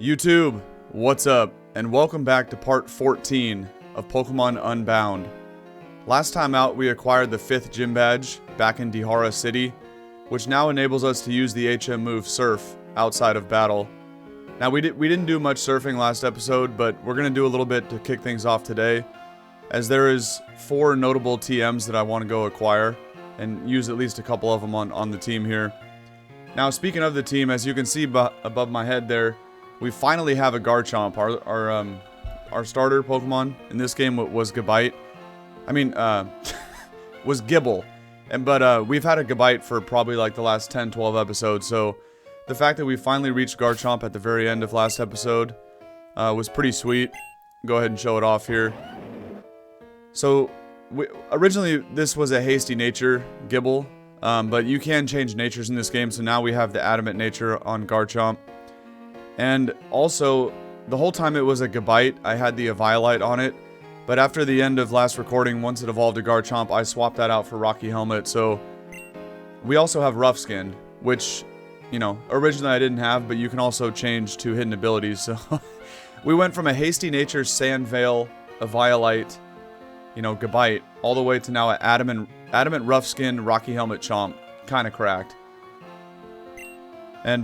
YouTube, what's up? And welcome back to part 14 of Pokémon Unbound. Last time out, we acquired the 5th gym badge back in Distortion City, which now enables us to use the HM move Surf outside of battle. Now, we didn't do much surfing last episode, but we're going to do a little bit to kick things off today, as there is 4 notable TMs that I want to go acquire, and use at least a couple of them on the team here. Now, speaking of the team, as you can see above my head there, we finally have a Garchomp. Our starter Pokemon in this game was Gabite. Was Gible. But we've had a Gabite for probably like the last 10-12 episodes, so the fact that we finally reached Garchomp at the very end of last episode was pretty sweet. Go ahead and show it off here. So, originally this was a hasty nature Gible, but you can change natures in this game, so now we have the adamant nature on Garchomp. And also, the whole time it was a Gabite, I had the Eviolite on it, but after the end of last recording, once it evolved to Garchomp, I swapped that out for Rocky Helmet, so we also have Rough Skin, which, you know, originally I didn't have, but you can also change to hidden abilities, so we went from a hasty nature Sand Veil, Eviolite, you know, Gabite, all the way to now an adamant Rough Skin Rocky Helmet Chomp, kinda cracked. And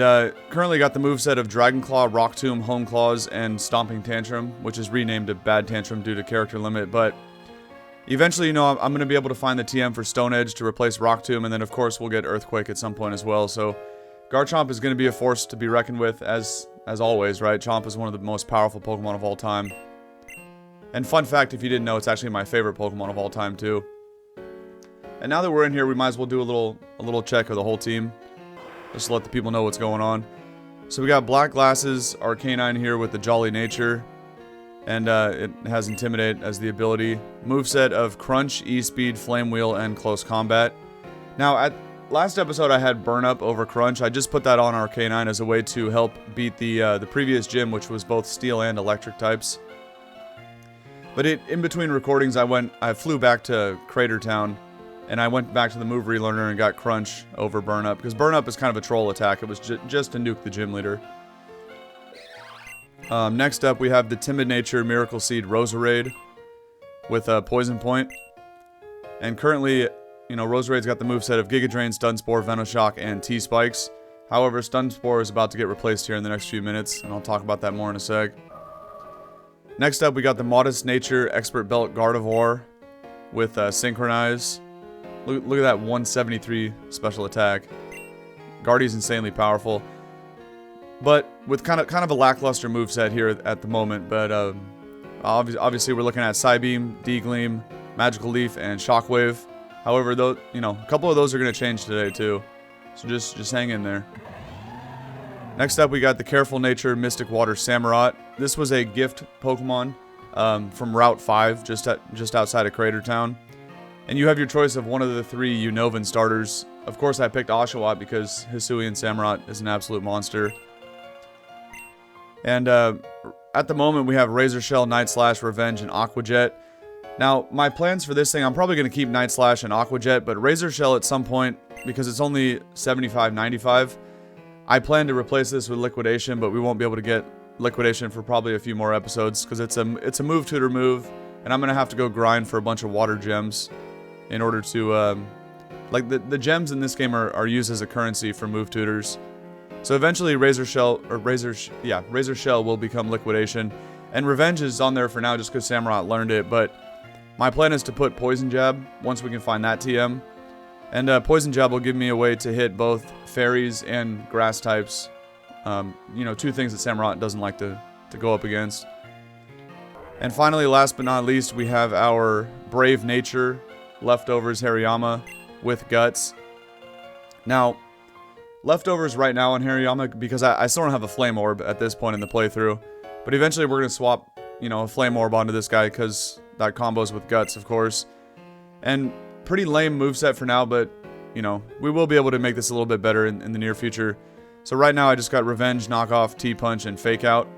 currently got the moveset of Dragon Claw, Rock Tomb, Home Claws, and Stomping Tantrum, which is renamed to Bad Tantrum due to character limit, but eventually, you know, I'm going to be able to find the TM for Stone Edge to replace Rock Tomb, and then of course we'll get Earthquake at some point as well, so Garchomp is going to be a force to be reckoned with, as always, right? Chomp is one of the most powerful Pokemon of all time. And fun fact, if you didn't know, it's actually my favorite Pokemon of all time, too. And now that we're in here, we might as well do a little check of the whole team, just to let the people know what's going on. So we got Black Glasses, Arcanine here with the Jolly Nature, and it has Intimidate as the ability. Moveset of Crunch, E-Speed, Flame Wheel, and Close Combat. Now, at last episode I had Burn Up over Crunch. I just put that on Arcanine as a way to help beat the previous gym, which was both Steel and Electric types. But in between recordings, I flew back to Crater Town, and I went back to the move relearner and got Crunch over Burn Up, because Burn Up is kind of a troll attack. It was just to nuke the gym leader. Next up, we have the Timid Nature Miracle Seed Roserade with a Poison Point. And currently, you know, Roserade's got the moveset of Giga Drain, Stun Spore, Venoshock, and T-Spikes. However, Stun Spore is about to get replaced here in the next few minutes, and I'll talk about that more in a sec. Next up, we got the Modest Nature Expert Belt Gardevoir with Synchronize. Look at that 173 special attack. Guardy's insanely powerful, but with kind of a lackluster moveset here at the moment. But obviously we're looking at Psybeam, D-Gleam, Magical Leaf, and Shockwave. However, though, you know, a couple of those are going to change today too, so just hang in there. Next up, we got the Careful Nature Mystic Water Samurott. This was a gift Pokemon from Route 5, just outside of Crater Town. And you have your choice of one of the 3 Unnovan starters. Of course, I picked Oshawott because Hisuian Samurott is an absolute monster. And at the moment, we have Razor Shell, Night Slash, Revenge, and Aqua Jet. Now, my plans for this thing, I'm probably going to keep Night Slash and Aqua Jet, but Razor Shell at some point, because it's only 75.95, I plan to replace this with Liquidation, but we won't be able to get Liquidation for probably a few more episodes, because it's a move tutor move, and I'm going to have to go grind for a bunch of water gems in order to, like, the gems in this game are used as a currency for move tutors. So eventually Razor Shell will become Liquidation, and Revenge is on there for now just because Samurott learned it, but my plan is to put Poison Jab once we can find that TM, and Poison Jab will give me a way to hit both fairies and grass types, you know, 2 things that Samurott doesn't like to go up against. And finally, last but not least, we have our Brave Nature Leftovers Hariyama with Guts. Now, Leftovers right now on Hariyama, because I still don't have a Flame Orb at this point in the playthrough, but eventually we're going to swap, you know, a Flame Orb onto this guy, because that combos with Guts, of course. And pretty lame moveset for now, but, you know, we will be able to make this a little bit better in the near future. So right now I just got Revenge, Knockoff, T-Punch, and Fake Out.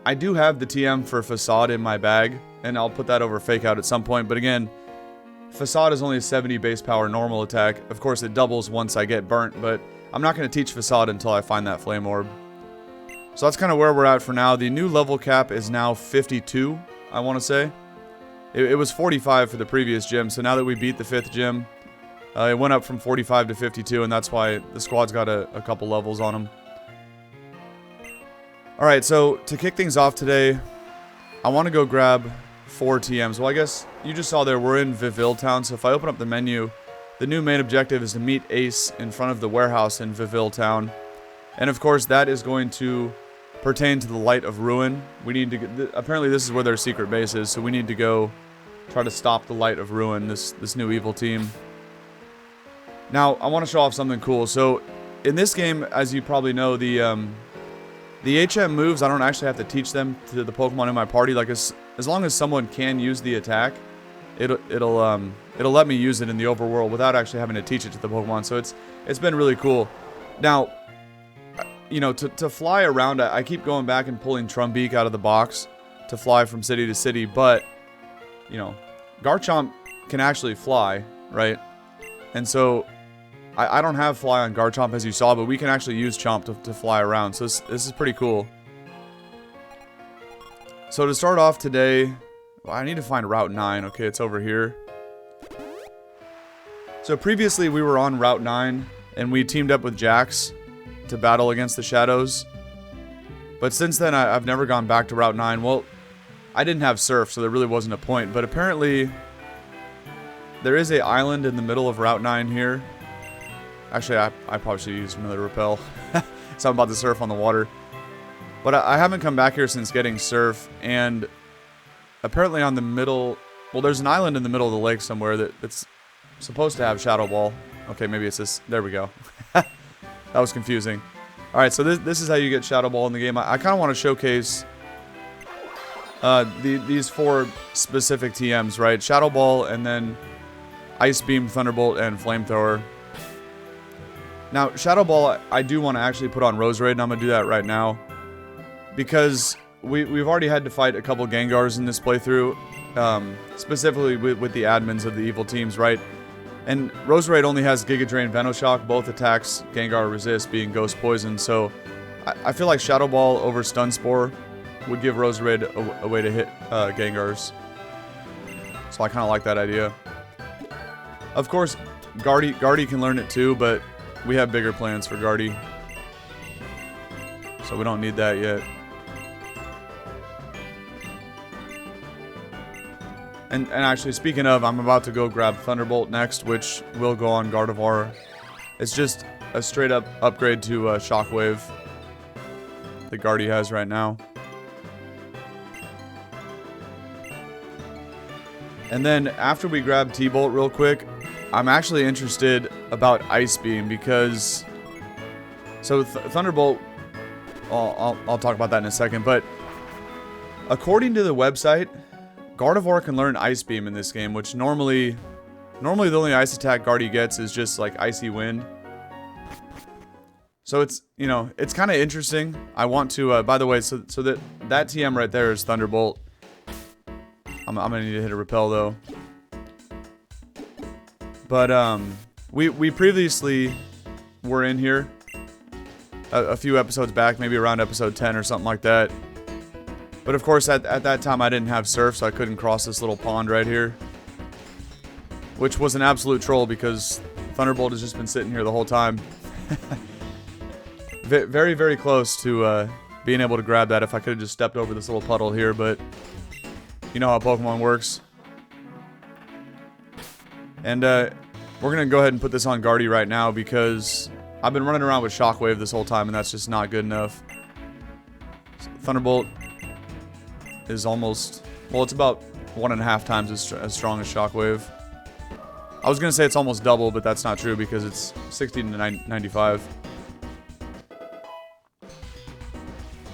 I do have the TM for Facade in my bag, and I'll put that over Fake Out at some point, but again, Facade is only a 70 base power normal attack. Of course, it doubles once I get burnt, but I'm not going to teach Facade until I find that Flame Orb. So that's kind of where we're at for now. The new level cap is now 52, I want to say. It was 45 for the previous gym, so now that we beat the 5th gym, it went up from 45 to 52, and that's why the squad's got a couple levels on them. Alright, so to kick things off today, I want to go grab 4 TMs. Well, I guess you just saw there, we're in Vivill Town, so if I open up the menu, the new main objective is to meet Ace in front of the warehouse in Vivill Town. And of course, that is going to pertain to the Light of Ruin. We need to get, apparently this is where their secret base is, so we need to go try to stop the Light of Ruin, this new evil team. Now, I want to show off something cool. So, in this game, as you probably know, the HM moves, I don't actually have to teach them to the Pokemon in my party. Like, as long as someone can use the attack, it'll let me use it in the overworld without actually having to teach it to the Pokemon. So it's been really cool. Now, you know, to fly around, I keep going back and pulling Trumbeak out of the box to fly from city to city, but, you know, Garchomp can actually fly, right? And so, I don't have fly on Garchomp as you saw, but we can actually use Chomp to fly around, so this is pretty cool. So to start off today, well, I need to find Route 9, okay, it's over here. So previously we were on Route 9, and we teamed up with Jax to battle against the Shadows. But since then, I've never gone back to Route 9. Well, I didn't have Surf, so there really wasn't a point. But apparently, there is an island in the middle of Route 9 here. Actually, I probably should use another Repel. Something about the Surf on the water. But I haven't come back here since getting Surf. And apparently on the middle... Well, there's an island in the middle of the lake somewhere that's supposed to have Shadow Ball. Okay, maybe it's this... There we go. That was confusing. Alright, so this is how you get Shadow Ball in the game. I kind of want to showcase these 4 specific TMs, right? Shadow Ball, and then Ice Beam, Thunderbolt, and Flamethrower. Now, Shadow Ball, I do want to actually put on Roserade, and I'm going to do that right now. Because we've already had to fight a couple Gengars in this playthrough. Specifically with the admins of the evil teams, right? And Roserade only has Giga Drain, Venoshock, both attacks Gengar resist, being Ghost Poison, so I feel like Shadow Ball over Stun Spore would give Roserade a way to hit Gengars. So I kind of like that idea. Of course, Guardy can learn it too, but we have bigger plans for Guardy. So we don't need that yet. And actually, speaking of, I'm about to go grab Thunderbolt next, which will go on Gardevoir. It's just a straight up upgrade to Shockwave that Guardy has right now. And then after we grab T-Bolt real quick, I'm actually interested about Ice Beam because... So Thunderbolt, I'll talk about that in a second, but according to the website, Gardevoir can learn Ice Beam in this game, which normally the only ice attack Guardy gets is just like Icy Wind. So it's, you know, it's kind of interesting. I want to, by the way, so that TM right there is Thunderbolt. I'm gonna need to hit a Repel though. But we previously were in here a few episodes back, maybe around episode 10 or something like that. But of course, at that time, I didn't have Surf, so I couldn't cross this little pond right here. Which was an absolute troll, because Thunderbolt has just been sitting here the whole time. Very, very close to being able to grab that if I could have just stepped over this little puddle here, but you know how Pokemon works. And we're going to go ahead and put this on Guardy right now, because I've been running around with Shockwave this whole time, and that's just not good enough. So Thunderbolt is almost, well, it's about 1.5 times as strong as Shockwave. I was going to say it's almost double, but that's not true because it's 60 to 95.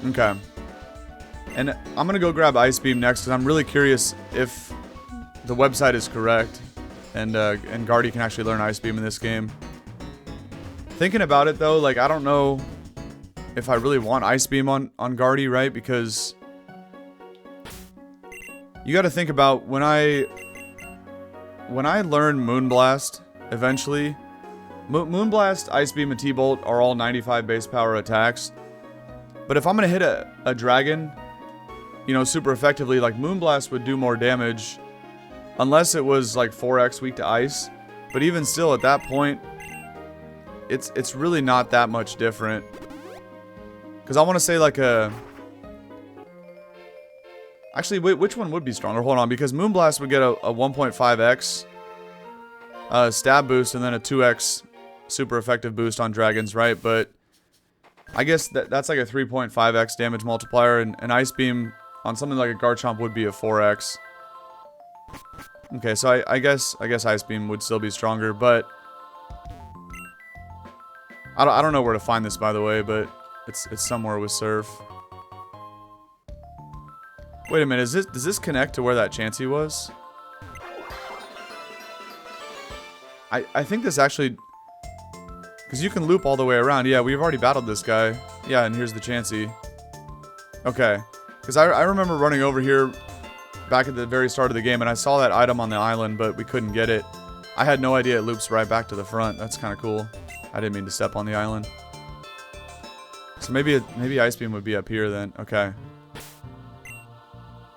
Okay. And I'm going to go grab Ice Beam next because I'm really curious if the website is correct and Guardy can actually learn Ice Beam in this game. Thinking about it though, like, I don't know if I really want Ice Beam on Guardy, right? Because you got to think about when I learn Moonblast eventually. Moonblast, Ice Beam, and T-Bolt are all 95 base power attacks. But if I'm going to hit a dragon, you know, super effectively, like Moonblast would do more damage. Unless it was like 4x weak to ice. But even still at that point, it's really not that much different. Because I want to say like a... Actually, wait, which one would be stronger? Hold on, because Moonblast would get a 1.5x stab boost and then a 2x super effective boost on dragons, right? But I guess that's like a 3.5x damage multiplier, and an Ice Beam on something like a Garchomp would be a 4x. Okay, so I guess Ice Beam would still be stronger, but I don't know where to find this, by the way, but it's somewhere with Surf. Wait a minute, does this connect to where that Chansey was? I think this actually... Because you can loop all the way around. Yeah, we've already battled this guy. Yeah, and here's the Chansey. Okay. Because I remember running over here back at the very start of the game, and I saw that item on the island, but we couldn't get it. I had no idea it loops right back to the front. That's kind of cool. I didn't mean to step on the island. So maybe Ice Beam would be up here then. Okay.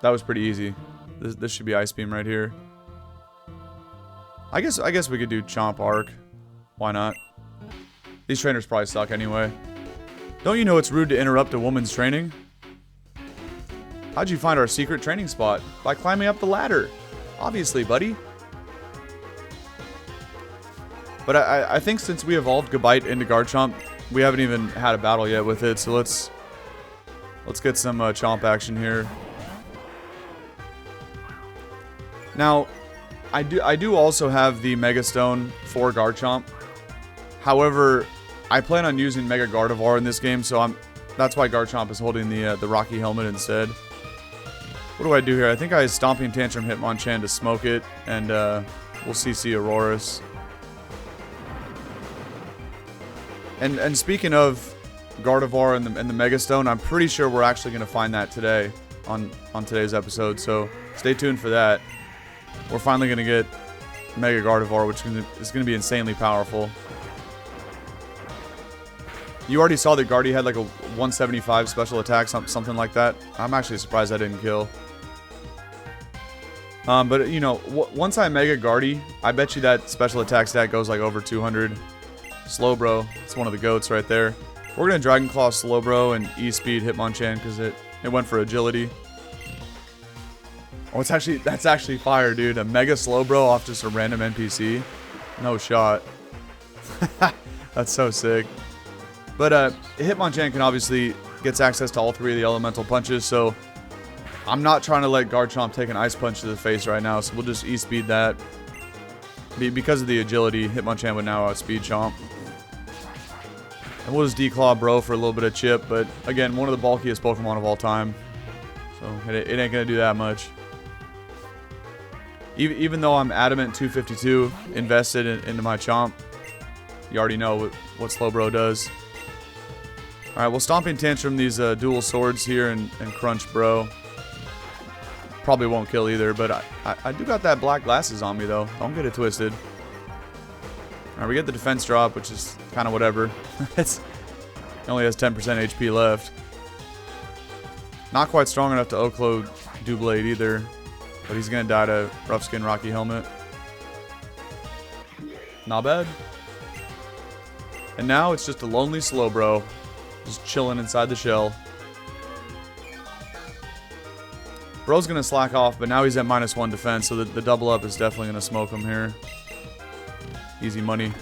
That was pretty easy. This should be Ice Beam right here. I guess we could do Chomp Arc. Why not? These trainers probably suck anyway. Don't you know it's rude to interrupt a woman's training? How'd you find our secret training spot? By climbing up the ladder. Obviously, buddy. But I think since we evolved Gabite into Garchomp, we haven't even had a battle yet with it, so let's get some Chomp action here. Now, I do also have the Mega Stone for Garchomp. However, I plan on using Mega Gardevoir in this game, so that's why Garchomp is holding the Rocky Helmet instead. What do I do here? I think I Stomping Tantrum Hitmonchan to smoke it, and we'll CC Aurorus. And speaking of Gardevoir and the Mega Stone, I'm pretty sure we're actually going to find that today on today's episode, so stay tuned for that. We're finally going to get Mega Gardevoir, which is going to be insanely powerful. You already saw that Guardy had like a 175 special attack, something like that. I'm actually surprised I didn't kill. But, you know, once I Mega Guardy, I bet you that special attack stat goes like over 200. Slowbro, it's one of the goats right there. We're going to Dragon Claw Slowbro and E-Speed Hitmonchan because it went for agility. Oh, that's actually fire, dude. A Mega Slowbro off just a random NPC. No shot. That's so sick. But Hitmonchan can obviously gets access to all three of the elemental punches, so I'm not trying to let Garchomp take an ice punch to the face right now, so we'll just E-Speed that. Because of the agility, Hitmonchan would now outspeed Chomp. And we'll just Declaw Bro for a little bit of chip, but again, one of the bulkiest Pokemon of all time. So it ain't gonna do that much. Even though I'm adamant 252 invested into my Chomp, you already know what Slowbro does. Alright, we'll Stomping Tantrum these dual swords here and Crunch Bro. Probably won't kill either, but I do got that black glasses on me though. Don't get it twisted. Alright, we get the defense drop, which is kind of whatever. It only has 10% HP left. Not quite strong enough to Aklove Doublade either. But he's going to die to Rough Skin Rocky Helmet. Not bad. And now it's just a lonely Slowbro. Just chilling inside the shell. Bro's going to slack off, but now he's at -1 defense, so the double up is definitely going to smoke him here. Easy money.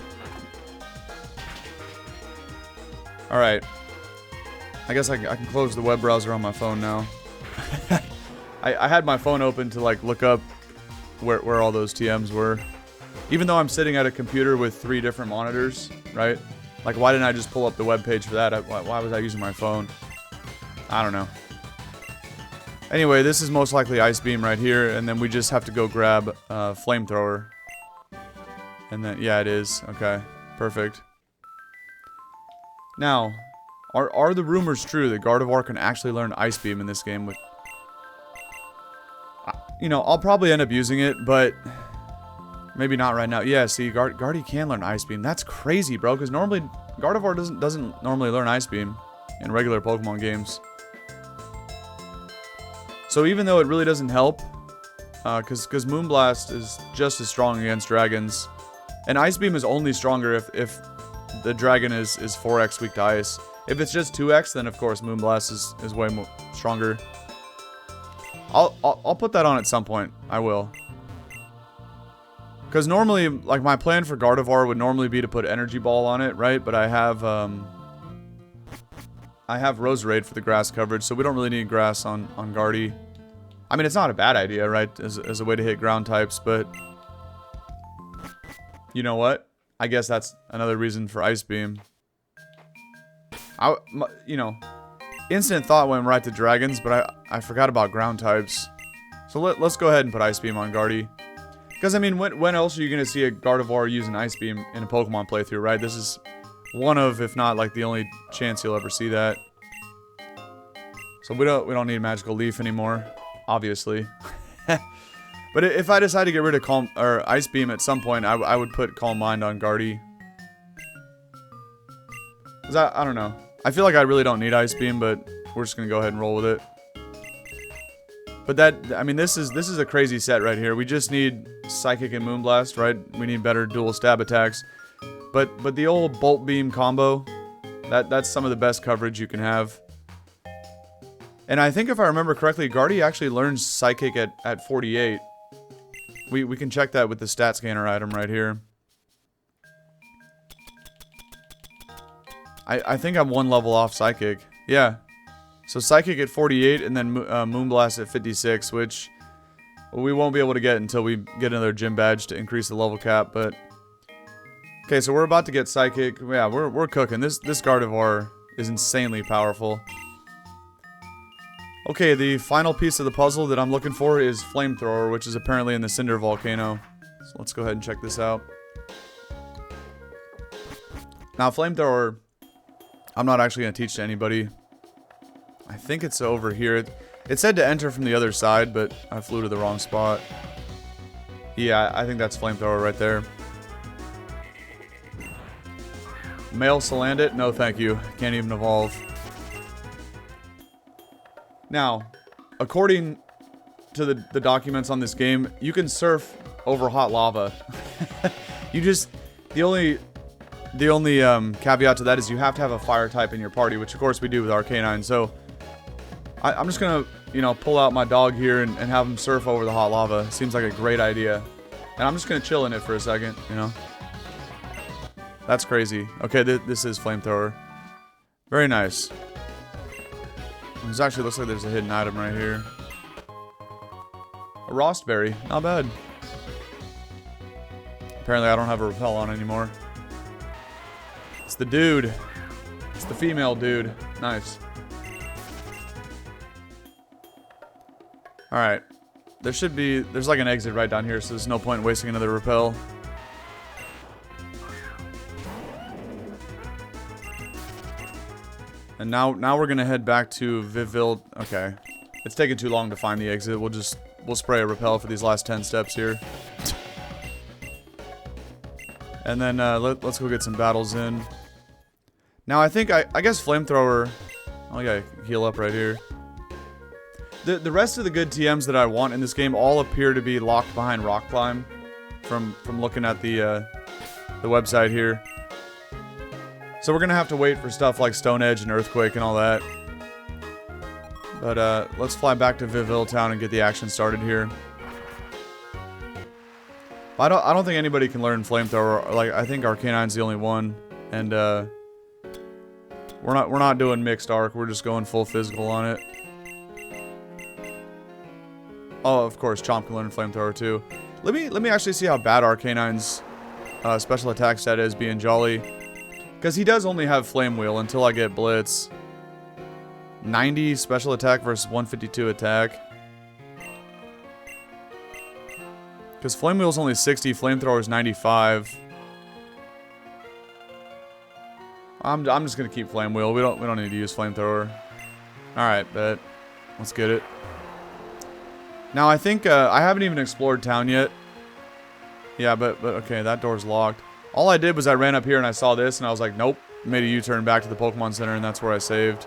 Alright. I guess I can close the web browser on my phone now. I had my phone open to like look up where all those TMs were. Even though I'm sitting at a computer with 3 different monitors, right? Like, why didn't I just pull up the web page for that? Why was I using my phone? I don't know. Anyway, this is most likely Ice Beam right here, and then we just have to go grab Flamethrower. And then, yeah, it is. Okay, perfect. Now, are the rumors true that Gardevoir can actually learn Ice Beam in this game? You know, I'll probably end up using it, but maybe not right now. Yeah, see, Guardy can learn Ice Beam. That's crazy, bro, because normally Gardevoir doesn't normally learn Ice Beam. in regular Pokemon games. So even though it really doesn't help, because Moonblast is just as strong against dragons, and Ice Beam is only stronger if the dragon is 4x weak to ice. If it's just 2x, then of course Moonblast is way more stronger. I'll put that on at some point. I will. Because normally, like, my plan for Gardevoir would normally be to put Energy Ball on it, right? But I have Roserade for the grass coverage, so we don't really need grass on Guardy. I mean, it's not a bad idea, right? As a way to hit ground types, but you know what? I guess that's another reason for Ice Beam. You know, instant thought went right to dragons, but I forgot about ground types. So let's go ahead and put Ice Beam on Guardy. Because, I mean, when else are you going to see a Gardevoir use an Ice Beam in a Pokemon playthrough, right? This is one of, if not, like, the only chance you'll ever see that. So we don't need Magical Leaf anymore, obviously. But if I decide to get rid of Ice Beam at some point, I would put Calm Mind on Guardy. Because I don't know. I feel like I really don't need Ice Beam, but we're just going to go ahead and roll with it. But that, I mean, this is a crazy set right here. We just need Psychic and Moonblast, right? We need better dual stab attacks. But the old Bolt Beam combo, that's some of the best coverage you can have. And I think if I remember correctly, Guardy actually learns Psychic at 48. We can check that with the stat scanner item right here. I think I'm one level off Psychic. Yeah. So Psychic at 48 and then Moonblast at 56, which we won't be able to get until we get another gym badge to increase the level cap, but okay, so we're about to get Psychic. Yeah, we're cooking. This Gardevoir is insanely powerful. Okay, the final piece of the puzzle that I'm looking for is Flamethrower, which is apparently in the Cinder Volcano. So let's go ahead and check this out. Now, Flamethrower, I'm not actually going to teach to anybody. I think it's over here. It said to enter from the other side, but I flew to the wrong spot. Yeah, I think that's Flamethrower right there. Male Salandit? No, thank you. Can't even evolve. Now, according to the documents on this game, you can surf over hot lava. You just... The only caveat to that is you have to have a fire type in your party, which of course we do with Arcanine, so... I'm just gonna, you know, pull out my dog here and have him surf over the hot lava. Seems like a great idea. And I'm just gonna chill in it for a second, you know. That's crazy. Okay, this is Flamethrower. Very nice. This actually looks like there's a hidden item right here. A Rostberry. Not bad. Apparently I don't have a repel on anymore. It's the dude. It's the female dude. Nice. Alright. There's like an exit right down here, so there's no point in wasting another repel. And now we're gonna head back to Vivill. Okay. It's taking too long to find the exit. We'll spray a repel for these last 10 steps here. And then let's go get some battles in. Now I think I guess Flamethrower. Oh yeah, heal up right here. The rest of the good TMs that I want in this game all appear to be locked behind Rock Climb, from looking at the website here. So we're gonna have to wait for stuff like Stone Edge and Earthquake and all that. But let's fly back to Vivill Town and get the action started here. I don't think anybody can learn Flamethrower. Like, I think Arcanine's the only one, and we're not doing mixed arc. We're just going full physical on it. Oh, of course, Chomp can learn Flamethrower too. Let me actually see how bad Arcanine's special attack stat is, being jolly, because he does only have Flame Wheel until I get Blitz. 90 special attack versus 152 attack. Because Flame Wheel's only 60, Flamethrower's 95. I'm just gonna keep Flame Wheel. We don't need to use Flamethrower. Alright, bet. Let's get it. Now I think I haven't even explored town yet. Yeah, but okay, that door's locked. All I did was I ran up here and I saw this and I was like, nope, made a U-turn back to the Pokemon Center, and that's where I saved.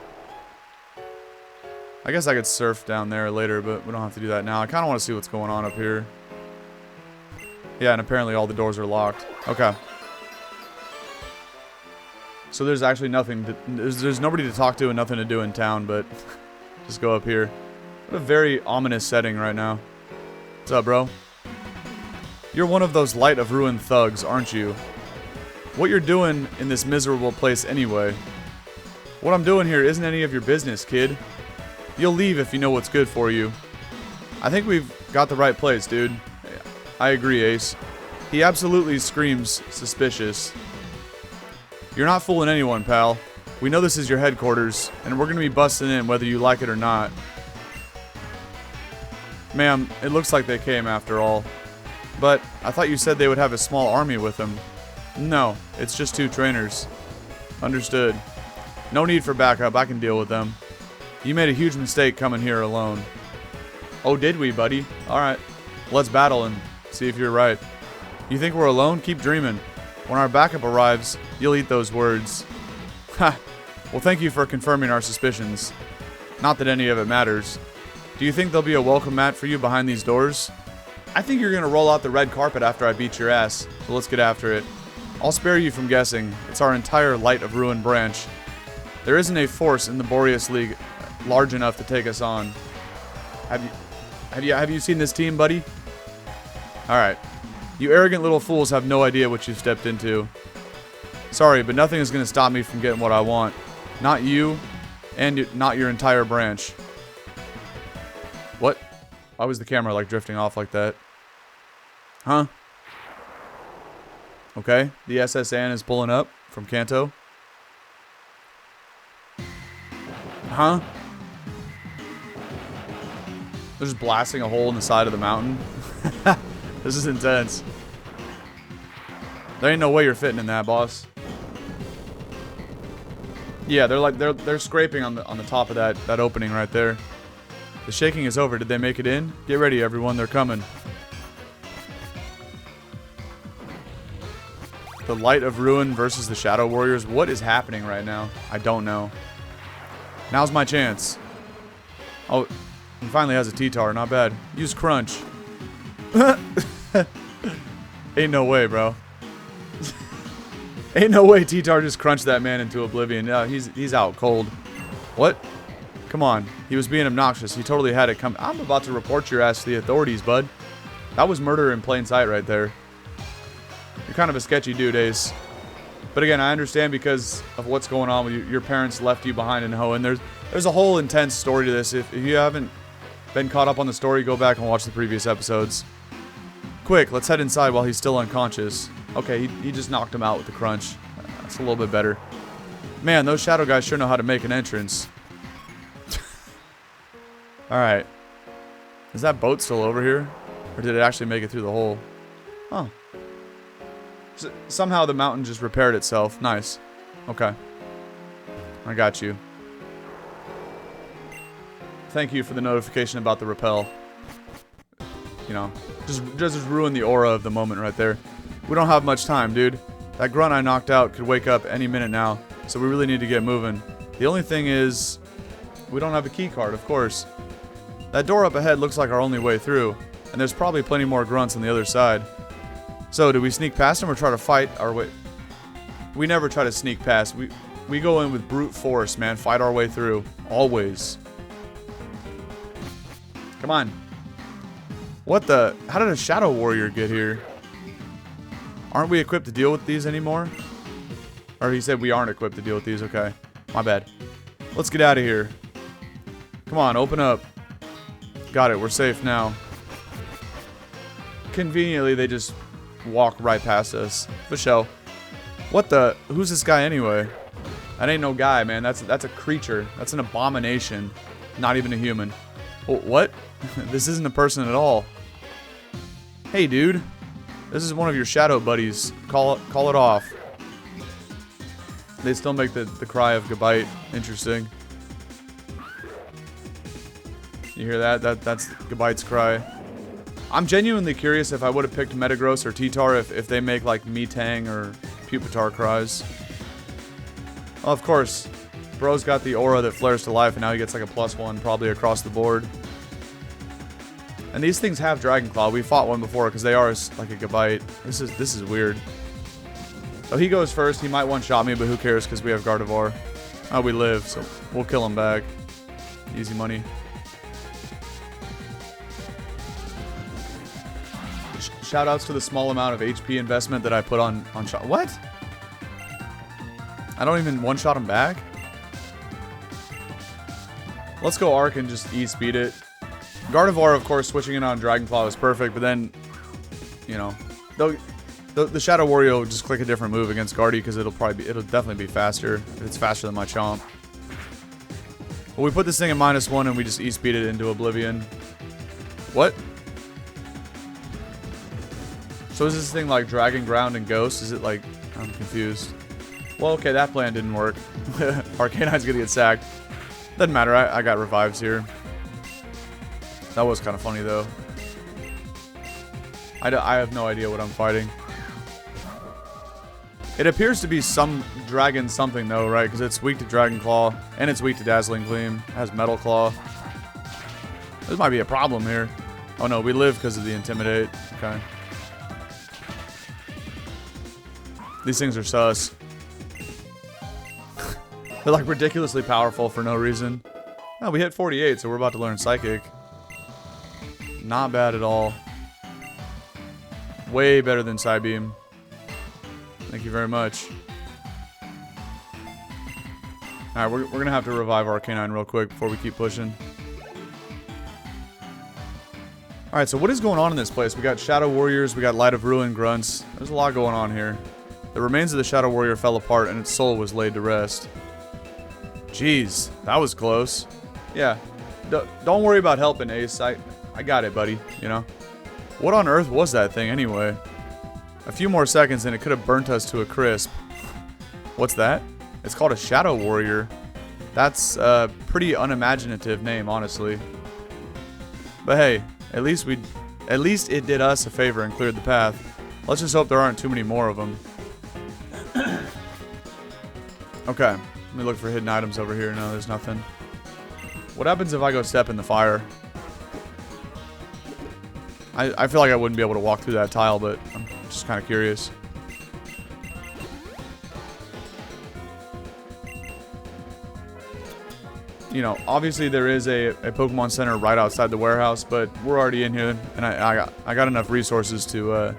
I guess I could surf down there later, but we don't have to do that now. I kind of want to see what's going on up here. Yeah, and apparently all the doors are locked. Okay. So there's actually nothing to, there's nobody to talk to and nothing to do in town, but just go up here. What a very ominous setting right now. What's up, bro? You're one of those Light of Ruin thugs, aren't you? What you're doing in this miserable place anyway? What I'm doing here isn't any of your business, kid. You'll leave if you know what's good for you. I think we've got the right place, dude. I agree, Ace. He absolutely screams suspicious. You're not fooling anyone, pal. We know this is your headquarters, and we're going to be busting in whether you like it or not. Ma'am, it looks like they came after all. But I thought you said they would have a small army with them. No, it's just 2 trainers. Understood. No need for backup, I can deal with them. You made a huge mistake coming here alone. Oh, did we, buddy? Alright. Let's battle and see if you're right. You think we're alone? Keep dreaming. When our backup arrives, you'll eat those words. Ha! Well, thank you for confirming our suspicions. Not that any of it matters. Do you think there'll be a welcome mat for you behind these doors? I think you're gonna roll out the red carpet after I beat your ass, so let's get after it. I'll spare you from guessing. It's our entire Light of Ruin branch. There isn't a force in the Boreas League large enough to take us on. Have you seen this team, buddy? Alright. You arrogant little fools have no idea what you've stepped into. Sorry, but nothing is going to stop me from getting what I want. Not you, and not your entire branch. What? Why was the camera like drifting off like that? Huh? Okay, the SSN is pulling up from Kanto. Huh? They're just blasting a hole in the side of the mountain. This is intense. There ain't no way you're fitting in that, boss. Yeah, they're scraping on the top of that opening right there. The shaking is over. Did they make it in? Get ready, everyone. They're coming. The Light of Ruin versus the Shadow Warriors. What is happening right now? I don't know. Now's my chance. Oh, he finally has a T-Tar. Not bad. Use Crunch. Ain't no way, bro. Ain't no way T-Tar just crunched that man into oblivion. Yeah, he's out cold. What? Come on. He was being obnoxious. He totally had it come. I'm about to report your ass to the authorities, bud. That was murder in plain sight right there. You're kind of a sketchy dude, Ace. But again, I understand because of what's going on with you. Your parents left you behind in Hoenn. There's a whole intense story to this. If you haven't been caught up on the story, go back and watch the previous episodes. Quick, let's head inside while he's still unconscious. Okay, he just knocked him out with the crunch. That's a little bit better. Man, those shadow guys sure know how to make an entrance. Alright. Is that boat still over here? Or did it actually make it through the hole? Huh. So, somehow the mountain just repaired itself. Nice. Okay. I got you. Thank you for the notification about the rappel. You know, just ruin the aura of the moment right there. We don't have much time, dude. That grunt I knocked out could wake up any minute now, so we really need to get moving. The only thing is, we don't have a key card, of course. That door up ahead looks like our only way through, and there's probably plenty more grunts on the other side. So, do we sneak past them or try to fight our way? We never try to sneak past. We go in with brute force, man. Fight our way through. Always. Come on. What the? How did a Shadow Warrior get here? Aren't we equipped to deal with these anymore? Or he said we aren't equipped to deal with these. Okay. My bad. Let's get out of here. Come on, open up. Got it. We're safe now. Conveniently, they just walk right past us. For show. What the? Who's this guy anyway? That ain't no guy, man. That's a creature. That's an abomination. Not even a human. Oh, what? This isn't a person at all. Hey, dude. This is one of your shadow buddies. Call it off. They still make the cry of Gabite. Interesting. You hear that? That's Gabite's cry. I'm genuinely curious if I would have picked Metagross or T-Tar if they make like Metang or Pupitar cries. Oh, of course. Bro's got the aura that flares to life, and now he gets like a +1 probably across the board. And these things have Dragon Claw. We fought one before because they are like a Gabite. This is weird. Oh, he goes first. He might one-shot me, but who cares because we have Gardevoir. Oh, we live, so we'll kill him back. Easy money. Shoutouts to the small amount of HP investment that I put on shot. What? I don't even one-shot him back? Let's go Arc and just E-speed it. Gardevoir, of course, switching in on Dragon Claw is perfect, but then, you know, the Shadow Warrior will just click a different move against Guardy because it'll definitely be faster. It's faster than my Chomp. But we put this thing at -1 and we just E-speed it into Oblivion. What? So is this thing like Dragon, Ground, and Ghost? Is it like... I'm confused. Well, okay, that plan didn't work. Arcanine's gonna get sacked. Doesn't matter, I got revives here. That was kind of funny, though. I have no idea what I'm fighting. It appears to be some dragon something, though, right? Because it's weak to Dragon Claw, and it's weak to Dazzling Gleam. It has Metal Claw. This might be a problem here. Oh, no, we live because of the Intimidate. Okay. These things are sus. They're like ridiculously powerful for no reason. Oh, we hit 48, so we're about to learn Psychic. Not bad at all. Way better than Psybeam. Thank you very much. Alright, we're gonna have to revive Arcanine real quick before we keep pushing. Alright, so what is going on in this place? We got Shadow Warriors, we got Light of Ruin Grunts. There's a lot going on here. The remains of the Shadow Warrior fell apart and its soul was laid to rest. Jeez, that was close. Yeah, don't worry about helping, Ace. I got it, buddy, you know? What on earth was that thing, anyway? A few more seconds and it could have burnt us to a crisp. What's that? It's called a Shadow Warrior. That's a pretty unimaginative name, honestly. But hey, at least it did us a favor and cleared the path. Let's just hope there aren't too many more of them. Okay, let me look for hidden items over here. No, there's nothing. What happens if I go step in the fire? I feel like I wouldn't be able to walk through that tile, but I'm just kind of curious. You know, obviously there is a Pokemon Center right outside the warehouse, but we're already in here, and I got enough resources to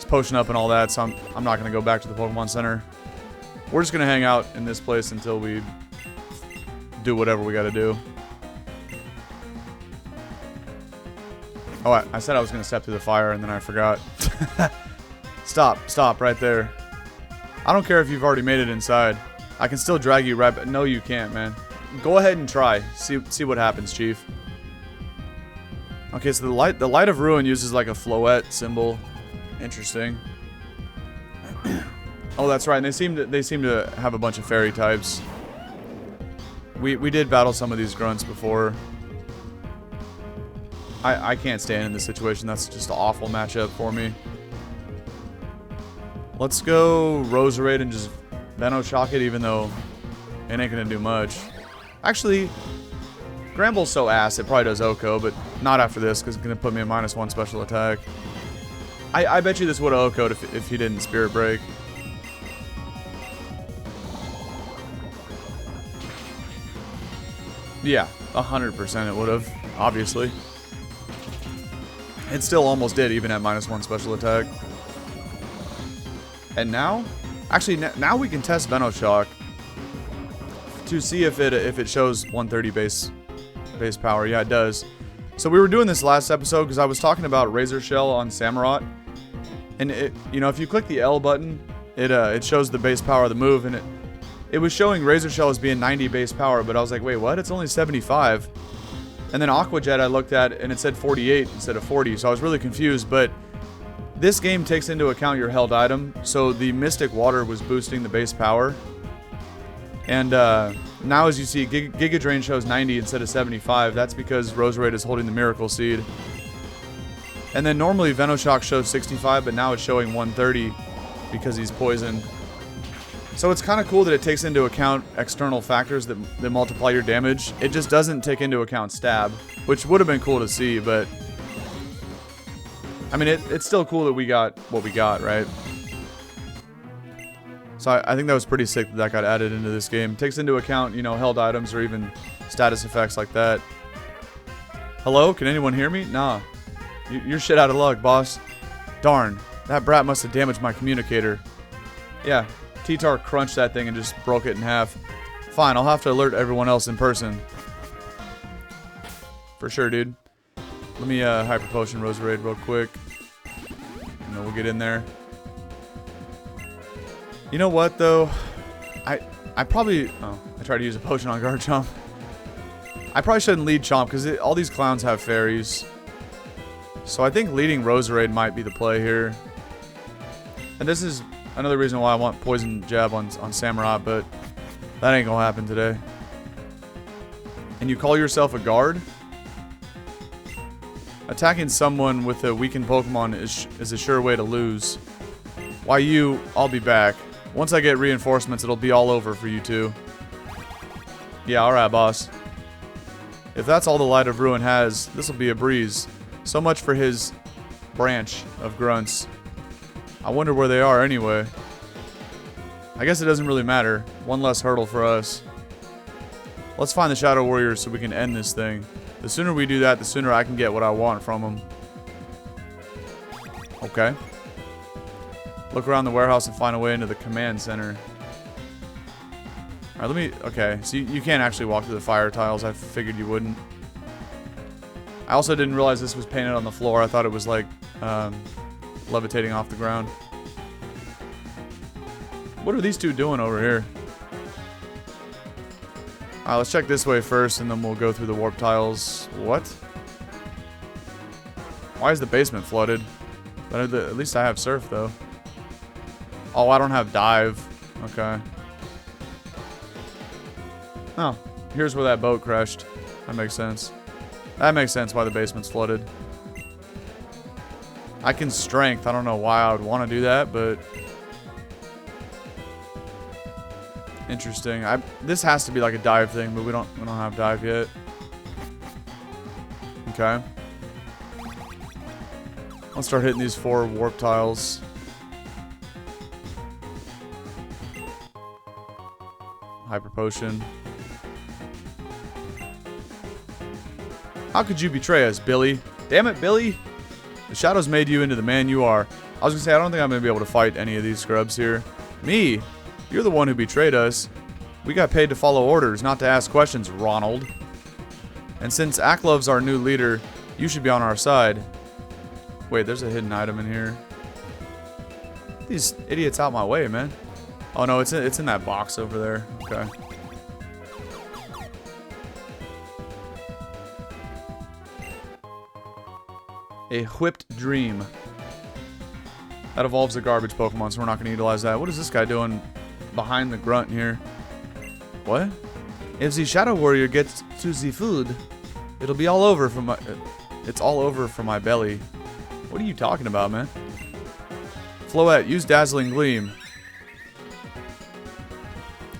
potion up and all that, so I'm not going to go back to the Pokemon Center. We're just going to hang out in this place until we do whatever we got to do. Oh, I said I was going to step through the fire, and then I forgot. Stop right there. I don't care if you've already made it inside. I can still drag you right, but no, you can't, man. Go ahead and try. See what happens, Chief. Okay, so the light of ruin uses like a floette symbol. Interesting. Oh, that's right. And they seem to have a bunch of fairy types. We did battle some of these grunts before. I can't stand in this situation. That's just an awful matchup for me. Let's go Roserade and just Venoshock it, even though it ain't gonna do much. Actually, Gramble's so ass, it probably does Oko, but not after this, because it's gonna put me at -1 special attack. I bet you this would have Oko'd if he didn't Spirit Break. Yeah, 100% it would have, obviously. It still almost did, even at -1 special attack. And now? Actually, now we can test Venoshock to see if it shows 130 base power. Yeah, it does. So we were doing this last episode because I was talking about Razor Shell on Samurott. And you know, if you click the L button, it shows the base power of the move, and it was showing Razor Shell as being 90 base power, but I was like, wait, what? It's only 75. And then Aqua Jet I looked at, and it said 48 instead of 40, so I was really confused, but this game takes into account your held item, so the Mystic Water was boosting the base power. And now as you see, Giga Drain shows 90 instead of 75. That's because Roserade is holding the Miracle Seed. And then normally Venoshock shows 65, but now it's showing 130 because he's poisoned. So it's kind of cool that it takes into account external factors that multiply your damage. It just doesn't take into account stab, which would have been cool to see, but... I mean, it's still cool that we got what we got, right? So I think that was pretty sick that that got added into this game. It takes into account, you know, held items or even status effects like that. Hello? Can anyone hear me? Nah. You're shit out of luck, boss. Darn. That brat must have damaged my communicator. Yeah. T-Tar crunched that thing and just broke it in half. Fine, I'll have to alert everyone else in person. For sure, dude. Let me Hyper Potion Roserade real quick. And then we'll get in there. You know what, though? I probably... Oh, I tried to use a potion on Garchomp. I probably shouldn't lead Chomp, because all these clowns have fairies. So I think leading Roserade might be the play here. And this is another reason why I want Poison Jab on Samurai, but that ain't gonna happen today. And you call yourself a guard? Attacking someone with a weakened Pokemon is a sure way to lose. Why you? I'll be back. Once I get reinforcements, it'll be all over for you two. Yeah, alright, boss. If that's all the Light of Ruin has, this'll be a breeze. So much for his branch of grunts. I wonder where they are anyway. I guess it doesn't really matter. One less hurdle for us. Let's find the Shadow Warriors so we can end this thing. The sooner we do that, the sooner I can get what I want from them. Okay. Look around the warehouse and find a way into the command center. Alright, let me... Okay, so you can't actually walk through the fire tiles. I figured you wouldn't. I also didn't realize this was painted on the floor. I thought it was like... levitating off the ground. What are these two doing over here? Alright, let's check this way first, and then we'll go through the warp tiles. What? Why is the basement flooded? But at least I have surf, though. Oh, I don't have dive. Okay. Oh, here's where that boat crashed. That makes sense. That makes sense why the basement's flooded. I can strength. I don't know why I would want to do that, but... Interesting. This has to be like a dive thing, but we don't have dive yet. Okay. I'll start hitting these 4 warp tiles. Hyper Potion. How could you betray us, Billy? Damn it, Billy! The shadows made you into the man you are. I was gonna say, I don't think I'm gonna be able to fight any of these scrubs here. Me? You're the one who betrayed us. We got paid to follow orders, not to ask questions, Ronald. And since Aklove's our new leader, you should be on our side. Wait, there's a hidden item in here. Get these idiots out my way, man. Oh no, it's in that box over there. Okay. A whipped dream. That evolves a garbage Pokemon, so we're not going to utilize that. What is this guy doing behind the grunt here? What? If the Shadow Warrior gets to the food, it'll be all over from my... It's all over from my belly. What are you talking about, man? Floette, use Dazzling Gleam.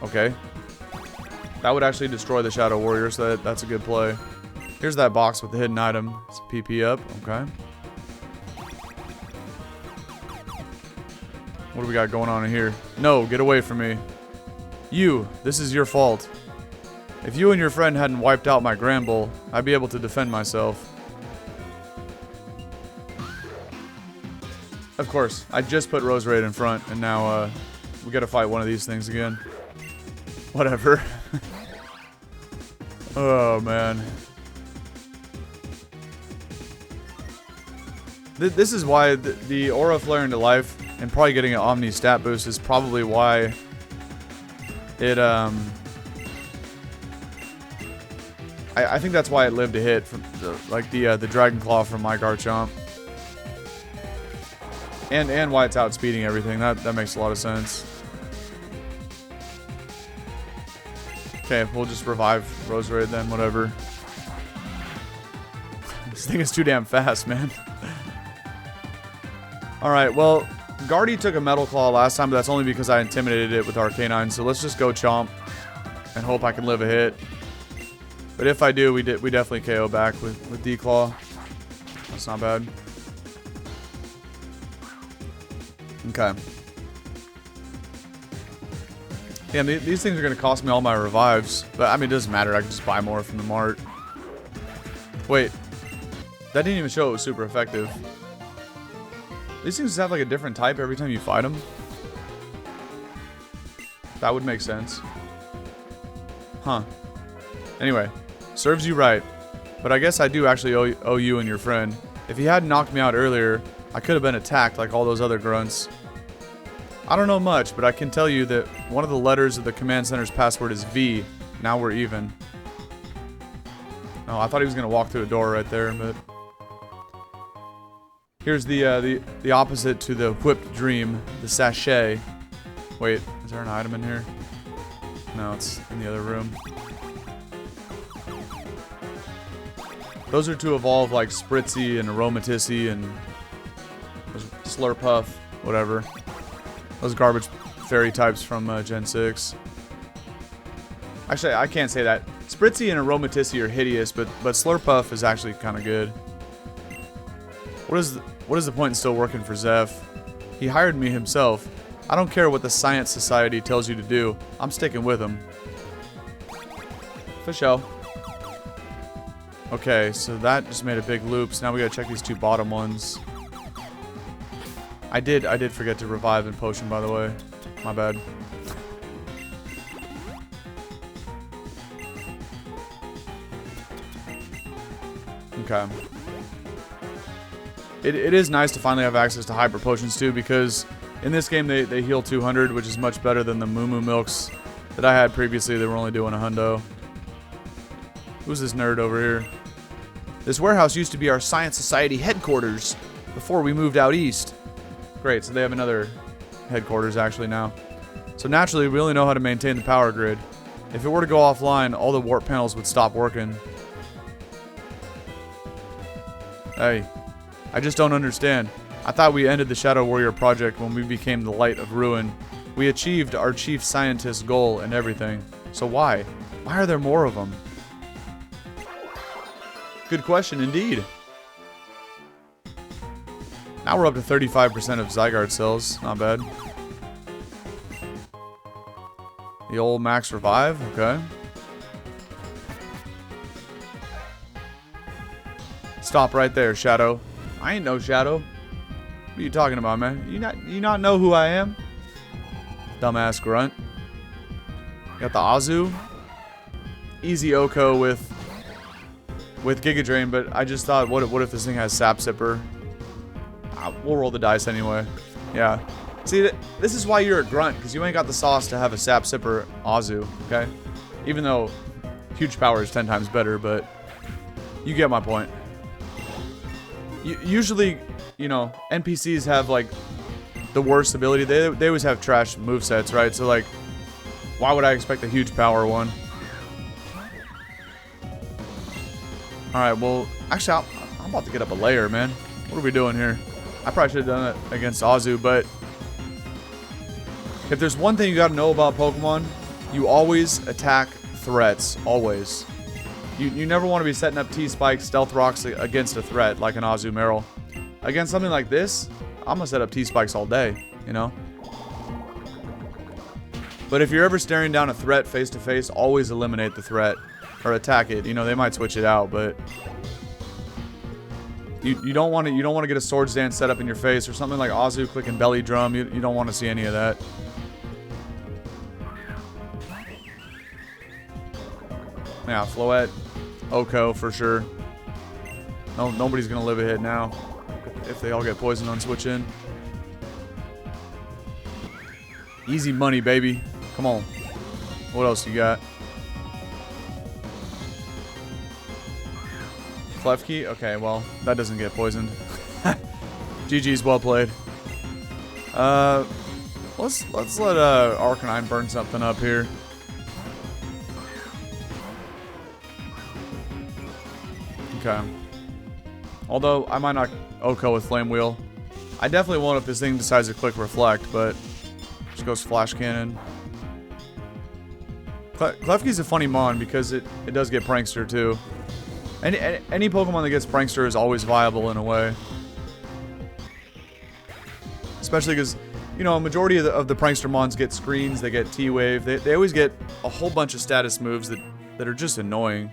Okay. That would actually destroy the Shadow Warrior, so that's a good play. Here's that box with the hidden item. It's PP up. Okay. What do we got going on in here? No, get away from me. You, this is your fault. If you and your friend hadn't wiped out my Granbull, I'd be able to defend myself. Of course, I just put Roserade in front, and now we gotta fight one of these things again. Whatever. Oh, man. This is why the Aura Flare into life and probably getting an Omni stat boost is probably why it, I think that's why it lived a hit from the Dragon Claw from my Garchomp. And why it's outspeeding everything. That makes a lot of sense. Okay, we'll just revive Roserade then, whatever. This thing is too damn fast, man. Alright, well, Guardy took a Metal Claw last time, but that's only because I intimidated it with Arcanine. So let's just go Chomp and hope I can live a hit. But if I do, we definitely KO back with D-Claw. That's not bad. Okay. Yeah, these things are going to cost me all my revives. But, I mean, it doesn't matter. I can just buy more from the mart. Wait. That didn't even show it was super effective. These things have, like, a different type every time you fight them. That would make sense. Huh. Anyway. Serves you right. But I guess I do actually owe you and your friend. If he hadn't knocked me out earlier, I could have been attacked like all those other grunts. I don't know much, but I can tell you that one of the letters of the command center's password is V. Now we're even. Oh, I thought he was going to walk through a door right there, but... Here's the opposite to the whipped dream, the sachet. Wait, is there an item in here? No, it's in the other room. Those are to evolve like Spritzy and Aromatissy and Slurpuff, whatever. Those garbage fairy types from Gen 6. Actually, I can't say that. Spritzy and Aromatissy are hideous, but Slurpuff is actually kind of good. What is the point in still working for Zeph? He hired me himself. I don't care what the Science Society tells you to do. I'm sticking with him. For sure. Okay, so that just made a big loop. So now we gotta check these two bottom ones. I did forget to revive and potion, by the way. My bad. Okay. It is nice to finally have access to hyper potions too, because in this game they heal 200, which is much better than the Moo Moo Milks that I had previously. They were only doing a hundo. Who's this nerd over here? This warehouse used to be our Science Society headquarters before we moved out east. Great, so they have another headquarters actually now. So naturally, we only know how to maintain the power grid. If it were to go offline, all the warp panels would stop working. Hey, I just don't understand. I thought we ended the Shadow Warrior project when we became the Light of Ruin. We achieved our chief scientist's goal and everything. So why? Why are there more of them? Good question indeed. Now we're up to 35% of Zygarde cells. Not bad. The old max revive. Okay. Stop right there, Shadow. I ain't no Shadow. What are you talking about, man? You not know who I am? Dumbass grunt. Got the Azu. Easy Oko with Giga Drain, but I just thought, what if this thing has Sap Sipper? We'll roll the dice anyway. Yeah. See, this is why you're a grunt, because you ain't got the sauce to have a Sap Sipper Azu, okay? Even though huge power is 10 times better, but you get my point. Usually, you know, NPCs have, like, the worst ability. They always have trash movesets, right? So, like, why would I expect a huge power one? Alright, well, actually, I'm about to get up a layer, man. What are we doing here? I probably should have done it against Azu, but if there's one thing you gotta know about Pokemon, you always attack threats. Always. You never want to be setting up T-Spikes, Stealth Rocks against a threat like an Azumarill. Against something like this, I'm gonna set up T-Spikes all day, you know? But if you're ever staring down a threat face to face, always eliminate the threat. Or attack it. You know, they might switch it out, but you don't want to get a Swords Dance set up in your face or something like Azu clicking Belly Drum. You don't want to see any of that. Yeah, Floette, Oko for sure. No, nobody's gonna live a hit now if they all get poisoned on switch in. Easy money, baby. Come on. What else you got? Klefki? Okay, well, that doesn't get poisoned. GG's, well played. Let's let Arcanine burn something up here. Okay. Although I might not Oko with Flame Wheel. I definitely won't if this thing decides to click reflect, but just goes flash cannon. Klefki's a funny mon because it does get prankster too. Any Pokemon that gets prankster is always viable in a way. Especially because, you know, a majority of the prankster mons get screens, they get T-Wave, they always get a whole bunch of status moves that are just annoying.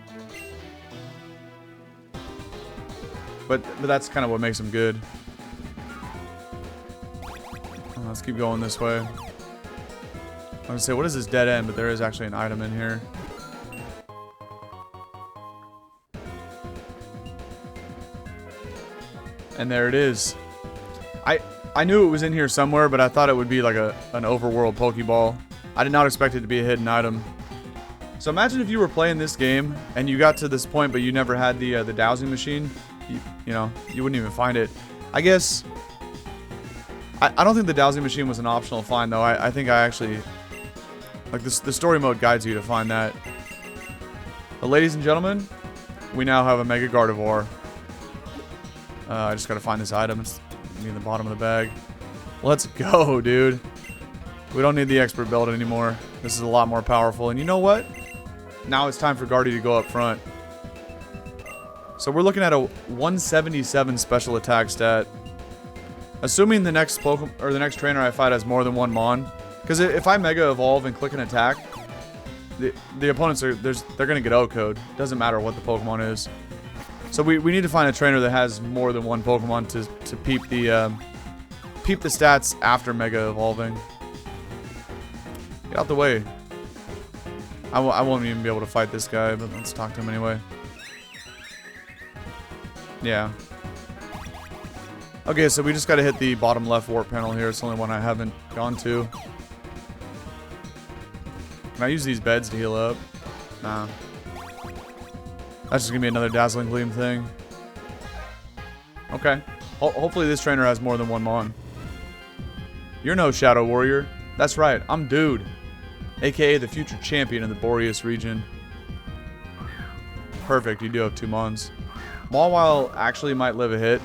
But that's kind of what makes them good. Let's keep going this way. I was gonna say, what is this dead end? But there is actually an item in here. And there it is. I knew it was in here somewhere, but I thought it would be like an overworld Pokeball. I did not expect it to be a hidden item. So imagine if you were playing this game and you got to this point, but you never had the dowsing machine. You know, you wouldn't even find it. I guess. I don't think the dowsing machine was an optional find though. I think I actually, like, the story mode guides you to find that. But ladies and gentlemen, we now have a Mega Gardevoir. I just gotta find this item. It's in the bottom of the bag. Let's go, dude. We don't need the expert belt anymore. This is a lot more powerful. And you know what? Now it's time for Guardy to go up front. So we're looking at a 177 special attack stat. Assuming the next Pokemon or the next trainer I fight has more than one Mon. Because if I Mega Evolve and click an attack, the opponents they're gonna get O-code. Doesn't matter what the Pokemon is. So we need to find a trainer that has more than one Pokemon to peep the stats after Mega Evolving. Get out the way. I won't even be able to fight this guy, but let's talk to him anyway. Yeah. Okay, so we just gotta hit the bottom left warp panel here. It's the only one I haven't gone to. Can I use these beds to heal up? Nah. That's just gonna be another Dazzling Gleam thing. Okay. Hopefully this trainer has more than one Mon. You're no Shadow Warrior. That's right, I'm Dude. AKA the future champion of the Boreas region. Perfect, you do have two Mons. Mawile actually might live a hit.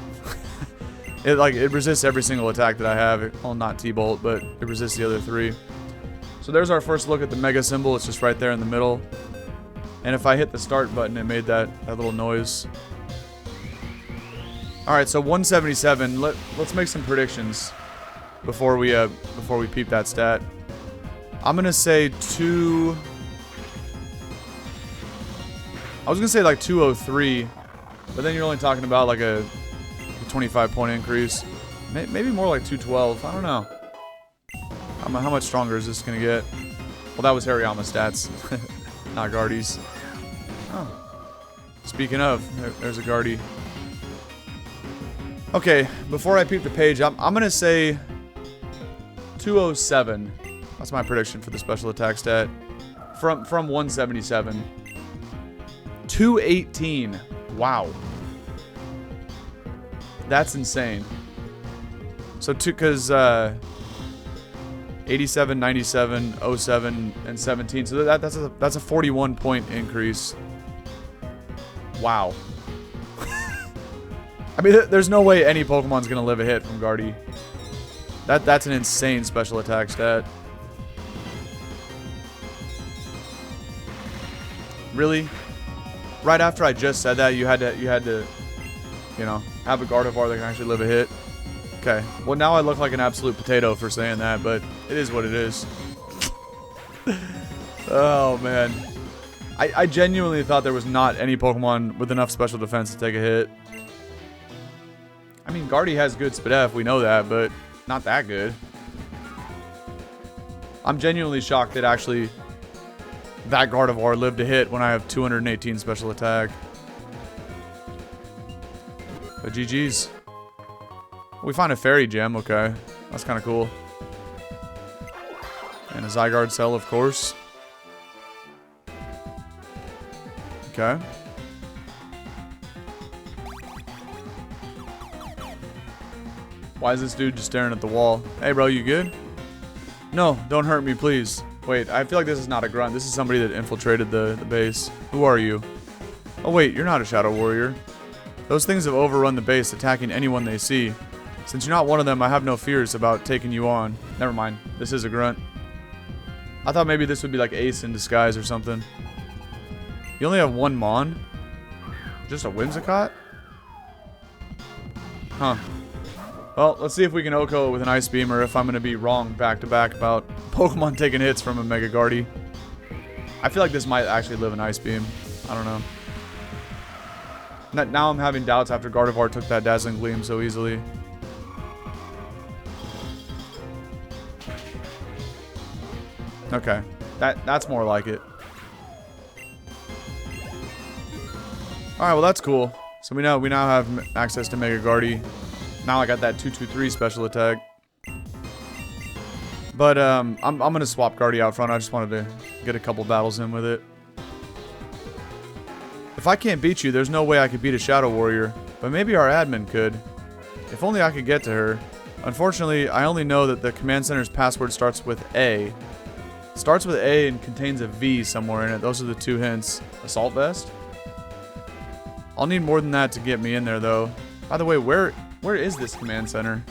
It resists every single attack that I have. Well, not T-Bolt, but it resists the other three. So there's our first look at the Mega symbol. It's just right there in the middle. And if I hit the start button, it made that little noise. Alright, so 177. Let's make some predictions before we peep that stat. I'm gonna say I was gonna say like 203, but then you're only talking about like a 25-point increase. Maybe more like 212. I don't know. How much stronger is this gonna get? Well, that was Hariyama stats, not Guardy's. Oh. Speaking of, there's a Guardy. Okay, before I peep the page, I'm gonna say 207. That's my prediction for the special attack stat. From 177. 218. Wow. That's insane. So because 87, 97, 07, and 17. So that's a 41-point increase. Wow. I mean, there's no way any Pokemon's gonna live a hit from Guardy. That's an insane special attack stat. Really? Right after I just said that, you had to, you know, have a Gardevoir that can actually live a hit. Okay. Well, now I look like an absolute potato for saying that, but it is what it is. Oh man. I genuinely thought there was not any Pokemon with enough special defense to take a hit. I mean, Guardy has good Spadef, we know that, but not that good. I'm genuinely shocked that actually that Gardevoir lived a hit when I have 218 special attack. But GG's. We find a Fairy Gem, okay. That's kind of cool. And a Zygarde Cell, of course. Okay. Why is this dude just staring at the wall? Hey bro, you good? No, don't hurt me, please. Wait, I feel like this is not a grunt. This is somebody that infiltrated the base. Who are you? Oh wait, you're not a Shadow Warrior. Those things have overrun the base, attacking anyone they see. Since you're not one of them, I have no fears about taking you on. Never mind. This is a grunt. I thought maybe this would be like Ace in disguise or something. You only have one Mon? Just a Whimsicott? Huh. Well, let's see if we can OHKO it with an Ice Beam, or if I'm going to be wrong back-to-back about Pokemon taking hits from a Mega Guardy. I feel like this might actually live an Ice Beam. I don't know. Now I'm having doubts after Gardevoir took that Dazzling Gleam so easily. Okay. That's more like it. Alright, well that's cool. So we now have access to Mega Guardy. Now I got that 2-2-3 special attack. But I'm gonna swap Guardy out front. I just wanted to get a couple battles in with it. If I can't beat you, there's no way I could beat a Shadow Warrior. But maybe our admin could. If only I could get to her. Unfortunately, I only know that the command center's password starts with A. Starts with A and contains a V somewhere in it. Those are the 2 hints. Assault Vest? I'll need more than that to get me in there, though. By the way, where is this command center?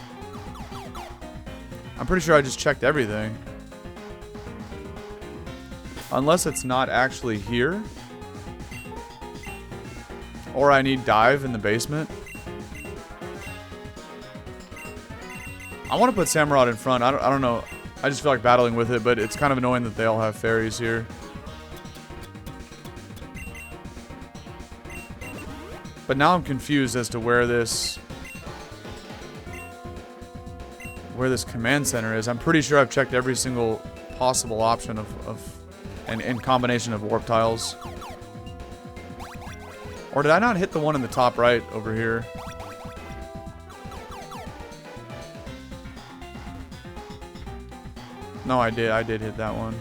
I'm pretty sure I just checked everything. Unless it's not actually here. Or I need Dive in the basement. I want to put Samurott in front. I don't know. I just feel like battling with it, but it's kind of annoying that they all have fairies here. But now I'm confused as to where this command center is. I'm pretty sure I've checked every single possible option and combination of warp tiles. Or did I not hit the one in the top right over here? No, I did. I did hit that one.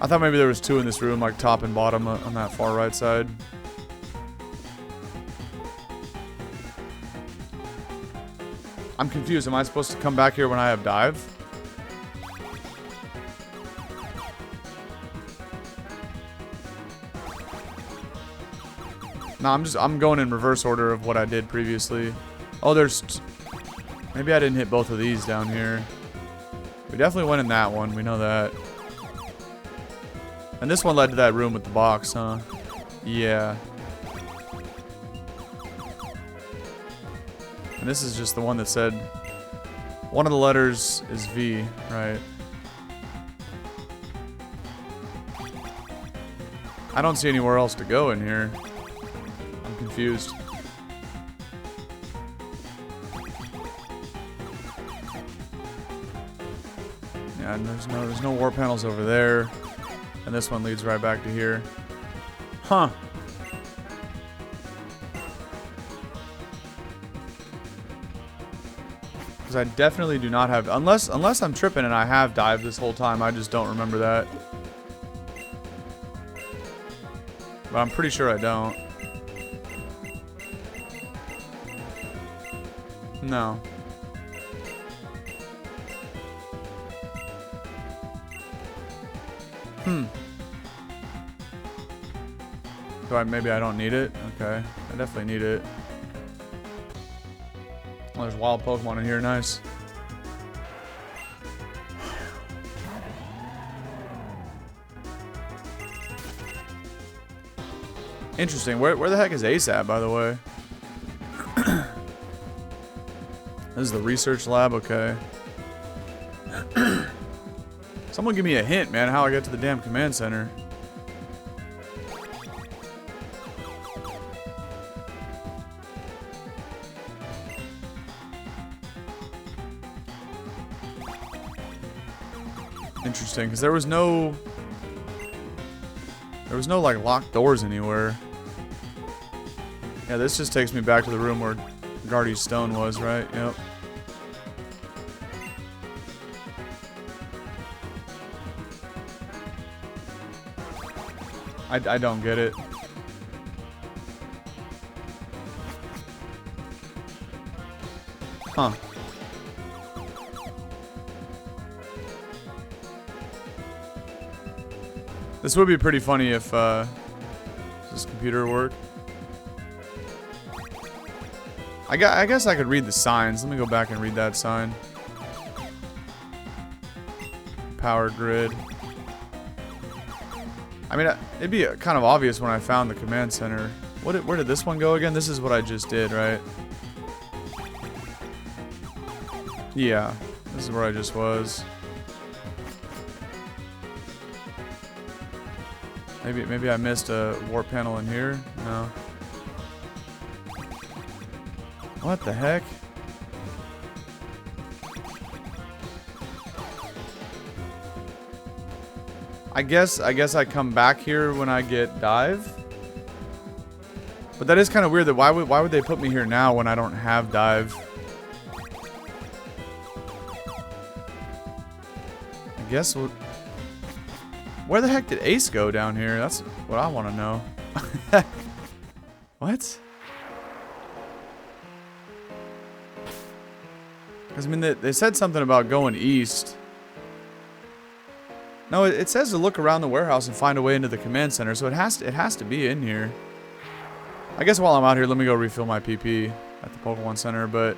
I thought maybe there was 2 in this room, like top and bottom on that far right side. I'm confused. Am I supposed to come back here when I have Dive? No, I'm going in reverse order of what I did previously. Oh, maybe I didn't hit both of these down here. We definitely went in that one. We know that. And this one led to that room with the box, huh? Yeah. And this is just the one that said one of the letters is V, right? I don't see anywhere else to go in here. I'm confused. Yeah, and there's no war panels over there. And this one leads right back to here. Huh. Because I definitely do not have... Unless I'm tripping and I have dived this whole time. I just don't remember that. But I'm pretty sure I don't. No. Maybe I don't need it? Okay. I definitely need it. Oh, there's wild Pokemon in here. Nice. Interesting. Where the heck is Ace at, by the way? This is the research lab. Okay. Someone give me a hint, man, how I get to the damn command center. Interesting, because there was no like locked doors anywhere. Yeah, this just takes me back to the room where Guardy's stone was, right? Yep. I don't get it. Huh. This would be pretty funny if does this computer work? I guess I could read the signs. Let me go back and read that sign. Power grid. I mean, it'd be kind of obvious when I found the command center. Where did this one go again? This is what I just did, right? Yeah, this is where I just was. Maybe I missed a warp panel in here. No. What the heck? I guess I come back here when I get dive. But that is kind of weird. That why would they put me here now when I don't have dive? I guess where the heck did Ace go down here? That's what I want to know. What? Because I mean they said something about going east. No, it says to look around the warehouse and find a way into the command center, so it has to be in here. I guess while I'm out here, let me go refill my PP at the Pokemon Center, but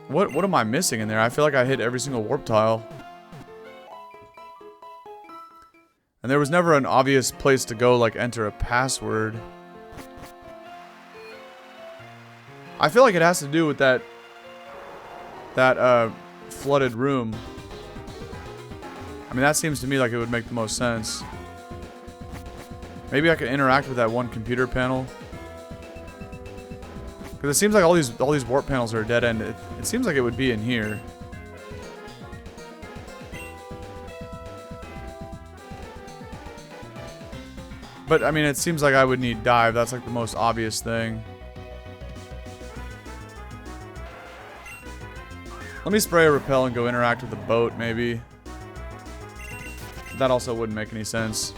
what am I missing in there? I feel like I hit every single warp tile. And there was never an obvious place to go, like enter a password. I feel like it has to do with that flooded room. I mean, that seems to me like it would make the most sense. Maybe I could interact with that one computer panel. Because it seems like all these warp panels are a dead end. It seems like it would be in here. But I mean, it seems like I would need dive. That's like the most obvious thing. Let me spray a repel and go interact with the boat, maybe. That also wouldn't make any sense.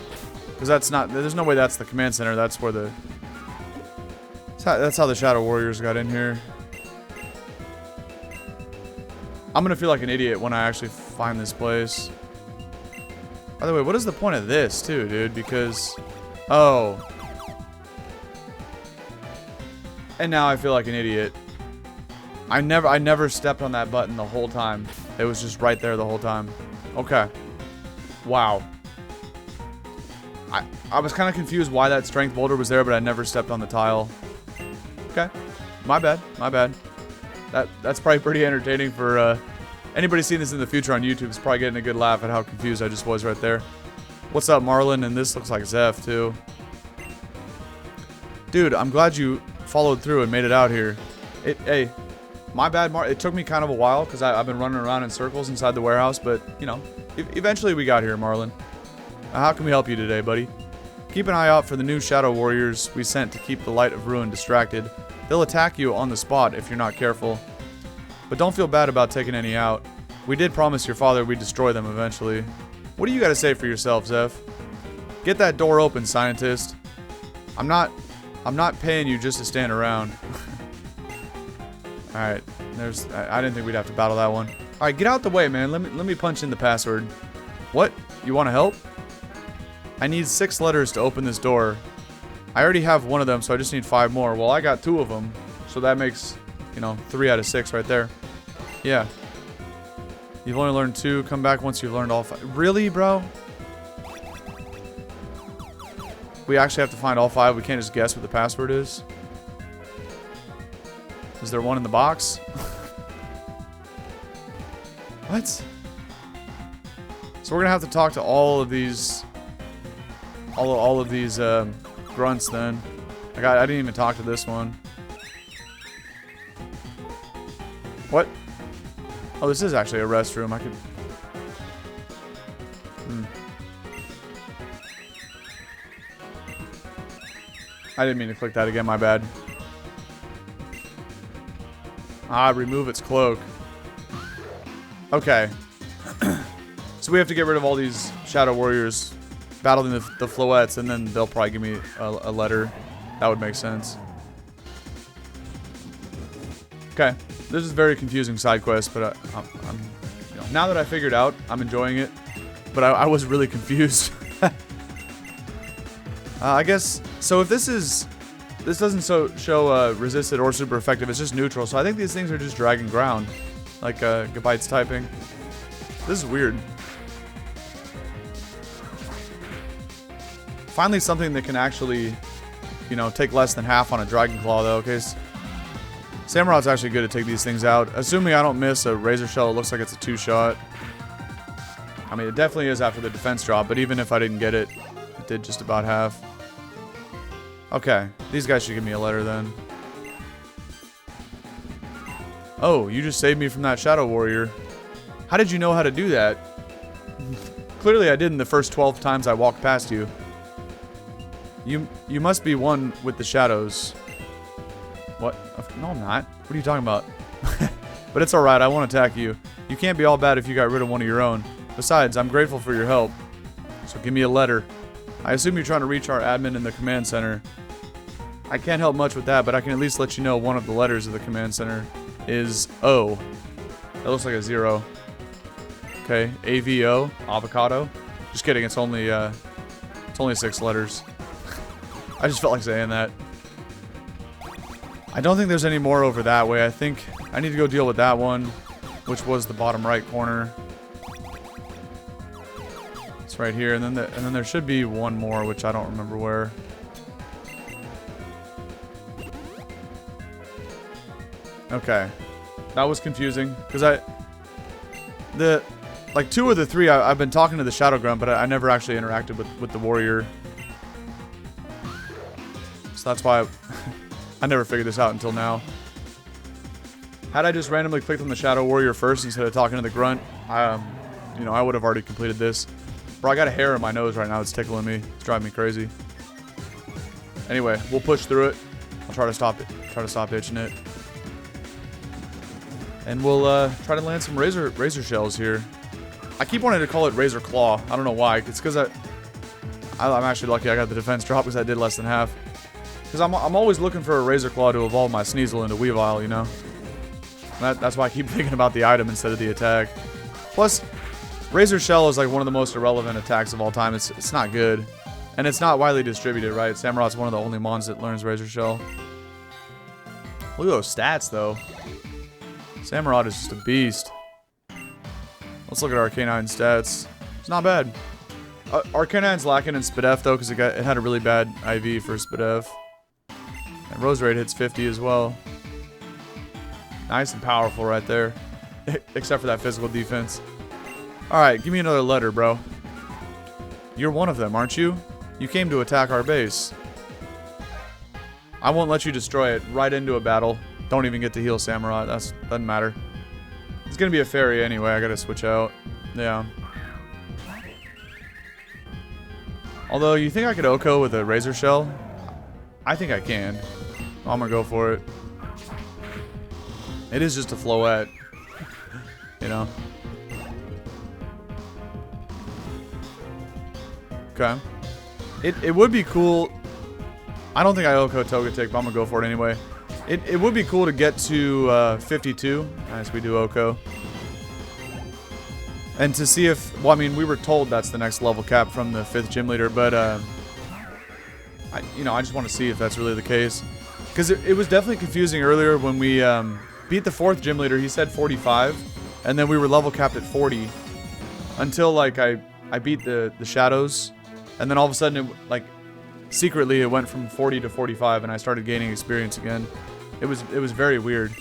Because that's not... There's no way that's the command center. That's where the... That's how the Shadow Warriors got in here. I'm gonna feel like an idiot when I actually find this place. By the way, what is the point of this, too, dude? Because... Oh. And now I feel like an idiot. I never stepped on that button the whole time. It was just right there the whole time. Okay. Wow. I was kind of confused why that strength boulder was there, but I never stepped on the tile. Okay. My bad. My bad. That's probably pretty entertaining for anybody seeing this in the future on YouTube is probably getting a good laugh at how confused I just was right there. What's up, Marlon? And this looks like Zeph, too. Dude, I'm glad you followed through and made it out here. Hey, my bad, it took me kind of a while because I've been running around in circles inside the warehouse, but, you know, eventually we got here, Marlon. How can we help you today, buddy? Keep an eye out for the new Shadow Warriors we sent to keep the Light of Ruin distracted. They'll attack you on the spot if you're not careful. But don't feel bad about taking any out. We did promise your father we'd destroy them eventually. What do you got to say for yourself, Zeph? Get that door open, scientist. I'm not paying you just to stand around. Alright, I didn't think we'd have to battle that one. Alright, get out the way, man. Let me punch in the password. What? You want to help? I need 6 letters to open this door. I already have one of them, so I just need 5 more. Well, I got 2 of them, so that makes, you know, 3 out of 6 right there. Yeah. You've only learned 2. Come back once you've learned all 5. Really, bro? We actually have to find all 5. We can't just guess what the password is. Is there one in the box? What? So we're gonna have to talk to all of these, all of these grunts then. Like I didn't even talk to this one. What? Oh, this is actually a restroom. I could. I didn't mean to click that again. My bad. Remove its cloak. Okay. So we have to get rid of all these Shadow Warriors, battling the Floettes, and then they'll probably give me a letter. That would make sense. Okay. This is a very confusing side quest, but I'm you know, now that I figured out, I'm enjoying it. But I was really confused. I guess, so if this is this doesn't show resisted or super effective. It's just neutral. So I think these things are just dragging ground, like Gabite's typing. This is weird. Finally, something that can actually, you know, take less than half on a Dragon Claw, though. Okay, Samurot's actually good to take these things out. Assuming I don't miss a Razor Shell, it looks like it's a 2-shot. I mean, it definitely is after the defense drop, but even if I didn't get it, it did just about half. Okay, these guys should give me a letter then. Oh, you just saved me from that Shadow Warrior. How did you know how to do that? Clearly I didn't the first 12 times I walked past you. You must be one with the shadows. What? No, I'm not. What are you talking about? But it's alright, I won't attack you. You can't be all bad if you got rid of one of your own. Besides, I'm grateful for your help. So give me a letter. I assume you're trying to reach our admin in the command center. I can't help much with that, but I can at least let you know one of the letters of the command center is O. That looks like a 0. Okay, AVO, avocado. Just kidding, it's only 6 letters. I just felt like saying that. I don't think there's any more over that way. I think I need to go deal with that one, which was the bottom right corner. It's right here, and then there should be one more, which I don't remember where. Okay, that was confusing because like 2 of the 3 I've been talking to the Shadow Grunt, but I never actually interacted with the warrior. So that's why I never figured this out until now. Had I just randomly clicked on the Shadow Warrior first instead of talking to the Grunt, you know, I would have already completed this. Bro, I got a hair in my nose right now. It's tickling me. It's driving me crazy. Anyway, we'll push through it. I'll try to stop it. Try to stop itching it. And we'll try to land some razor shells here. I keep wanting to call it Razor Claw. I don't know why. It's because I'm actually lucky I got the defense drop because I did less than half. Because I'm always looking for a Razor Claw to evolve my Sneasel into Weavile, you know? That's why I keep thinking about the item instead of the attack. Plus, Razor Shell is like one of the most irrelevant attacks of all time. It's not good. And it's not widely distributed, right? Samurot's one of the only mons that learns Razor Shell. Look at those stats, though. Samurott is just a beast. Let's look at Arcanine stats. It's not bad. Arcanine's lacking in Spadef, though, because it had a really bad IV for Spadef. And Rose Raid hits 50 as well. Nice and powerful right there. Except for that physical defense. Alright, give me another letter, bro. You're one of them, aren't you? You came to attack our base. I won't let you destroy it right into a battle. Don't even get to heal Samurott. Doesn't matter. It's gonna be a fairy anyway. I gotta switch out. Yeah. Although, you think I could Oko with a Razor Shell? I think I can. I'm gonna go for it. It is just a Floette. You know? Okay. It would be cool. I don't think I Oko Togetic, but I'm gonna go for it anyway. It would be cool to get to 52. Nice, we do Oko. And to see if, well, I mean, we were told that's the next level cap from the 5th gym leader, but I just want to see if that's really the case. Because it was definitely confusing earlier when we beat the 4th gym leader. He said 45, and then we were level capped at 40 until like I beat the shadows, and then all of a sudden secretly it went from 40 to 45, and I started gaining experience again. It was very weird.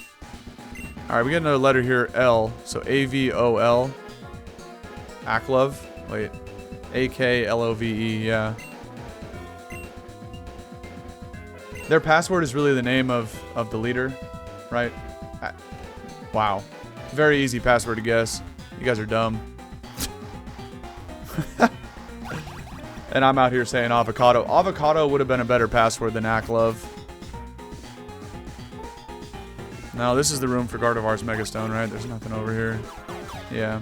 All right, we got another letter here, L. So AVOL. Aklove. Wait. AKLOVE. Yeah. Their password is really the name of the leader, right? Wow. Very easy password to guess. You guys are dumb. And I'm out here saying avocado. Avocado would have been a better password than Aklove. Now, this is the room for Gardevoir's Megastone, right? There's nothing over here. Yeah.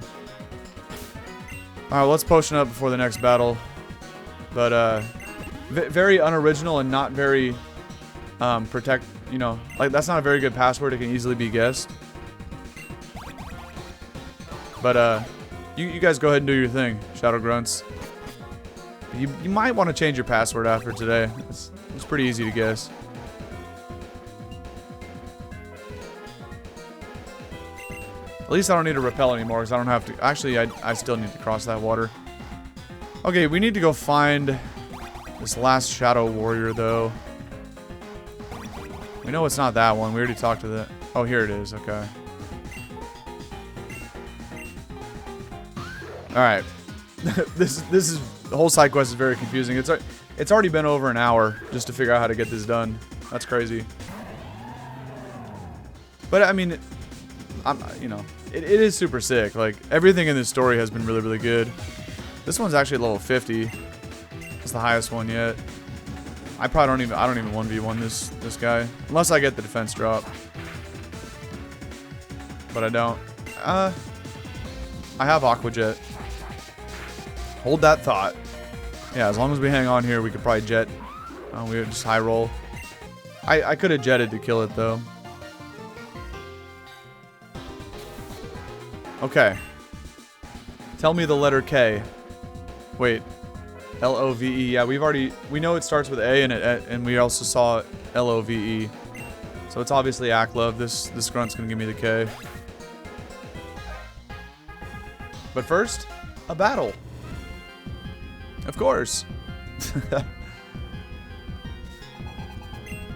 Alright, let's potion up before the next battle. But, very unoriginal and not very, like, that's not a very good password. It can easily be guessed. But, you guys go ahead and do your thing, Shadow Grunts. You might want to change your password after today. It's pretty easy to guess. At least I don't need to repel anymore because I don't have to. Actually, I still need to cross that water. Okay, we need to go find this last Shadow Warrior, though. We know it's not that one. We already talked to that. Oh, here it is. Okay. Alright. This is... The whole side quest is very confusing. It's already been over an hour just to figure out how to get this done. That's crazy. But, I mean... you know... It is super sick. Like, everything in this story has been really, really good. This one's actually level 50. It's the highest one yet. I don't even 1v1 this guy. Unless I get the defense drop. But I don't. I have Aqua Jet. Hold that thought. Yeah, as long as we hang on here, we could probably jet. We would just high roll. I could have jetted to kill it, though. Okay. Tell me the letter K. Wait. L-O-V-E. Yeah, we know it starts with A, and we also saw L-O-V-E. So it's obviously Aklove. This grunt's gonna give me the K. But first, a battle. Of course.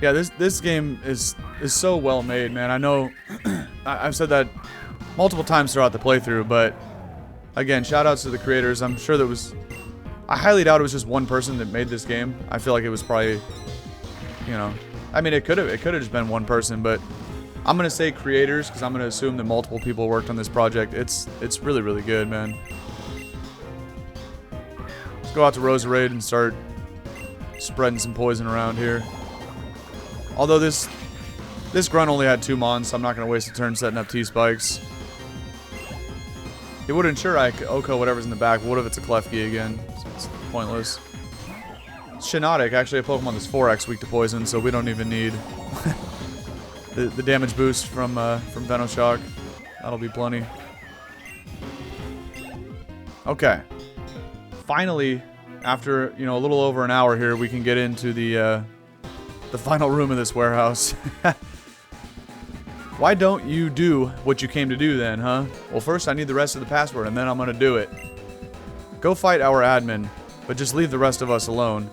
Yeah, this game is so well made, man. I know I've said that multiple times throughout the playthrough, but again, shout outs to the creators. I'm sure I highly doubt it was just one person that made this game. I feel like it was probably, you know, I mean, it could have just been one person, but I'm gonna say creators because I'm gonna assume that multiple people worked on this project. It's really, really good, man. Let's go out to Roserade and start spreading some poison around here. Although this grunt only had 2 mons, so I'm not gonna waste a turn setting up T-spikes. It would ensure I Oko whatever's in the back. What if it's a Klefki again? So it's pointless. Shinotic, actually a Pokemon that's 4x weak to poison, so we don't even need the damage boost from Venoshock. That'll be plenty. Okay. Finally, after, you know, a little over an hour here, we can get into the final room of this warehouse. Why don't you do what you came to do then, huh? Well, first I need the rest of the password, and then I'm gonna do it. Go fight our admin, but just leave the rest of us alone.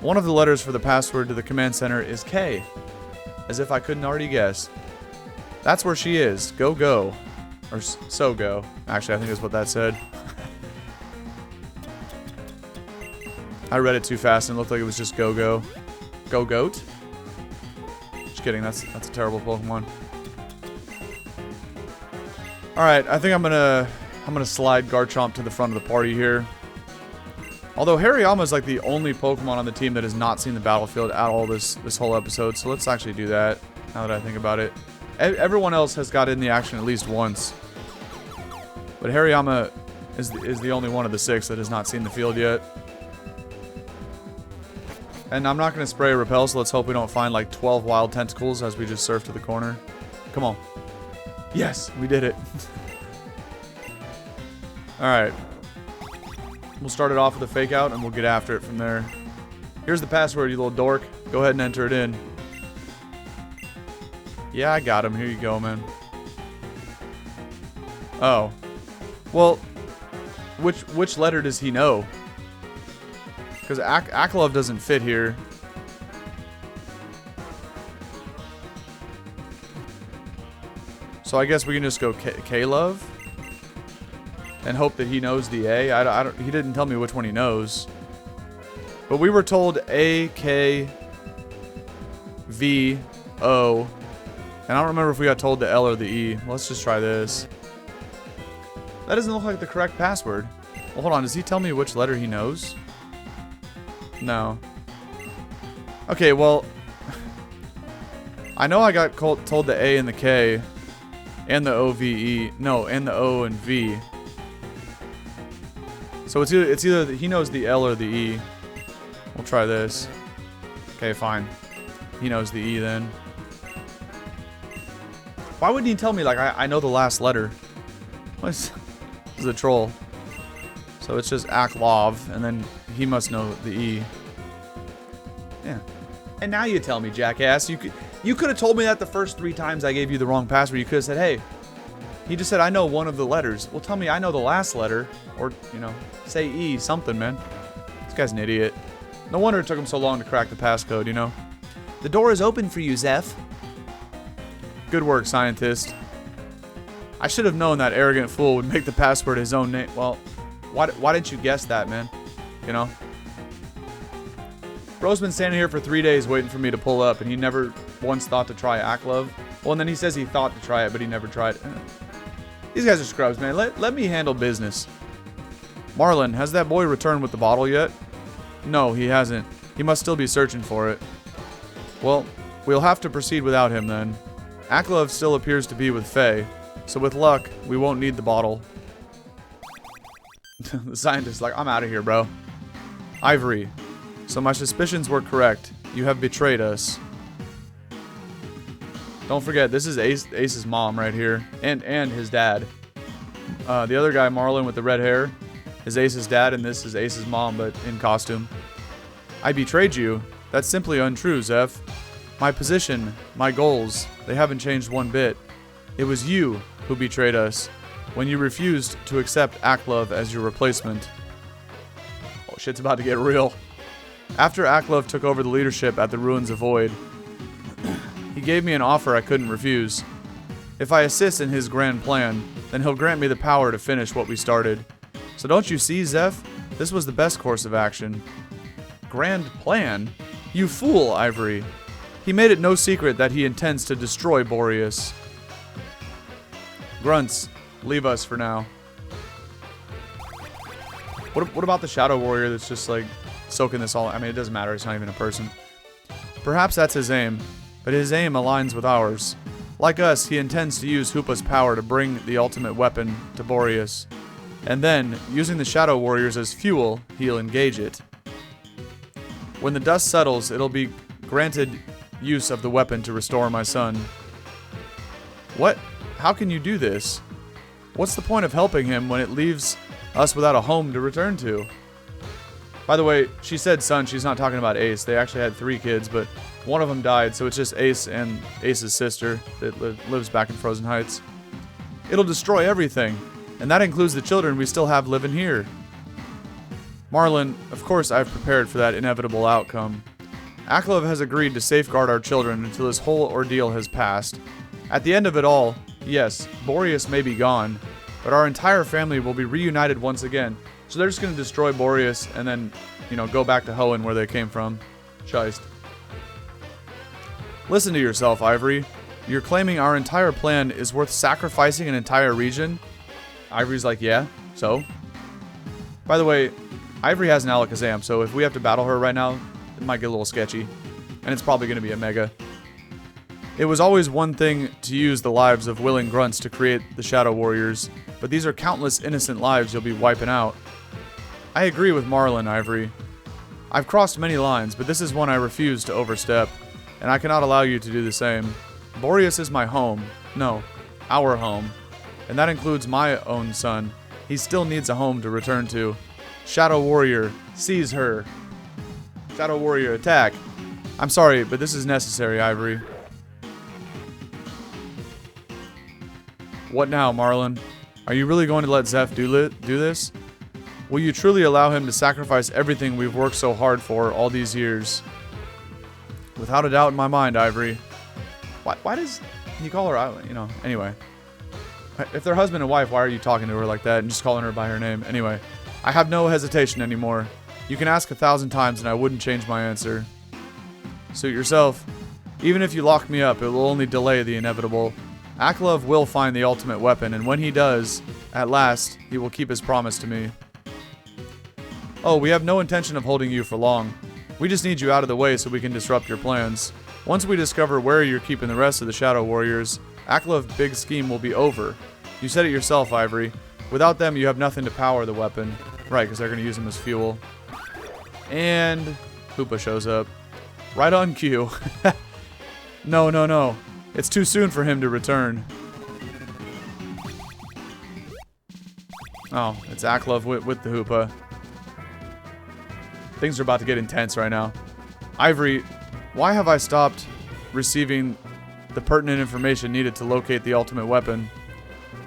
One of the letters for the password to the command center is K. As if I couldn't already guess. That's where she is. Go, go. Or so go. Actually, I think that's what that said. I read it too fast and it looked like it was just go, go. Go, goat? Just kidding, that's a terrible Pokemon. Alright, I think I'm gonna slide Garchomp to the front of the party here. Although Hariyama is like the only Pokemon on the team that has not seen the battlefield at all this whole episode, so let's actually do that, now that I think about it. Everyone else has got in the action at least once. But Hariyama is the only one of the 6 that has not seen the field yet. And I'm not going to spray or repel, so let's hope we don't find like 12 wild tentacles as we just surf to the corner. Come on. Yes, we did it. Alright. We'll start it off with a fake out and we'll get after it from there. Here's the password, you little dork. Go ahead and enter it in. Yeah, I got him. Here you go, man. Oh. Well, which letter does he know? Because Aklove doesn't fit here. So I guess we can just go K-Love and hope that he knows the A. He didn't tell me which one he knows. But we were told A, K, V, O. And I don't remember if we got told the L or the E. Let's just try this. That doesn't look like the correct password. Well, hold on. Does he tell me which letter he knows? No. Okay, well, I know I got told the A and the K and the O-V-E. No, and the O and V. So it's either he knows the L or the E. We'll try this. Okay, fine. He knows the E then. Why wouldn't he tell me, like, I know the last letter? This is a troll. So it's just Aklove, and then he must know the E. Yeah. And now you tell me, jackass. You could have told me that the first 3 times I gave you the wrong password. You could have said, hey, He just said, I know one of the letters. Well, tell me I know the last letter. Or, you know, say E, something, man. This guy's an idiot. No wonder it took him so long to crack the passcode, you know? The door is open for you, Zeph. Good work, scientist. I should have known that arrogant fool would make the password his own name. Well, why didn't you guess that, man? You know? Bro's been standing here for 3 days waiting for me to pull up, and he never once thought to try Aklove. Well, and then he says he thought to try it, but he never tried it. These guys are scrubs, man. Let me handle business. Marlon, has that boy returned with the bottle yet? No, he hasn't. He must still be searching for it. Well, we'll have to proceed without him then. Aklove still appears to be with Faye, so with luck, we won't need the bottle. The scientist's like, I'm out of here, bro. Ivory. So my suspicions were correct. You have betrayed us. Don't forget, this is Ace's mom right here. And his dad. The other guy, Marlon with the red hair, is Ace's dad, and this is Ace's mom, but in costume. I betrayed you? That's simply untrue, Zeph. My position, my goals, they haven't changed one bit. It was you who betrayed us when you refused to accept Aklove as your replacement. Oh, shit's about to get real. After Aklove took over the leadership at the Ruins of Void, he gave me an offer I couldn't refuse. If I assist in his grand plan, then he'll grant me the power to finish what we started. So don't you see, Zeph? This was the best course of action. Grand plan? You fool, Ivory. He made it no secret that he intends to destroy Boreas. Grunts, leave us for now. What about the Shadow Warrior that's just like soaking this all? I mean, it doesn't matter. It's not even a person. Perhaps that's his aim, but his aim aligns with ours. Like us, he intends to use Hoopa's power to bring the ultimate weapon to Boreas. And then, using the Shadow Warriors as fuel, he'll engage it. When the dust settles, it'll be granted use of the weapon to restore my son. What? How can you do this? What's the point of helping him when it leaves us without a home to return to? By the way, she said son, she's not talking about Ace. They actually had 3 kids, but one of them died, so it's just Ace and Ace's sister that lives back in Frozen Heights. It'll destroy everything, and that includes the children we still have living here. Marlon, of course I've prepared for that inevitable outcome. Aklove has agreed to safeguard our children until this whole ordeal has passed. At the end of it all, yes, Boreas may be gone, but our entire family will be reunited once again. So they're just going to destroy Boreas and then, you know, go back to Hoenn where they came from. Scheist. Listen to yourself, Ivory. You're claiming our entire plan is worth sacrificing an entire region? Ivory's like, yeah, so? By the way, Ivory has an Alakazam, so if we have to battle her right now, it might get a little sketchy. And it's probably going to be a Mega. It was always one thing to use the lives of willing grunts to create the Shadow Warriors, but these are countless innocent lives you'll be wiping out. I agree with Marlon, Ivory. I've crossed many lines, but this is one I refuse to overstep, and I cannot allow you to do the same. Boreas is my home. No, our home. And that includes my own son. He still needs a home to return to. Shadow Warrior, seize her. Shadow Warrior, attack. I'm sorry, but this is necessary, Ivory. What now, Marlon? Are you really going to let Zeph do this? Will you truly allow him to sacrifice everything we've worked so hard for all these years? Without a doubt in my mind, Ivory. Why does he call her, you know, anyway. If they're husband and wife, why are you talking to her like that and just calling her by her name? Anyway, I have no hesitation anymore. You can ask 1,000 times and I wouldn't change my answer. Suit yourself. Even if you lock me up, it will only delay the inevitable. Aklove will find the ultimate weapon, and when he does, at last, he will keep his promise to me. Oh, we have no intention of holding you for long. We just need you out of the way so we can disrupt your plans. Once we discover where you're keeping the rest of the Shadow Warriors, Aklove's big scheme will be over. You said it yourself, Ivory. Without them, you have nothing to power the weapon. Right, because they're going to use them as fuel. And Hoopa shows up. Right on cue. No. It's too soon for him to return. Oh, it's Aklove with the Hoopa. Things are about to get intense right now. Ivory, why have I stopped receiving the pertinent information needed to locate the ultimate weapon?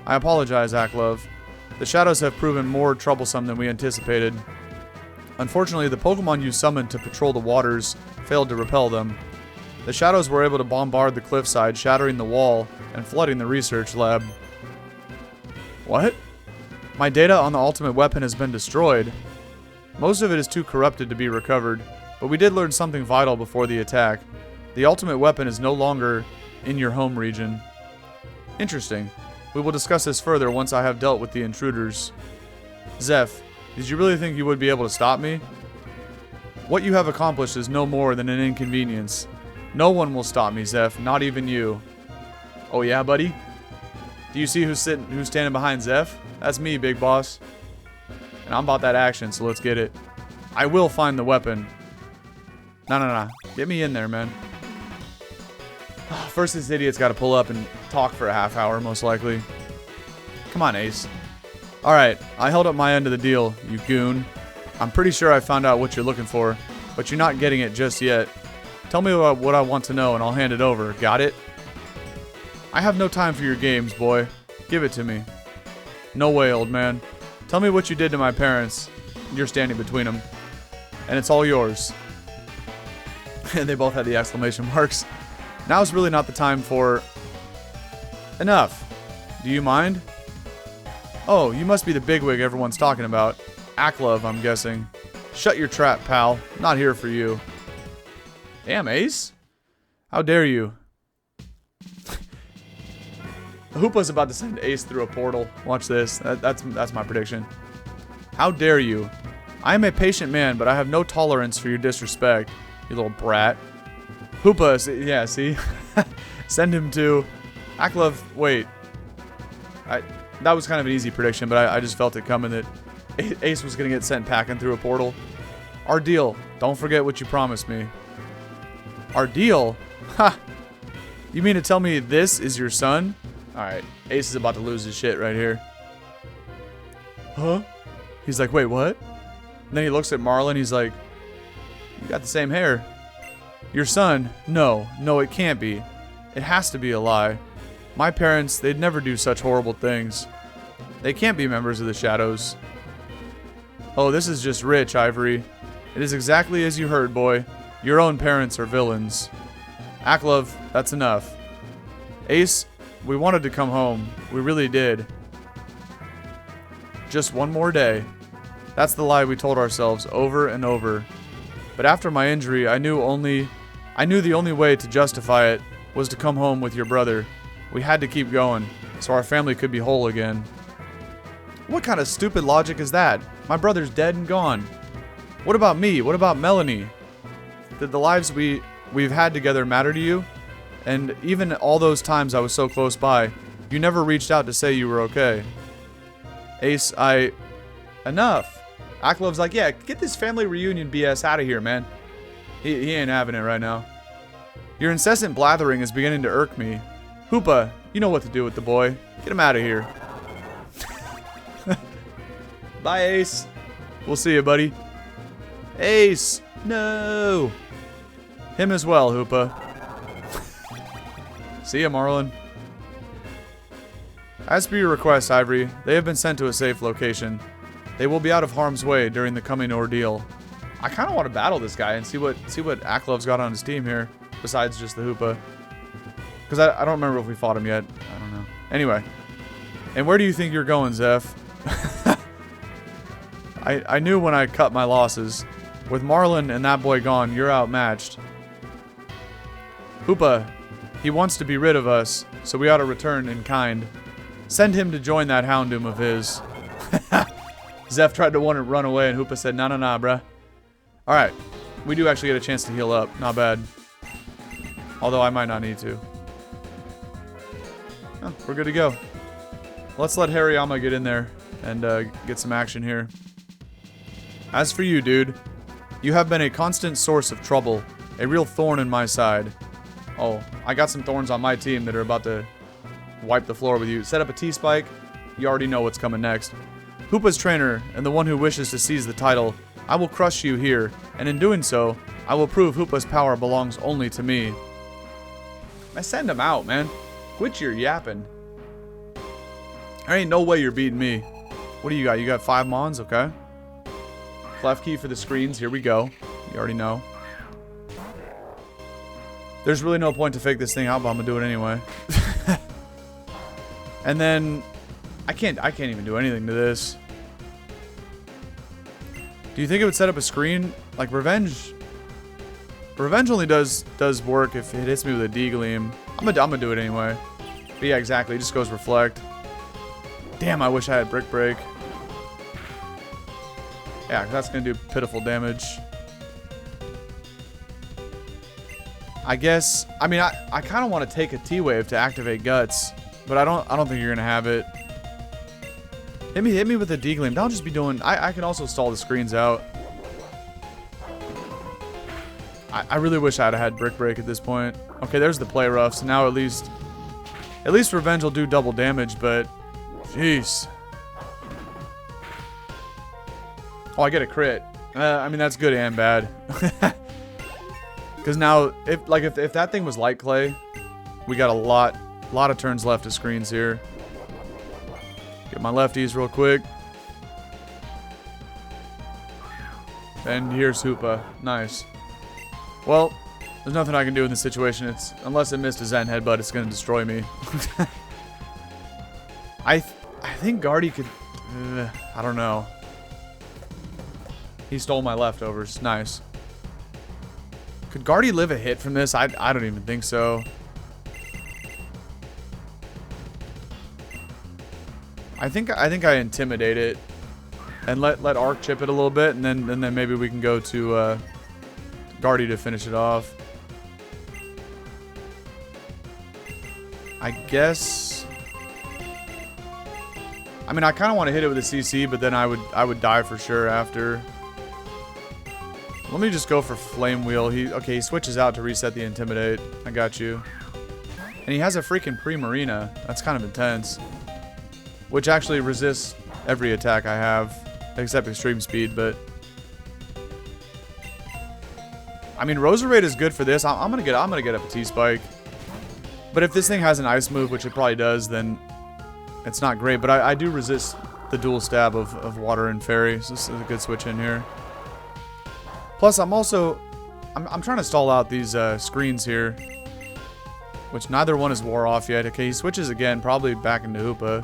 I apologize, Aklove. The shadows have proven more troublesome than we anticipated. Unfortunately, the Pokemon you summoned to patrol the waters failed to repel them. The shadows were able to bombard the cliffside, shattering the wall and flooding the research lab. What? My data on the ultimate weapon has been destroyed. Most of it is too corrupted to be recovered, but we did learn something vital before the attack. The ultimate weapon is no longer in your home region. Interesting. We will discuss this further once I have dealt with the intruders. Zeph, did you really think you would be able to stop me? What you have accomplished is no more than an inconvenience. No one will stop me, Zeph, not even you. Oh yeah, buddy? Do you see who's standing behind Zeph? That's me, big boss. And I'm about that action, so let's get it. I will find the weapon. No. Get me in there, man. First, this idiot's got to pull up and talk for a half hour, most likely. Come on, Ace. Alright, I held up my end of the deal, you goon. I'm pretty sure I found out what you're looking for, but you're not getting it just yet. Tell me what I want to know and I'll hand it over. Got it? I have no time for your games, boy. Give it to me. No way, old man. Tell me what you did to my parents. You're standing between them. And it's all yours. And they both had the exclamation marks. Now's really not the time for... Enough. Do you mind? Oh, you must be the bigwig everyone's talking about. Aklove, I'm guessing. Shut your trap, pal. Not here for you. Damn, Ace. How dare you? Hoopa's about to send Ace through a portal. Watch this. That's my prediction. How dare you? I am a patient man, but I have no tolerance for your disrespect, you little brat. Hoopa, yeah, see? Send him to... Aklove, wait. That was kind of an easy prediction, but I just felt it coming that Ace was going to get sent packing through a portal. Our deal. Don't forget what you promised me. Our deal? Ha! You mean to tell me this is your son? Alright, Ace is about to lose his shit right here. Huh? He's like, wait, what? And then he looks at Marlon, he's like, you got the same hair. Your son? No, it can't be. It has to be a lie. My parents, they'd never do such horrible things. They can't be members of the Shadows. Oh, this is just rich, Ivory. It is exactly as you heard, boy. Your own parents are villains. Aklove, that's enough. Ace, we wanted to come home. We really did. Just one more day. That's the lie we told ourselves over and over. But after my injury, I knew the only way to justify it was to come home with your brother. We had to keep going, so our family could be whole again. What kind of stupid logic is that? My brother's dead and gone. What about me? What about Melanie? Did the lives we've had together matter to you? And even all those times I was so close by, you never reached out to say you were okay. Ace, Enough. Aklove's like, yeah, get this family reunion BS out of here, man. He ain't having it right now. Your incessant blathering is beginning to irk me. Hoopa, you know what to do with the boy. Get him out of here. Bye, Ace. We'll see you, buddy. Ace! No! Him as well, Hoopa. See ya, Marlon. As per your request, Ivory, they have been sent to a safe location. They will be out of harm's way during the coming ordeal. I kind of want to battle this guy and see what Aklove's got on his team here, besides just the Hoopa. Because I don't remember if we fought him yet. I don't know. Anyway. And where do you think you're going, Zeph? I knew when I cut my losses. With Marlon and that boy gone, you're outmatched. Hoopa, he wants to be rid of us, so we ought to return in kind. Send him to join that Houndoom of his. Zeph tried to run away, and Hoopa said, nah, bruh. Alright, we do actually get a chance to heal up. Not bad. Although I might not need to. Oh, we're good to go. Let's let Hariyama get in there and get some action here. As for you, dude, you have been a constant source of trouble, a real thorn in my side. Oh, I got some thorns on my team that are about to wipe the floor with you. Set up a T-Spike, you already know what's coming next. Hoopa's trainer, and the one who wishes to seize the title, I will crush you here, and in doing so, I will prove Hoopa's power belongs only to me. I send him out, man. Quit your yapping. There ain't no way you're beating me. What do you got? You got 5 Mons? Okay. Clef key for the screens. Here we go. You already know. There's really no point to fake this thing out, but I'm gonna do it anyway. And then I can't even do anything to this. Do you think it would set up a screen? Like Revenge only does work if it hits me with a D-Gleam. I'm gonna do it anyway. But yeah, exactly. It just goes Reflect. Damn, I wish I had Brick Break. Yeah, that's gonna do pitiful damage. I guess. I mean, I kind of want to take a T-Wave to activate Guts, but I don't think you're gonna have it. Hit me with a D-Gleam. Don't just be doing. I can also stall the screens out. I really wish I'd have had Brick Break at this point. Okay, there's the play rough. So now at least Revenge will do double damage, but jeez. Oh, I get a crit. I mean, that's good and bad. Because now, if that thing was Light Clay, we got a lot of turns left of screens here. Get my lefties real quick. And here's Hoopa. Nice. Well, there's nothing I can do in this situation. Unless it missed a Zen Headbutt, it's going to destroy me. I think Guardy could... I don't know. He stole my leftovers. Nice. Could Guardy live a hit from this? I don't even think so. I think I intimidate it and let Arc chip it a little bit, and then maybe we can go to Guardy to finish it off. I guess. I mean, I kind of want to hit it with a CC, but then I would die for sure after. Let me just go for Flame Wheel. He switches out to reset the Intimidate. I got you. And he has a freaking Pre-Marina. That's kind of intense. Which actually resists every attack I have, except Extreme Speed, but... I mean, Roserade is good for this. I'm gonna get up a T-Spike. But if this thing has an Ice move, which it probably does, then it's not great. But I do resist the dual stab of Water and Fairy, so this is a good switch in here. Plus, I'm trying to stall out these screens here, which neither one is wore off yet. Okay, he switches again, probably back into Hoopa.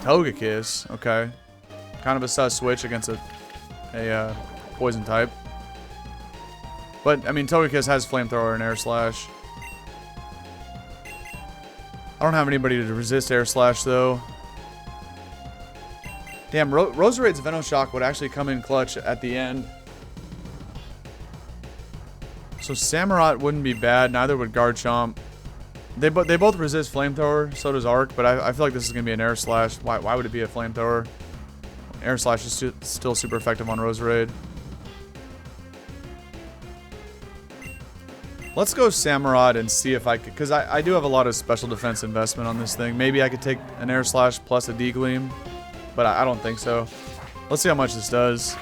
Togekiss, okay. Kind of a sus switch against a poison type. But, I mean, Togekiss has Flamethrower and Air Slash. I don't have anybody to resist Air Slash, though. Damn, Roserade's Venoshock would actually come in clutch at the end. So Samurott wouldn't be bad, neither would Garchomp. They both resist Flamethrower, so does Arc, but I feel like this is going to be an Air Slash. Why would it be a Flamethrower? Air Slash is still super effective on Roserade. Let's go Samurott and see if I could, because I do have a lot of special defense investment on this thing. Maybe I could take an Air Slash plus a D-Gleam, but I don't think so. Let's see how much this does.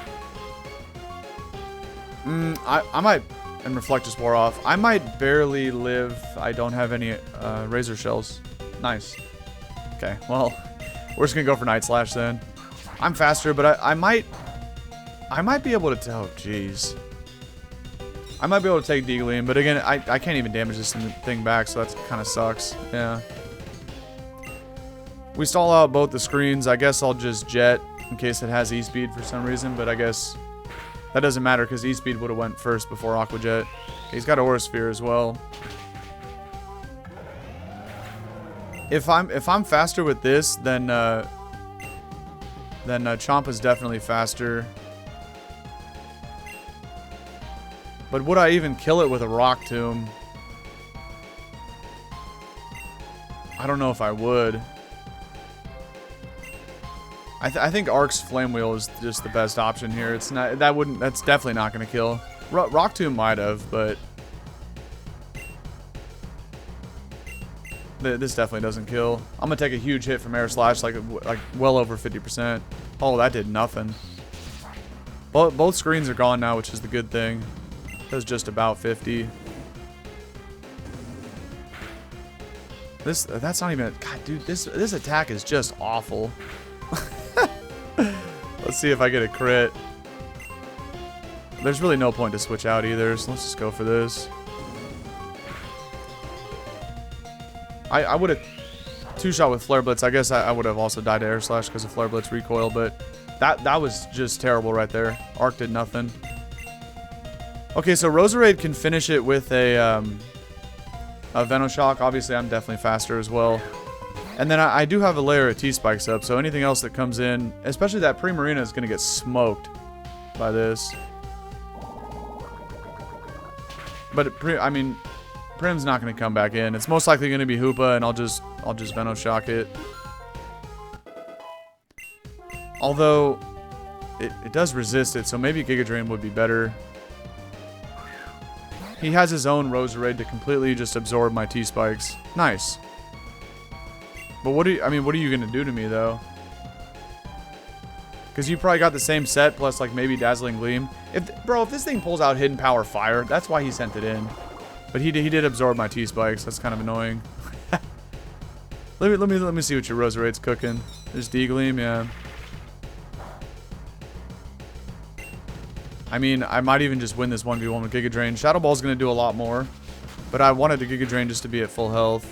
I might... And Reflect just wore off. I might barely live. I don't have any Razor Shells. Nice. Okay, well, we're just gonna go for Night Slash then. I'm faster, but I might be able to. Oh, jeez. I might be able to take D-Gleam, but again, I can't even damage this thing back, so that kind of sucks. Yeah. We stall out both the screens. I guess I'll just Jet in case it has E-Speed for some reason, but I guess. That doesn't matter because E-Speed would have went first before Aqua Jet. He's got Aura Sphere as well. If I'm faster with this, then Chompa's definitely faster. But would I even kill it with a Rock Tomb? I don't know if I would. I think Arc's Flame Wheel is just the best option here. It's not that's definitely not going to kill. Rock Tomb might have, but this definitely doesn't kill. I'm gonna take a huge hit from Air Slash, like well over 50%. Oh, that did nothing. Both screens are gone now, which is the good thing. Does just about 50. That's not even... God, dude, this attack is just awful. Let's see if I get a crit. There's really no point to switch out either, so let's just go for this. I would have two-shot with Flare Blitz. I guess I would have also died to Air Slash because of Flare Blitz recoil, but that was just terrible right there. Arc did nothing. Okay, so Roserade can finish it with a Venoshock. Obviously, I'm definitely faster as well. And then I do have a layer of T-Spikes up, so anything else that comes in, especially that Primarina, is going to get smoked by this. But, I mean, Prim's not going to come back in. It's most likely going to be Hoopa, and I'll just Venoshock it. Although, it does resist it, so maybe Giga Drain would be better. He has his own Roserade to completely just absorb my T-Spikes. Nice. But what are you going to do to me, though? Because you probably got the same set, plus, like, maybe Dazzling Gleam. Bro, if this thing pulls out Hidden Power Fire, that's why he sent it in. But he did absorb my T-Spikes. That's kind of annoying. let me see what your Roserade's cooking. There's D-Gleam, yeah. I mean, I might even just win this 1v1 with Giga Drain. Shadow Ball's going to do a lot more. But I wanted the Giga Drain just to be at full health.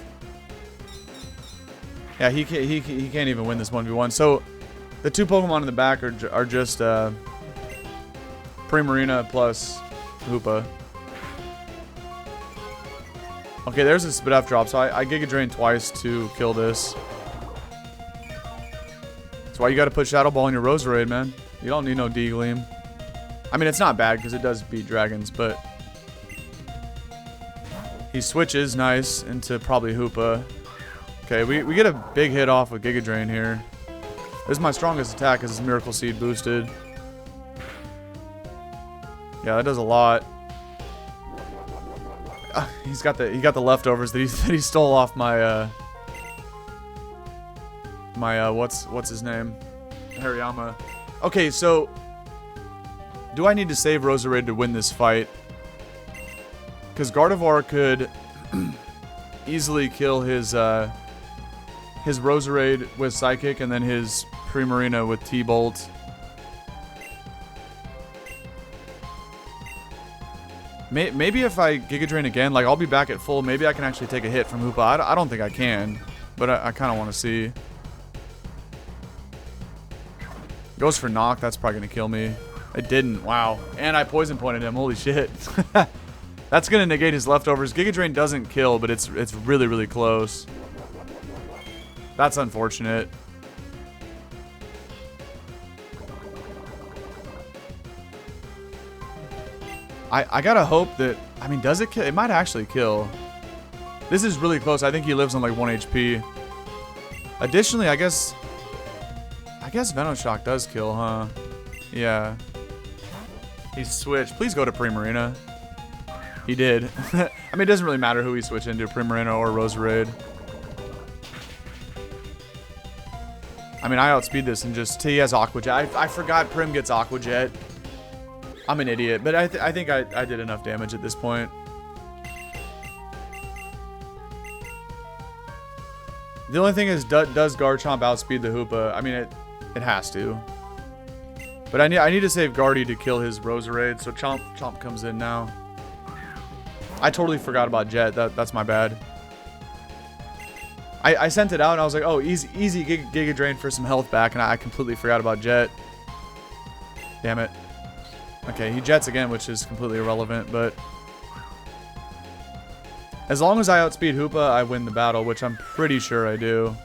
Yeah, he can't even win this 1v1. So, the two Pokemon in the back are just Primarina plus Hoopa. Okay, there's a Spit F drop. So, I Giga Drain twice to kill this. That's why you got to put Shadow Ball in your Roserade, man. You don't need no D-Gleam. I mean, it's not bad because it does beat dragons, but he switches nice into probably Hoopa. Okay, we get a big hit off with Giga Drain here. This is my strongest attack because it's Miracle Seed boosted. Yeah, that does a lot. He got the leftovers that he stole off my what's his name? Hariyama. Okay, so do I need to save Roserade to win this fight? Because Gardevoir could easily kill his Roserade with Psychic and then his Primarina with T-Bolt. Maybe if I Giga Drain again, like I'll be back at full, maybe I can actually take a hit from Hoopa. I don't think I can, but I kind of want to see. Goes for Knock, that's probably going to kill me. It didn't, wow. And I Poison Pointed him, holy shit. That's going to negate his leftovers. Giga Drain doesn't kill, but it's really, really close. That's unfortunate. I gotta hope that... I mean, does it kill? It might actually kill. This is really close. I think he lives on like 1 HP. Additionally, I guess Venoshock does kill, huh? Yeah. He switched. Please go to Primarina. He did. I mean, it doesn't really matter who he switched into, Primarina or Roserade. I mean, I outspeed this and just... He has Aqua Jet. I forgot Prim gets Aqua Jet. I'm an idiot, but I think I did enough damage at this point. The only thing is, does Garchomp outspeed the Hoopa? I mean, it has to. But I need to save Guardy to kill his Roserade, so Chomp comes in now. I totally forgot about Jet. That's my bad. I sent it out and I was like, oh, easy Giga Drain for some health back, and I completely forgot about Jet. Damn it. Okay, he Jets again, which is completely irrelevant, but as long as I outspeed Hoopa, I win the battle, which I'm pretty sure I do.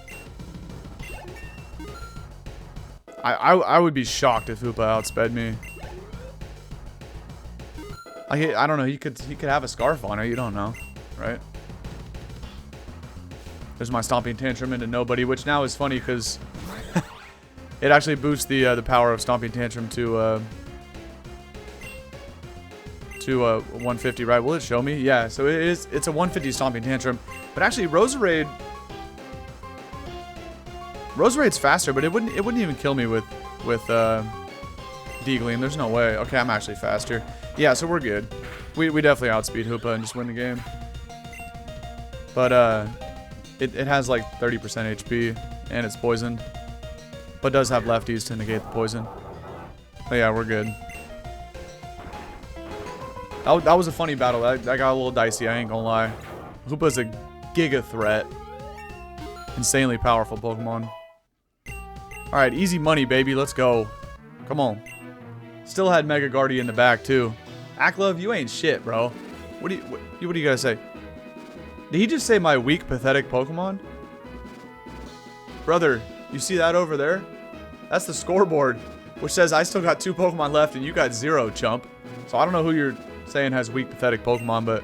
I would be shocked if Hoopa outsped me. I don't know. He could have a Scarf on her. You don't know, right? There's my Stomping Tantrum into nobody, which now is funny because it actually boosts the power of Stomping Tantrum to 150, right? Will it show me? Yeah, so it's a 150 Stomping Tantrum. But actually Roserade's faster, but it wouldn't even kill me with D-Gleam. There's no way. Okay, I'm actually faster. Yeah, so we're good. We definitely outspeed Hoopa and just win the game. But It has like 30% HP, and it's poisoned. But does have lefties to negate the poison. But yeah, we're good. That was a funny battle. That got a little dicey, I ain't gonna lie. Hoopa's a giga threat. Insanely powerful Pokemon. Alright, easy money, baby. Let's go. Come on. Still had Mega Guardy in the back, too. Aklove, you ain't shit, bro. What do you gotta say? Did he just say my weak, pathetic Pokemon? Brother, you see that over there? That's the scoreboard, which says I still got 2 Pokemon left and you got 0, chump. So I don't know who you're saying has weak, pathetic Pokemon, but...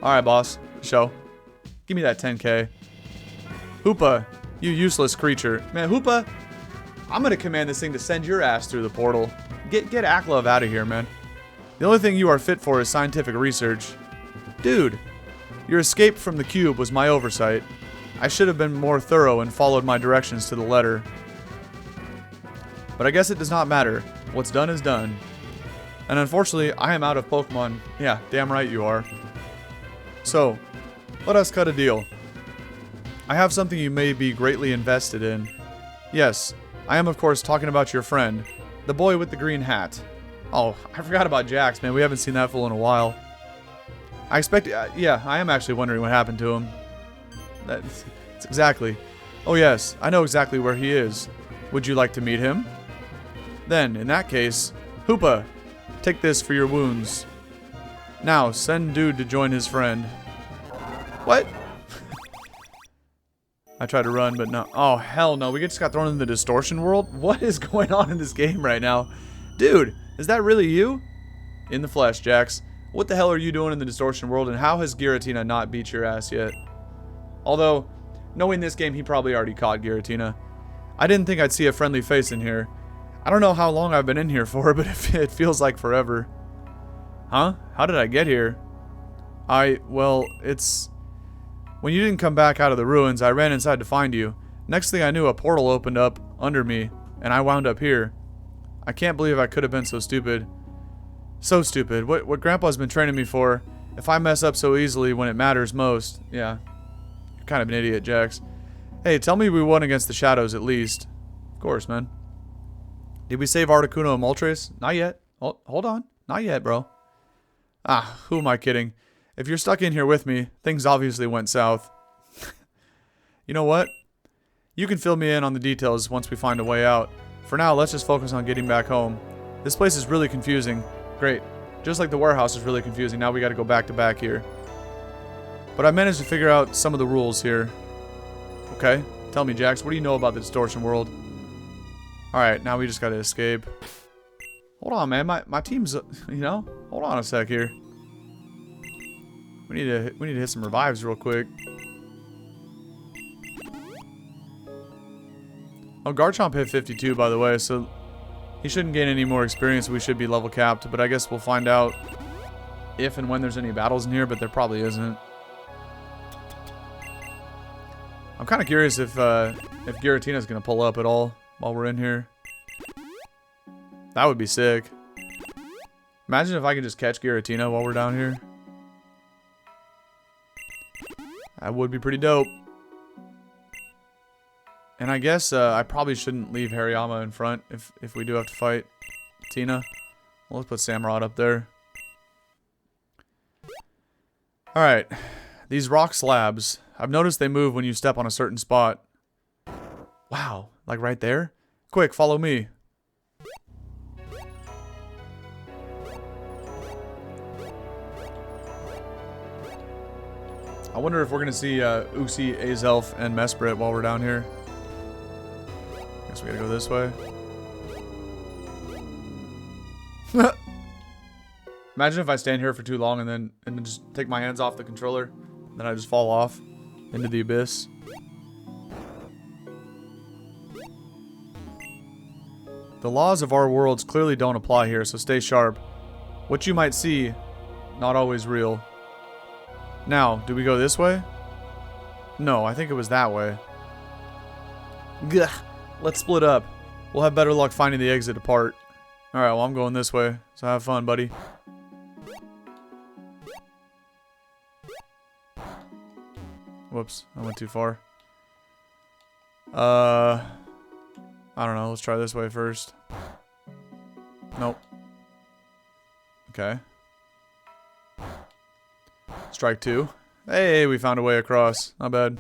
Alright, boss. Show. Give me that 10k. Hoopa, you useless creature. Man, Hoopa, I'm gonna command this thing to send your ass through the portal. Get Aklove out of here, man. The only thing you are fit for is scientific research. Dude, your escape from the cube was my oversight. I should have been more thorough and followed my directions to the letter. But I guess it does not matter. What's done is done. And unfortunately, I am out of Pokemon. Yeah, damn right you are. So, let us cut a deal. I have something you may be greatly invested in. Yes, I am of course talking about your friend, the boy with the green hat. Oh, I forgot about Jax, man. We haven't seen that fool in a while. I expect... yeah, I am actually wondering what happened to him. That's exactly... Oh yes, I know exactly where he is. Would you like to meet him? Then, in that case, Hoopa, take this for your wounds. Now, send Dude to join his friend. What? I tried to run, but no. Oh, hell no. We just got thrown in the Distortion World? What is going on in this game right now? Dude, is that really you? In the flesh, Jax. What the hell are you doing in the Distortion World, and how has Giratina not beat your ass yet? Although, knowing this game, he probably already caught Giratina. I didn't think I'd see a friendly face in here. I don't know how long I've been in here for, but it feels like forever. Huh? How did I get here? Well, it's... When you didn't come back out of the ruins, I ran inside to find you. Next thing I knew, a portal opened up under me, and I wound up here. I can't believe I could have been so stupid. So stupid. What Grandpa's been training me for. If I mess up so easily when it matters most. Yeah. You're kind of an idiot, Jax. Hey, tell me we won against the Shadows at least. Of course, man. Did we save Articuno and Moltres? Not yet. Oh, hold on. Not yet, bro. Ah, who am I kidding? If you're stuck in here with me, things obviously went south. You know what? You can fill me in on the details once we find a way out. For now, let's just focus on getting back home. This place is really confusing. Great. Just like the warehouse is really confusing, now we gotta go back to back here. But I managed to figure out some of the rules here. Okay, tell me, Jax, what do you know about the Distortion World? Alright, now we just gotta escape. Hold on, man, my team's, you know? Hold on a sec here. We need to hit some revives real quick. Oh, Garchomp hit 52, by the way, so he shouldn't gain any more experience. We should be level capped, but I guess we'll find out if and when there's any battles in here, but there probably isn't. I'm kind of curious if Giratina's gonna pull up at all while we're in here. That would be sick. Imagine if I could just catch Giratina while we're down here. That would be pretty dope. And I guess I probably shouldn't leave Hariyama in front if we do have to fight Tina. Well, let's put Samurott up there. Alright. These rock slabs. I've noticed they move when you step on a certain spot. Wow. Like right there? Quick, follow me. I wonder if we're going to see Uxie, Azelf, and Mesprit while we're down here. Guess we gotta go this way. Imagine if I stand here for too long and then just take my hands off the controller. And then I just fall off into the abyss. The laws of our worlds clearly don't apply here, so stay sharp. What you might see, not always real. Now, do we go this way? No, I think it was that way. Gah. Let's split up. We'll have better luck finding the exit apart. Alright, well I'm going this way. So have fun, buddy. Whoops, I went too far. I don't know. Let's try this way first. Nope. Okay. Strike 2. Hey, we found a way across. Not bad.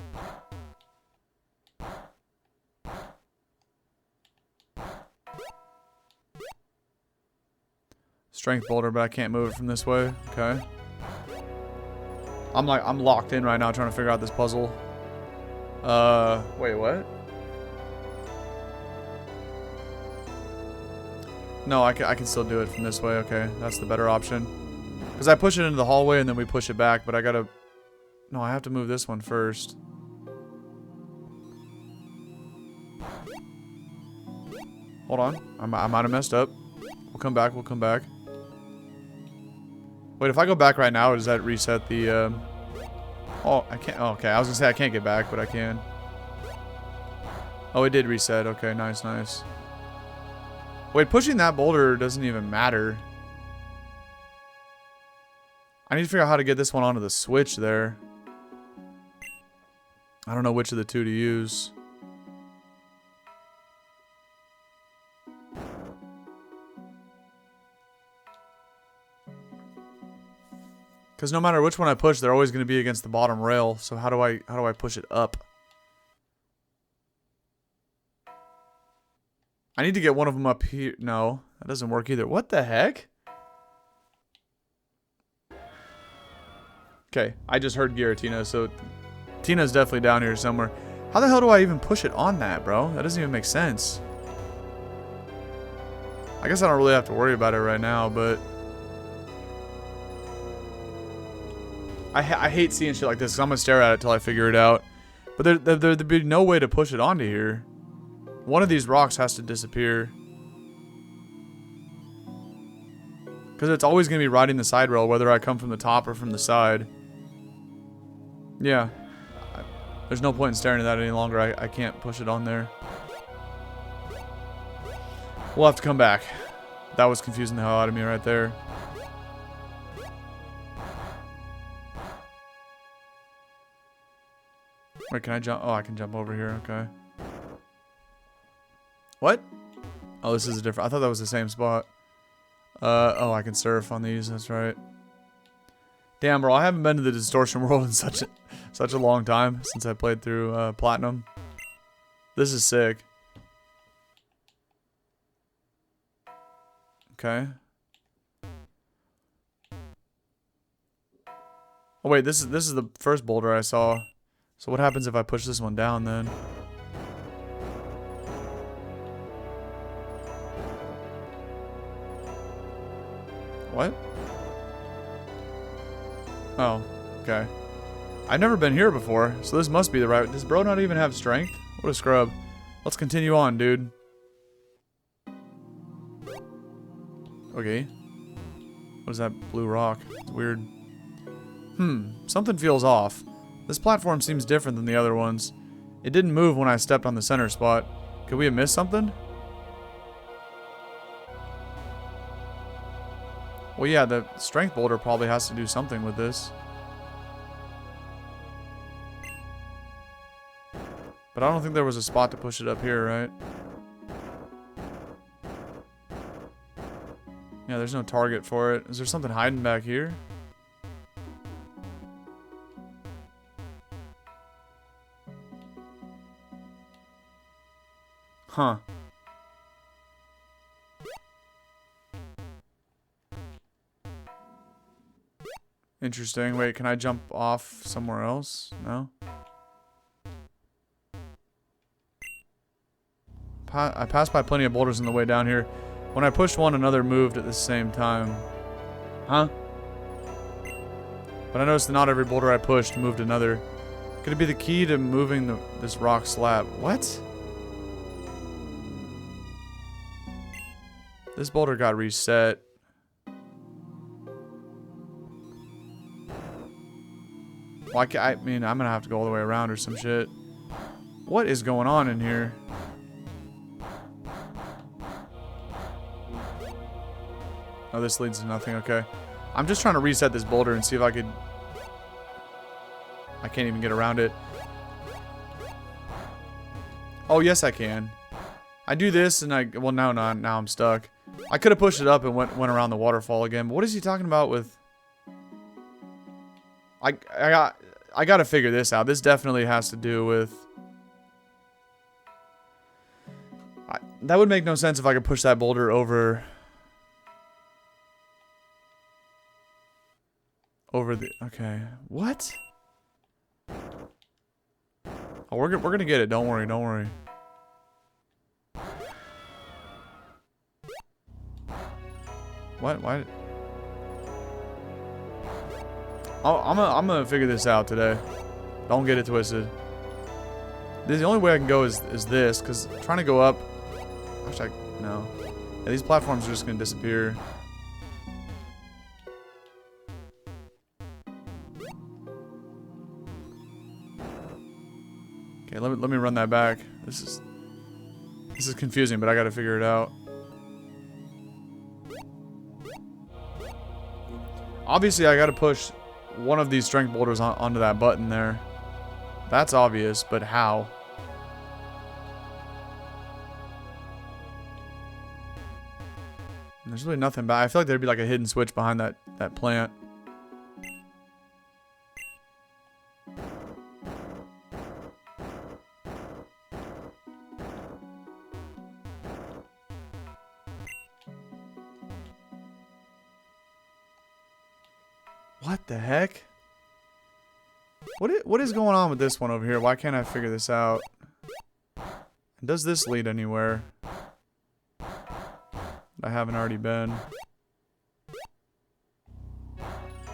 Strength boulder, but I can't move it from this way. Okay. I'm locked in right now trying to figure out this puzzle. Wait, what? No, I can still do it from this way. Okay, that's the better option. Because I push it into the hallway and then we push it back, but I gotta... No, I have to move this one first. Hold on. I might have messed up. We'll come back. We'll come back. Wait, if I go back right now, does that reset the... Oh, I can't... Oh, okay, I was gonna say I can't get back, but I can. Oh, it did reset. Okay, nice, nice. Wait, pushing that boulder doesn't even matter. I need to figure out how to get this one onto the switch there. I don't know which of the two to use. Because no matter which one I push, they're always going to be against the bottom rail. So how do I push it up? I need to get one of them up here. No, that doesn't work either. What the heck? Okay, I just heard Giratina, so Tina's definitely down here somewhere. How the hell do I even push it on that, bro? That doesn't even make sense. I guess I don't really have to worry about it right now, but... I hate seeing shit like this, because I'm going to stare at it till I figure it out. But there'd be no way to push it onto here. One of these rocks has to disappear. Because it's always going to be riding the side rail, whether I come from the top or from the side. Yeah. There's no point in staring at that any longer. I can't push it on there. We'll have to come back. That was confusing the hell out of me right there. Wait, can I jump? Oh, I can jump over here. Okay. What? Oh, this is a different... I thought that was the same spot. Oh, I can surf on these. That's right. Damn, bro. I haven't been to the Distortion World in such a long time since I played through Platinum. This is sick. Okay. Oh, wait. This is the first boulder I saw. So what happens if I push this one down then? What? Oh, okay. I've never been here before, so this must be the right... Does bro not even have strength? What a scrub. Let's continue on, dude. Okay. What is that blue rock? It's weird. Something feels off. This platform seems different than the other ones. It didn't move when I stepped on the center spot. Could we have missed something? Well, yeah, the strength boulder probably has to do something with this. But I don't think there was a spot to push it up here, right? Yeah, there's no target for it. Is there something hiding back here? Huh. Interesting. Wait, can I jump off somewhere else? No? I passed by plenty of boulders on the way down here. When I pushed one, another moved at the same time. Huh? But I noticed that not every boulder I pushed moved another. Could it be the key to moving this rock slab? What? This boulder got reset. Why can't I mean, I'm gonna have to go all the way around or some shit. What is going on in here? Oh, this leads to nothing. Okay. I'm just trying to reset this boulder and see if I could... I can't even get around it. Oh, yes, I can. I do this and well, now I'm stuck. I could have pushed it up and went around the waterfall again. But what is he talking about with... I got to figure this out. This definitely has to do with... that would make no sense if I could push that boulder over... Okay. What? Oh, we're gonna get it. Don't worry. Don't worry. What? Why? Oh, I'm gonna figure this out today. Don't get it twisted. The only way I can go is this, because trying to go up... Actually, no. Yeah, these platforms are just gonna disappear. Okay, let me run that back. This is confusing, but I gotta figure it out. Obviously, I gotta push one of these strength boulders onto that button there. That's obvious, but how? And there's really nothing back. I feel like there'd be like a hidden switch behind that plant. What the heck? What is going on with this one over here? Why can't I figure this out? Does this lead anywhere? I haven't already been.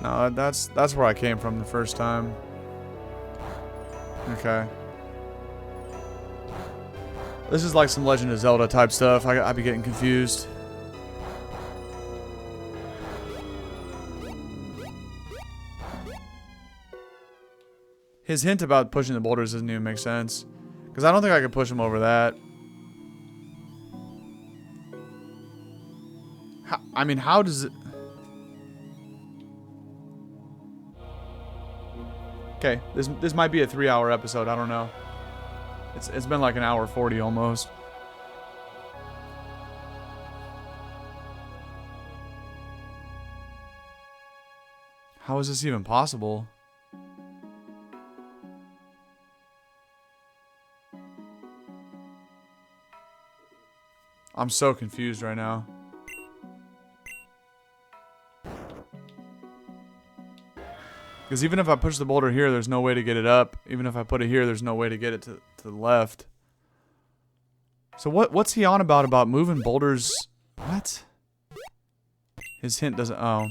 No, that's where I came from the first time. Okay. This is like some Legend of Zelda type stuff. I'd be getting confused. His hint about pushing the boulders doesn't even make sense. Because I don't think I could push him over that. I mean, how does it... Okay, this might be a 3-hour episode. I don't know. It's been like an hour 40 almost. How is this even possible? I'm so confused right now. Because even if I push the boulder here, there's no way to get it up. Even if I put it here, there's no way to get it to the left. So what's he on about moving boulders? What? His hint doesn't... Oh.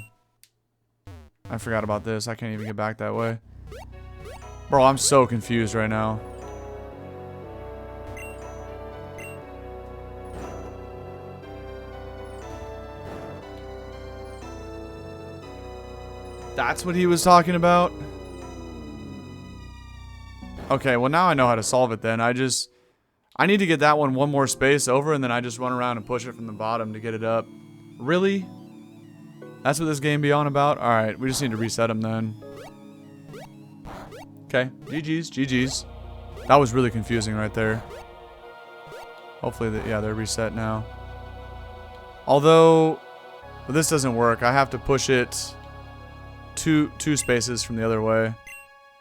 I forgot about this. I can't even get back that way. Bro, I'm so confused right now. That's what he was talking about? Okay, well now I know how to solve it then. I need to get that one more space over, and then I just run around and push it from the bottom to get it up. Really? That's what this game be on about? Alright, we just need to reset him then. Okay, GG's. That was really confusing right there. Hopefully, yeah, they're reset now. Although, well, this doesn't work. I have to push it... two spaces from the other way.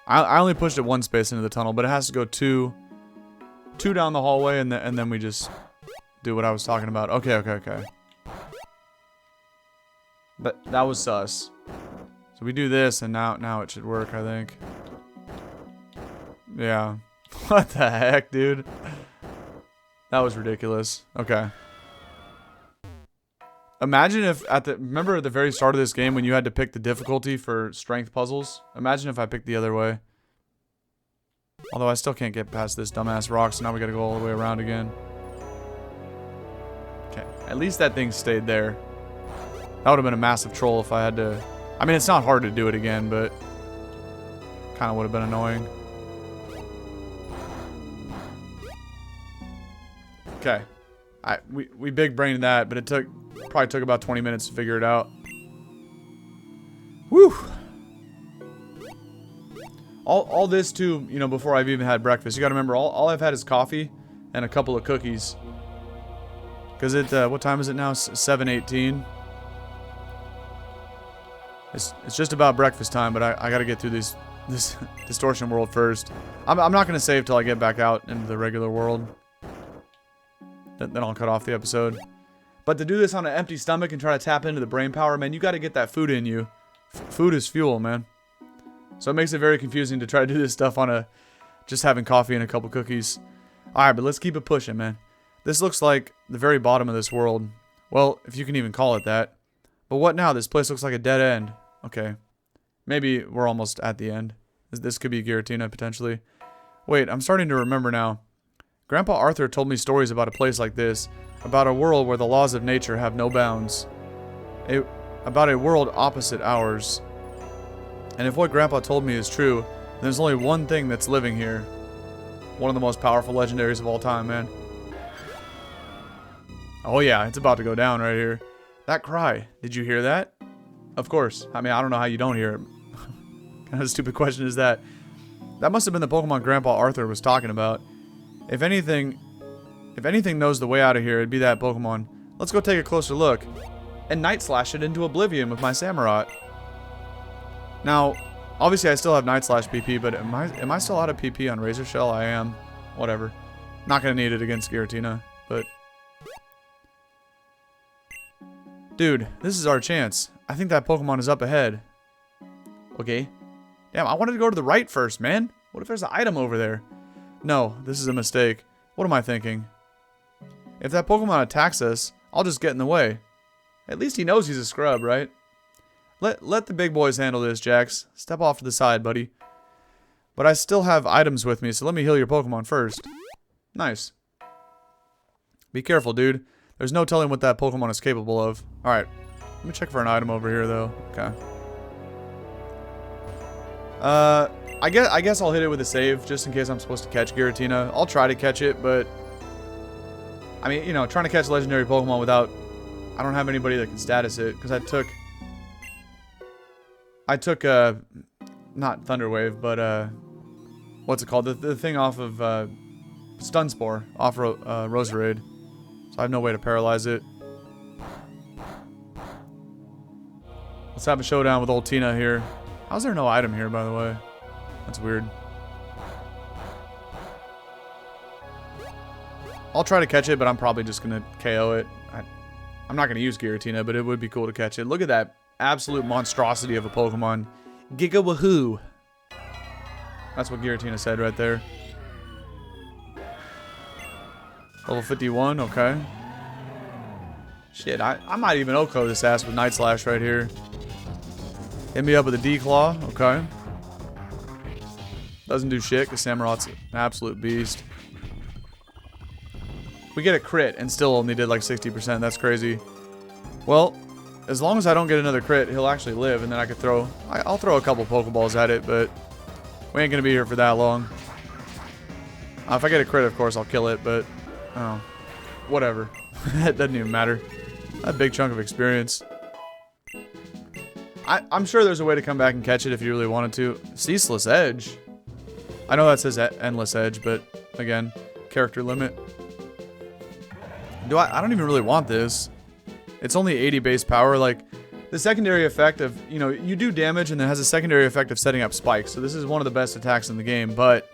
I only pushed it one space into the tunnel, but it has to go two down the hallway, and then we just do what I was talking about. Okay. But that was sus. So we do this, and now it should work, I think. Yeah. What the heck, dude? That was ridiculous. Okay. Imagine if remember at the very start of this game when you had to pick the difficulty for strength puzzles? Imagine if I picked the other way. Although I still can't get past this dumbass rock, so now we gotta go all the way around again. Okay, at least that thing stayed there. That would have been a massive troll if I had to... I mean, it's not hard to do it again, but... kind of would have been annoying. Okay. We big-brained that, but it probably took about 20 minutes to figure it out. Whew. All this too, you know, before I've even had breakfast. You gotta remember, all I've had is coffee. and a couple of cookies. Because what time is it now? 7:18. It's just about breakfast time, but I gotta get through this Distortion World first. I'm not gonna save till I get back out into the regular world. Then I'll cut off the episode. But to do this on an empty stomach and try to tap into the brain power, man, you gotta get that food in you. Food is fuel, man. So it makes it very confusing to try to do this stuff on just having coffee and a couple cookies. Alright, but let's keep it pushing, man. This looks like the very bottom of this world. Well, if you can even call it that. But what now? This place looks like a dead end. Okay. Maybe we're almost at the end. This could be Giratina, potentially. Wait, I'm starting to remember now. Grandpa Arthur told me stories about a place like this. About a world where the laws of nature have no bounds. About a world opposite ours. And if what Grandpa told me is true, then there's only one thing that's living here. One of the most powerful legendaries of all time, man. Oh yeah, it's about to go down right here. That cry, did you hear that? Of course. I mean, I don't know how you don't hear it. What kind of a stupid question is that? That must have been the Pokemon Grandpa Arthur was talking about. If anything knows the way out of here, it'd be that Pokemon. Let's go take a closer look. And Night Slash it into oblivion with my Samurott. Now, obviously I still have Night Slash PP, but am I still out of PP on Razor Shell? I am. Whatever. Not gonna need it against Giratina, but... Dude, this is our chance. I think that Pokemon is up ahead. Okay. Damn, I wanted to go to the right first, man. What if there's an item over there? No, this is a mistake. What am I thinking? If that Pokemon attacks us, I'll just get in the way. At least he knows he's a scrub, right? Let the big boys handle this, Jax. Step off to the side, buddy. But I still have items with me, so let me heal your Pokemon first. Nice. Be careful, dude. There's no telling what that Pokemon is capable of. Alright. Let me check for an item over here, though. Okay. I guess I'll hit it with a save, just in case I'm supposed to catch Giratina. I'll try to catch it, but... I mean, you know, trying to catch a legendary Pokemon without... I don't have anybody that can status it, because I took, not Thunder Wave, but, what's it called? The thing off of, Stun Spore, off Roserade. So I have no way to paralyze it. Let's have a showdown with old Tina here. How's there no item here, by the way? That's weird. I'll try to catch it, but I'm probably just going to KO it. I'm not going to use Giratina, but it would be cool to catch it. Look at that absolute monstrosity of a Pokemon. Giga Wahoo. That's what Giratina said right there. Level 51, okay. Shit, I might even OHKO this ass with Night Slash right here. Hit me up with a D-Claw, okay. Doesn't do shit, because Samurott's an absolute beast. We get a crit and still only did like 60%. That's crazy. Well, as long as I don't get another crit, he'll actually live, and then I could throw... I'll throw a couple Pokeballs at it, but we ain't gonna be here for that long. If I get a crit, of course, I'll kill it, but... Oh. Whatever. That doesn't even matter. A big chunk of experience. I'm sure there's a way to come back and catch it if you really wanted to. Ceaseless Edge. I know that says Endless Edge, but again, character limit. I don't even really want this. It's only 80 base power. Like, the secondary effect of, you know, you do damage and it has a secondary effect of setting up spikes. So this is one of the best attacks in the game, but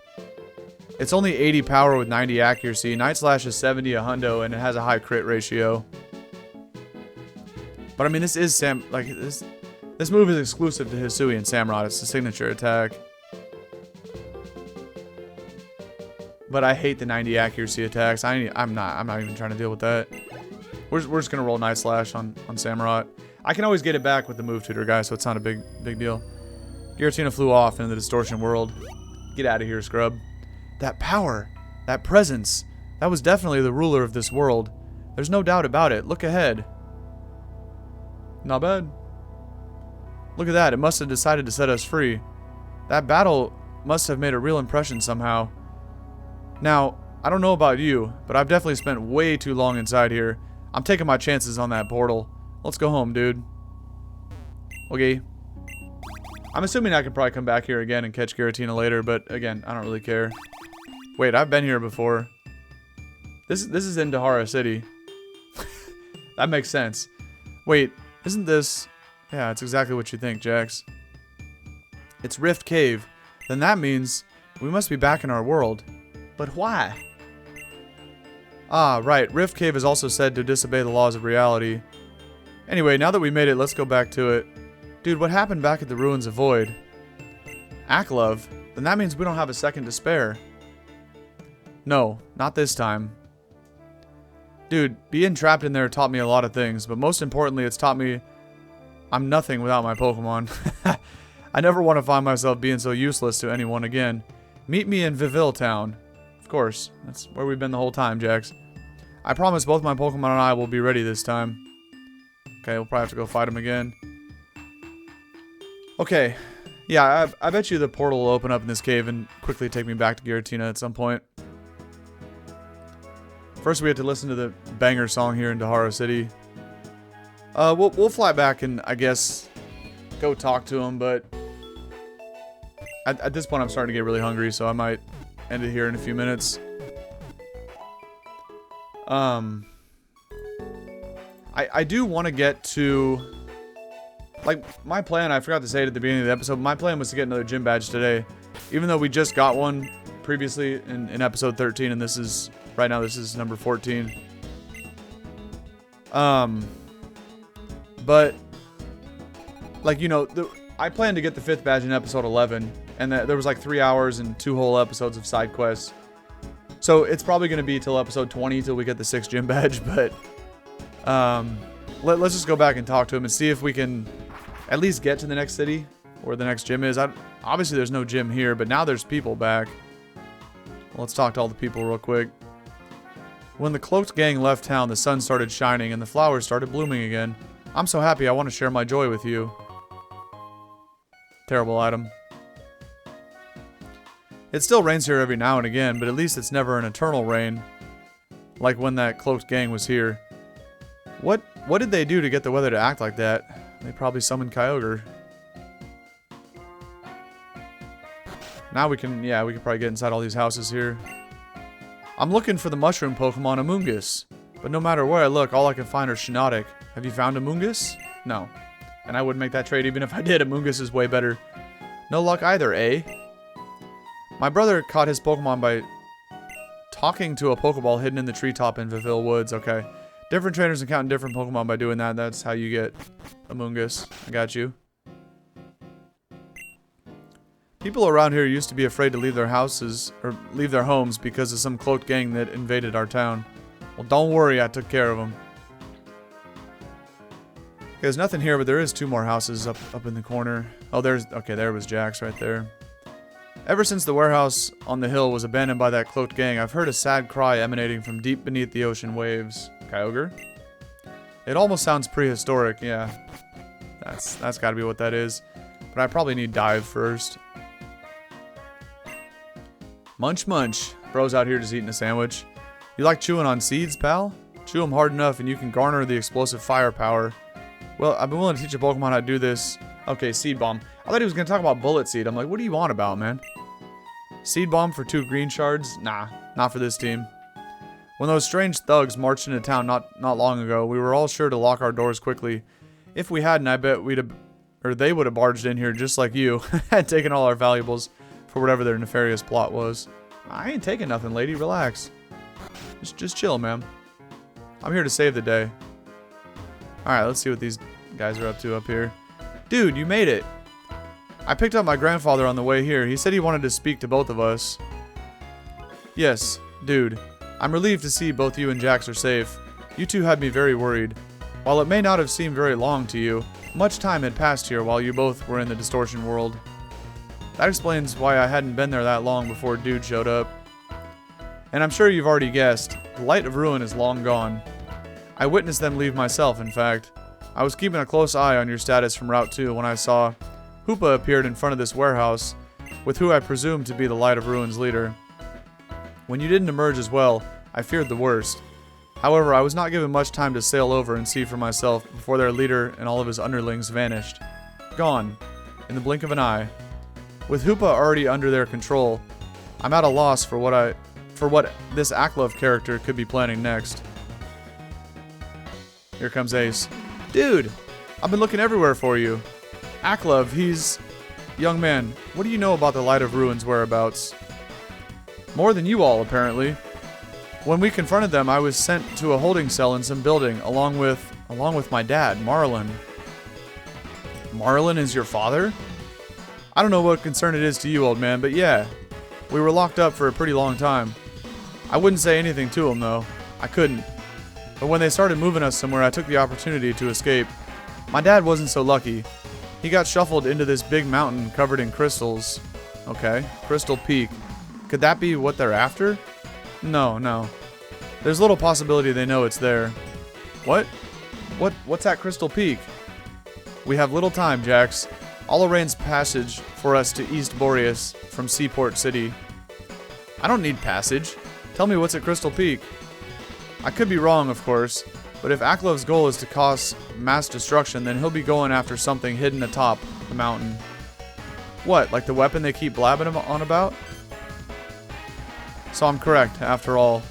it's only 80 power with 90 accuracy. Night Slash is 70 a hundo and it has a high crit ratio. But I mean, this is this move is exclusive to Hisui and Samurott. It's the signature attack. But I hate the 90 accuracy attacks. I'm not even trying to deal with that. We're just gonna roll Night Slash on Samurott. I can always get it back with the move tutor guy, so it's not a big deal. Giratina flew off into the Distortion World. Get out of here, scrub. That power, that presence, that was definitely the ruler of this world. There's no doubt about it. Look ahead. Not bad. Look at that. It must have decided to set us free. That battle must have made a real impression somehow. Now, I don't know about you, but I've definitely spent way too long inside here. I'm taking my chances on that portal. Let's go home, dude. Okay. I'm assuming I can probably come back here again and catch Giratina later, but again, I don't really care. Wait, I've been here before. This is in Dahara City. That makes sense. Wait, isn't this... Yeah, it's exactly what you think, Jax. It's Rift Cave. Then that means we must be back in our world. But why? Ah, right. Rift Cave is also said to disobey the laws of reality. Anyway, now that we made it, let's go back to it. Dude, what happened back at the ruins of Void? Aklove? Then that means we don't have a second to spare. No, not this time. Dude, being trapped in there taught me a lot of things, but most importantly, it's taught me I'm nothing without my Pokemon. I never want to find myself being so useless to anyone again. Meet me in Vivill Town. Of course, that's where we've been the whole time, Jax. I promise both my Pokemon and I will be ready this time. Okay, we'll probably have to go fight him again. Okay. Yeah, I bet you the portal will open up in this cave and quickly take me back to Giratina at some point. First, we have to listen to the banger song here in Dahara City. We'll fly back and, I guess, go talk to him, but at this point, I'm starting to get really hungry, so I might end it here in a few minutes. I do want to get to... Like, my plan, I forgot to say it at the beginning of the episode, my plan was to get another gym badge today. Even though we just got one previously in episode 13, and this is... Right now, this is number 14. But... Like, you know, I planned to get the 5th badge in episode 11. And there was like 3 hours and 2 whole episodes of side quests. So, it's probably going to be till episode 20 till we get the 6th gym badge, but... Let's just go back and talk to him and see if we can at least get to the next city where the next gym is. Obviously, there's no gym here, but now there's people back. Well, let's talk to all the people real quick. When the cloaked gang left town, the sun started shining and the flowers started blooming again. I'm so happy I want to share my joy with you. Terrible item. It still rains here every now and again, but at least it's never an eternal rain. Like when that cloaked gang was here. What did they do to get the weather to act like that? They probably summoned Kyogre. Now we can probably get inside all these houses here. I'm looking for the mushroom Pokemon Amoonguss. But no matter where I look, all I can find are Shiinotic. Have you found Amoonguss? No. And I wouldn't make that trade even if I did. Amoonguss is way better. No luck either, eh? My brother caught his Pokemon by talking to a Pokeball hidden in the treetop in Vivill Woods. Okay. Different trainers encounter different Pokemon by doing that. That's how you get Amoonguss. I got you. People around here used to be afraid to leave their houses, or leave their homes because of some cloaked gang that invaded our town. Well, don't worry, I took care of them. There's nothing here, but there is 2 more houses up in the corner. Oh, okay, there was Jax right there. Ever since the warehouse on the hill was abandoned by that cloaked gang, I've heard a sad cry emanating from deep beneath the ocean waves. Kyogre? It almost sounds prehistoric, yeah. That's gotta be what that is. But I probably need dive first. Munch munch. Bro's out here just eating a sandwich. You like chewing on seeds, pal? Chew them hard enough and you can garner the explosive firepower. Well, I've been willing to teach a Pokemon how to do this. Okay, Seed Bomb. I thought he was going to talk about Bullet Seed. I'm like, what do you want about, man? Seed Bomb for 2 green shards? Nah, not for this team. When those strange thugs marched into town not long ago, we were all sure to lock our doors quickly. If we hadn't, I bet they would have barged in here just like you and taken all our valuables for whatever their nefarious plot was. I ain't taking nothing, lady. Relax. Just chill, man. I'm here to save the day. Alright, let's see what these guys are up to up here. Dude, you made it. I picked up my grandfather on the way here. He said he wanted to speak to both of us. Yes, dude. I'm relieved to see both you and Jax are safe. You two had me very worried. While it may not have seemed very long to you, much time had passed here while you both were in the Distortion World. That explains why I hadn't been there that long before Dude showed up. And I'm sure you've already guessed, the Light of Ruin is long gone. I witnessed them leave myself, in fact. I was keeping a close eye on your status from Route 2 when I saw Hoopa appeared in front of this warehouse, with who I presume to be the Light of Ruin's leader. When you didn't emerge as well, I feared the worst. However, I was not given much time to sail over and see for myself before their leader and all of his underlings vanished. Gone. In the blink of an eye. With Hoopa already under their control, I'm at a loss for for what this Aklove character could be planning next. Here comes Ace. Dude, I've been looking everywhere for you. Aklove, he's... Young man, what do you know about the Light of Ruin's whereabouts? More than you all, apparently. When we confronted them, I was sent to a holding cell in some building, along with my dad, Marlon. Marlon is your father? I don't know what concern it is to you, old man, but yeah. We were locked up for a pretty long time. I wouldn't say anything to him, though. I couldn't. But when they started moving us somewhere, I took the opportunity to escape. My dad wasn't so lucky. He got shuffled into this big mountain covered in crystals. Okay, Crystal Peak. Could that be what they're after? No. There's little possibility they know it's there. What? What's at Crystal Peak? We have little time, Jax. I'll arrange passage for us to East Boreas from Seaport City. I don't need passage. Tell me what's at Crystal Peak. I could be wrong, of course, but if Aklove's goal is to cause mass destruction, then he'll be going after something hidden atop the mountain. What, like the weapon they keep blabbing on about? So I'm correct, after all.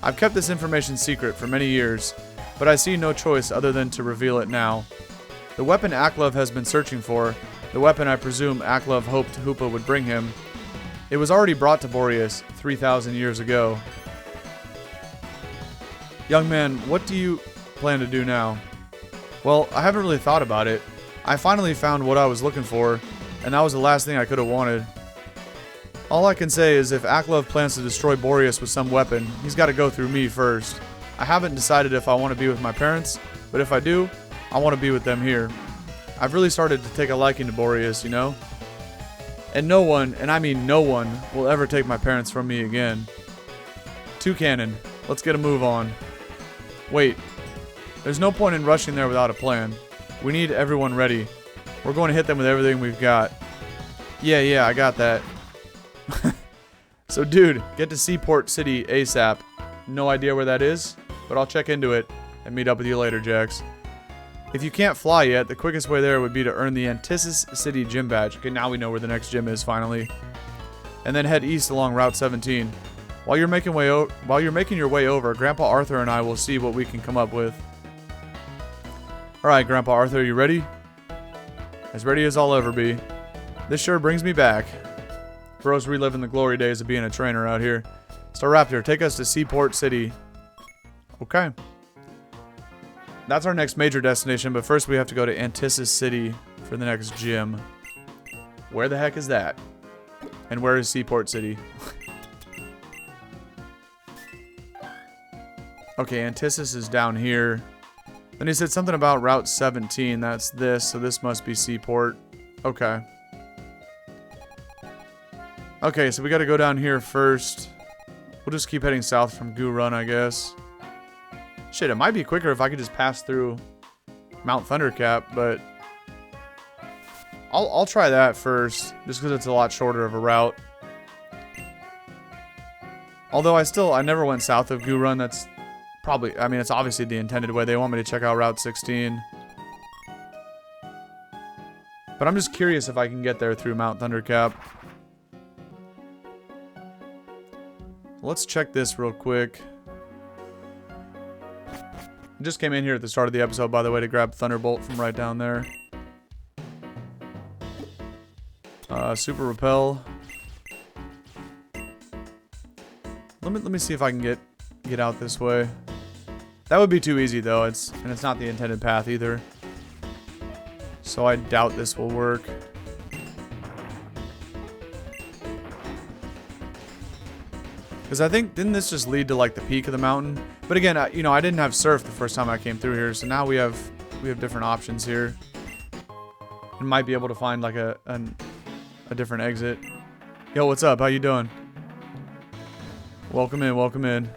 I've kept this information secret for many years, but I see no choice other than to reveal it now. The weapon Aklove has been searching for, the weapon I presume Aklove hoped Hoopa would bring him, it was already brought to Boreas 3,000 years ago. Young man, what do you plan to do now? Well, I haven't really thought about it. I finally found what I was looking for, and that was the last thing I could have wanted. All I can say is if Aklove plans to destroy Boreas with some weapon, he's got to go through me first. I haven't decided if I want to be with my parents, but if I do, I want to be with them here. I've really started to take a liking to Boreas, you know? And no one, and I mean no one, will ever take my parents from me again. Toucanon, let's get a move on. Wait, there's no point in rushing there without a plan. We need everyone ready. We're going to hit them with everything we've got. Yeah, I got that. So dude, get to Seaport City ASAP. No idea where that is, but I'll check into it and meet up with you later, Jax. If you can't fly yet, the quickest way there would be to earn the Antisis City gym badge. Okay, now we know where the next gym is, finally. And then head east along Route 17. While you're making your way over, Grandpa Arthur and I will see what we can come up with. Alright, Grandpa Arthur, you ready? As ready as I'll ever be. This sure brings me back. Bro's reliving the glory days of being a trainer out here. Staraptor, take us to Seaport City. Okay. That's our next major destination, but first we have to go to Antisis City for the next gym. Where the heck is that? And where is Seaport City? Okay, Antissus is down here. Then he said something about Route 17. That's this, so this must be Seaport. Okay. Okay, so we gotta go down here first. We'll just keep heading south from Goo Run, I guess. Shit, it might be quicker if I could just pass through Mount Thundercap, but I'll try that first, just because it's a lot shorter of a route. Although I never went south of Goo Run. That's probably, I mean, it's obviously the intended way. They want me to check out Route 16. But I'm just curious if I can get there through Mount Thundercap. Let's check this real quick. I just came in here at the start of the episode, by the way, to grab Thunderbolt from right down there. Super Repel. Let me see if I can get out this way. That would be too easy though. It's not the intended path either. So I doubt this will work. Because I think, didn't this just lead to like the peak of the mountain? But again, I didn't have surf the first time I came through here, so now we have different options here. And might be able to find like a different exit. Yo, what's up? How you doing? Welcome in, welcome in.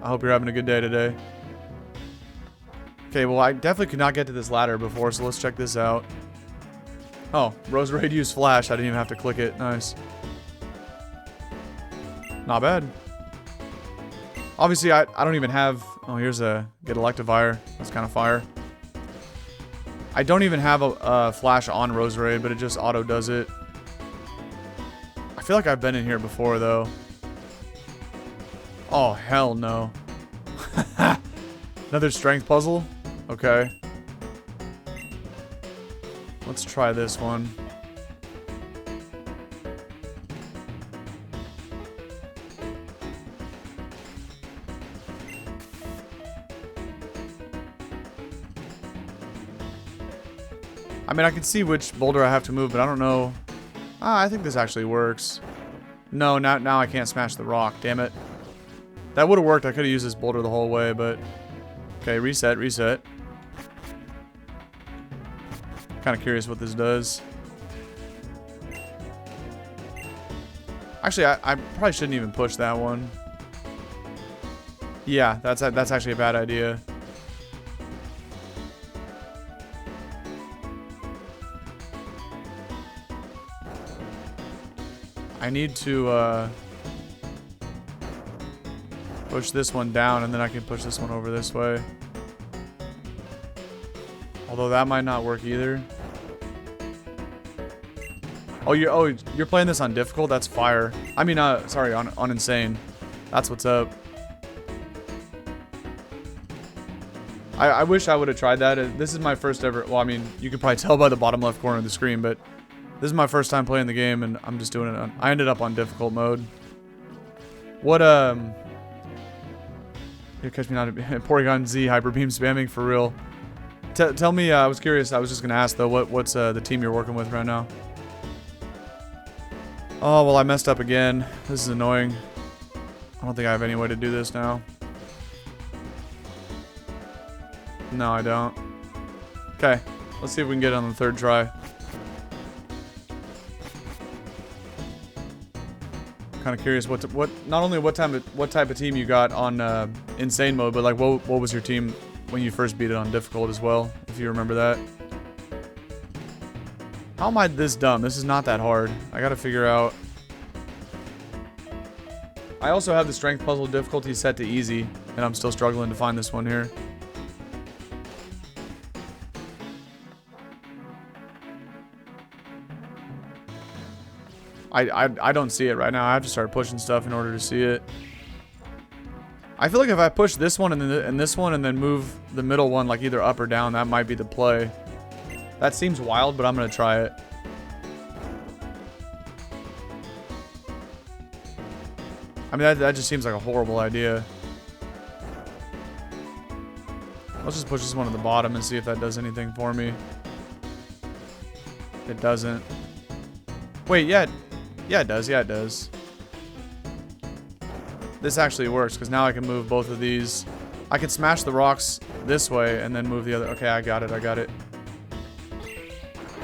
I hope you're having a good day today. Okay, well, I definitely could not get to this ladder before, so let's check this out. Oh, Roserade used flash. I didn't even have to click it. Nice. Not bad. Obviously, I don't even have... Oh, here's a get Electivire. That's kind of fire. I don't even have a flash on Roserade, but it just auto does it. I feel like I've been in here before, though. Oh, hell no. Another strength puzzle? Okay. Let's try this one. I mean, I can see which boulder I have to move, but I don't know. Ah, I think this actually works. No, now I can't smash the rock, damn it. That would have worked. I could have used this boulder the whole way, but... Okay, reset. Kind of curious what this does. Actually, I probably shouldn't even push that one. Yeah, that's actually a bad idea. I need to push this one down, and then I can push this one over this way. Although that might not work either. Oh, you're playing this on difficult? That's fire. I mean, sorry, on insane. That's what's up. I wish I would have tried that. This is my first ever. Well, I mean, you can probably tell by the bottom left corner of the screen, but this is my first time playing the game, and I'm just doing it on... I ended up on difficult mode. What, Here, catch me not... Porygon Z, Hyper Beam spamming, for real. Tell me, I was curious, I was just gonna ask, though, what's the team you're working with right now? Oh, well, I messed up again. This is annoying. I don't think I have any way to do this now. No, I don't. Okay, let's see if we can get it on the third try. Kind of curious what not only what type of team you got on insane mode, but like what was your team when you first beat it on difficult as well, if you remember that. How am I this dumb? This is not that hard. I gotta figure out. I also have the strength puzzle difficulty set to easy, and I'm still struggling to find this one here. I don't see it right now. I have to start pushing stuff in order to see it. I feel like if I push this one and this one and then move the middle one like either up or down, that might be the play. That seems wild, but I'm gonna try it. I mean, that just seems like a horrible idea. Let's just push this one to the bottom and see if that does anything for me. It doesn't. Wait, yeah. Yeah, it does. Yeah, it does. This actually works, because now I can move both of these. I can smash the rocks this way and then move the other. Okay, I got it.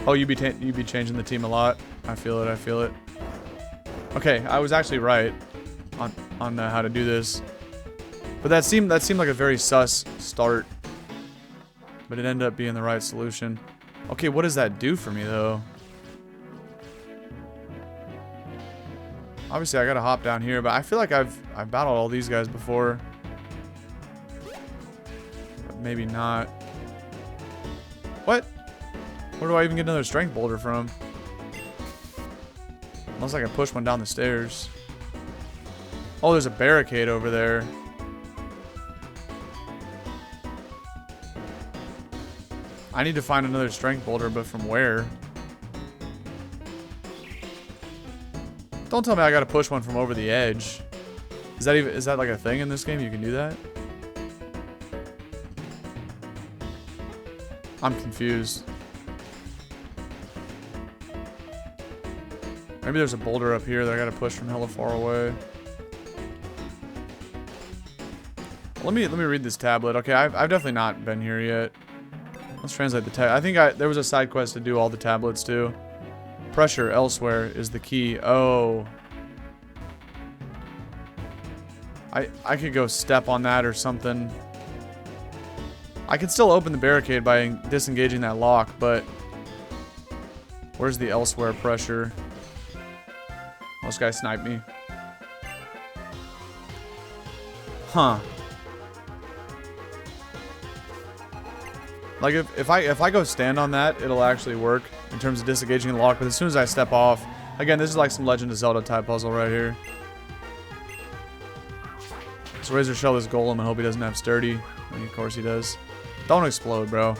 Oh, you be changing the team a lot. I feel it. Okay, I was actually right on how to do this. But that seemed like a very sus start. But it ended up being the right solution. Okay, what does that do for me, though? Obviously, I gotta hop down here, but I feel like I've battled all these guys before. But maybe not. What? Where do I even get another strength boulder from? Unless I can push one down the stairs. Oh, there's a barricade over there. I need to find another strength boulder, but from where? Don't tell me I gotta push one from over the edge. Is that like a thing in this game? You can do that? I'm confused. Maybe there's a boulder up here that I gotta push from hella far away. Let me read this tablet. Okay, I've definitely not been here yet. Let's translate the tab. I think there was a side quest to do all the tablets too. Pressure elsewhere is the key. Oh. I could go step on that or something. I could still open the barricade by disengaging that lock, but where's the elsewhere pressure? Oh, this guy sniped me. Huh. Like if I go stand on that, it'll actually work in terms of disengaging the lock, but as soon as I step off, again, this is like some Legend of Zelda type puzzle right here. Let's Razor Shell this Golem and hope he doesn't have Sturdy. I mean, of course he does. Don't explode, bro.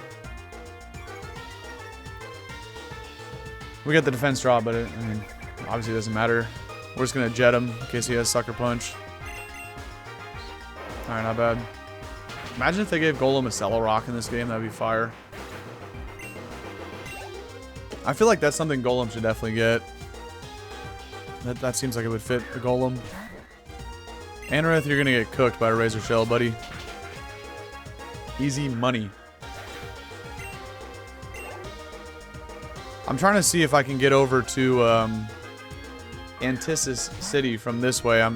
We get the defense drop, but I mean, obviously it doesn't matter. We're just gonna jet him in case he has Sucker Punch. Alright, not bad. Imagine if they gave Golem a Cello Rock in this game, that'd be fire. I feel like that's something Golem should definitely get. That seems like it would fit a Golem. Anorith, you're gonna get cooked by a Razor Shell, buddy. Easy money. I'm trying to see if I can get over to Antisis City from this way.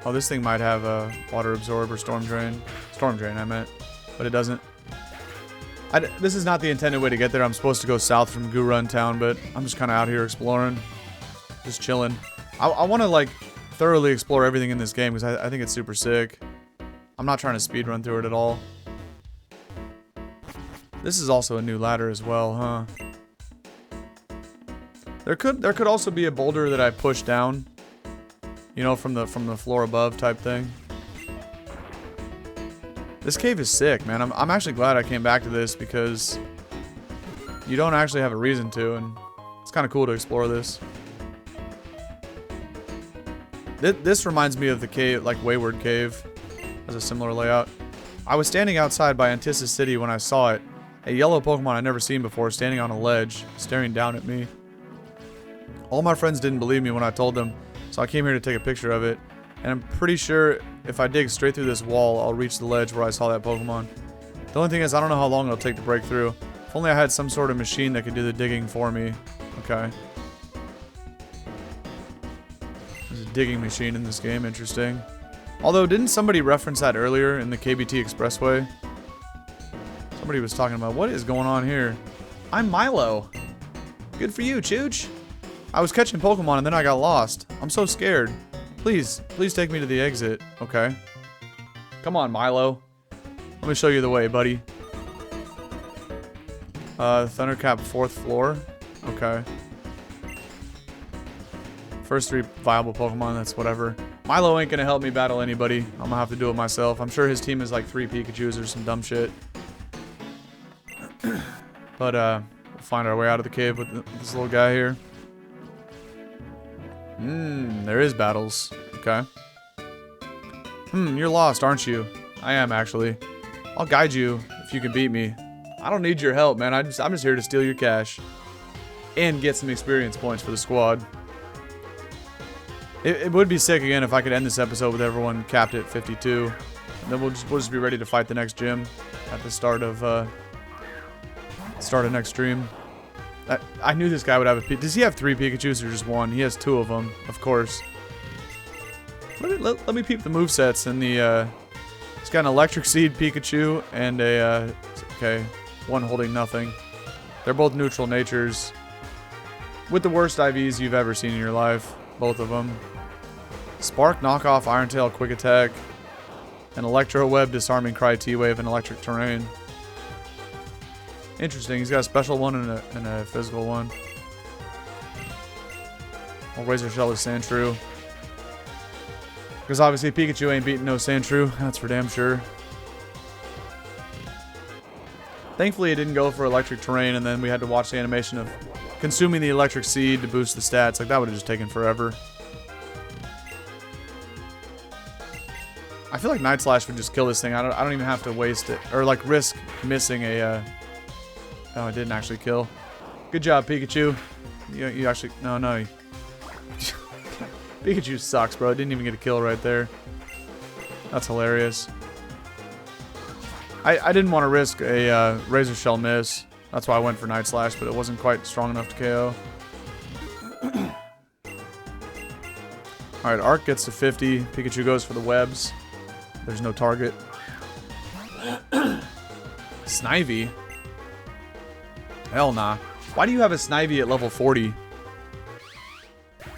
Oh, this thing might have a Water Absorb or Storm Drain. Storm Drain, I meant. But it doesn't. This is not the intended way to get there. I'm supposed to go south from Vivill Town, but I'm just kind of out here exploring. Just chilling. I want to, like, thoroughly explore everything in this game because I think it's super sick. I'm not trying to speedrun through it at all. This is also a new ladder as well, huh? There could also be a boulder that I push down. You know, from the floor above type thing. This cave is sick, man. I'm actually glad I came back to this because you don't actually have a reason to, and it's kind of cool to explore this. This reminds me of the cave, like Wayward Cave. Has a similar layout. I was standing outside by Antisis City when I saw it. A yellow Pokemon I'd never seen before standing on a ledge, staring down at me. All my friends didn't believe me when I told them, so I came here to take a picture of it. And I'm pretty sure if I dig straight through this wall, I'll reach the ledge where I saw that Pokemon. The only thing is, I don't know how long it'll take to break through. If only I had some sort of machine that could do the digging for me. Okay. There's a digging machine in this game, interesting. Although, didn't somebody reference that earlier in the KBT Expressway? Somebody was talking about, what is going on here? I'm Milo. Good for you, Chooch. I was catching Pokemon and then I got lost. I'm so scared. Please take me to the exit. Okay. Come on, Milo. Let me show you the way, buddy. Thundercap 4th floor. Okay. First 3 viable Pokemon, that's whatever. Milo ain't gonna help me battle anybody. I'm gonna have to do it myself. I'm sure his team is like 3 Pikachus or some dumb shit. But, we'll find our way out of the cave with this little guy here. There is battles. Okay. You're lost, aren't you? I am, actually. I'll guide you if you can beat me. I don't need your help, man. I'm just here to steal your cash. And get some experience points for the squad. It would be sick, again, if I could end this episode with everyone capped at 52. And then we'll just be ready to fight the next gym at the start of next stream. I knew this guy would have a... Does he have 3 Pikachus or just 1? He has 2 of them, of course. Let me peep the movesets in the... He's got an Electric Seed Pikachu and a... okay, one holding nothing. They're both neutral natures. With the worst IVs you've ever seen in your life. Both of them. Spark, Knockoff, Iron Tail, Quick Attack. An Electro Web, Disarming Cry, T-Wave, and Electric Terrain. Interesting. He's got a special one and a physical one. Well, Razor Shell is Sandshrew. Because obviously Pikachu ain't beating no Sandshrew. That's for damn sure. Thankfully it didn't go for Electric Terrain and then we had to watch the animation of consuming the Electric Seed to boost the stats. Like, that would have just taken forever. I feel like Night Slash would just kill this thing. I don't even have to waste it. Or, like, risk missing a... Oh, it didn't actually kill. Good job, Pikachu. You actually... No. Pikachu sucks, bro. It didn't even get a kill right there. That's hilarious. I didn't want to risk a Razor Shell miss. That's why I went for Night Slash, but it wasn't quite strong enough to KO. Alright, Arc gets to 50. Pikachu goes for the webs. There's no target. Snivy? Hell nah. Why do you have a Snivy at level 40?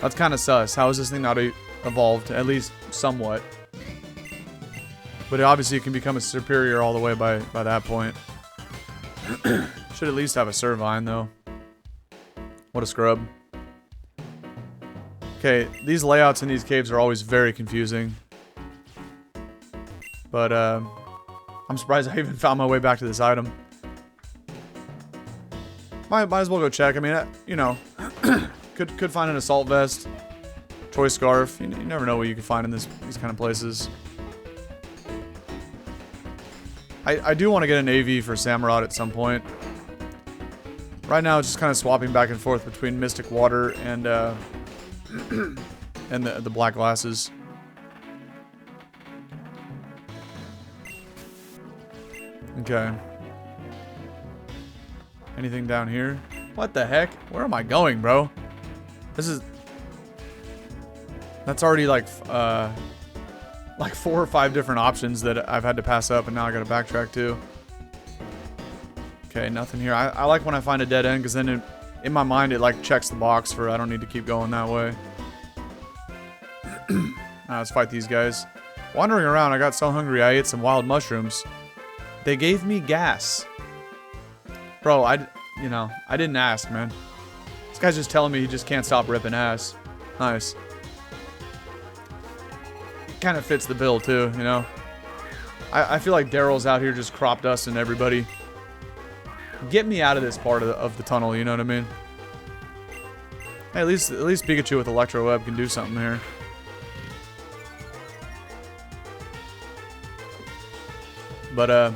That's kind of sus. How is this thing not evolved? At least somewhat. But obviously it can become a superior all the way by that point. Should at least have a Servine though. What a scrub. Okay, these layouts in these caves are always very confusing. But I'm surprised I even found my way back to this item. Might as well go check. I mean, you know, could find an assault vest, choice scarf. You never know what you can find in these kind of places. I do want to get an AV for Samurott at some point. Right now, it's just kind of swapping back and forth between Mystic Water and and the black glasses. Okay. Anything down here? What the heck? Where am I going, bro? That's already like 4 or 5 different options that I've had to pass up, and now I gotta backtrack to. Okay, nothing here. I like when I find a dead end, because then in my mind it like checks the box for I don't need to keep going that way. Let's fight these guys. Wandering around, I got so hungry I ate some wild mushrooms. They gave me gas. Bro, I didn't ask, man. This guy's just telling me he just can't stop ripping ass. Nice. Kind of fits the bill too, you know. I feel like Daryl's out here just crop dusting everybody. Get me out of this part of the tunnel, you know what I mean? Hey, at least Pikachu with Electro Web can do something here. But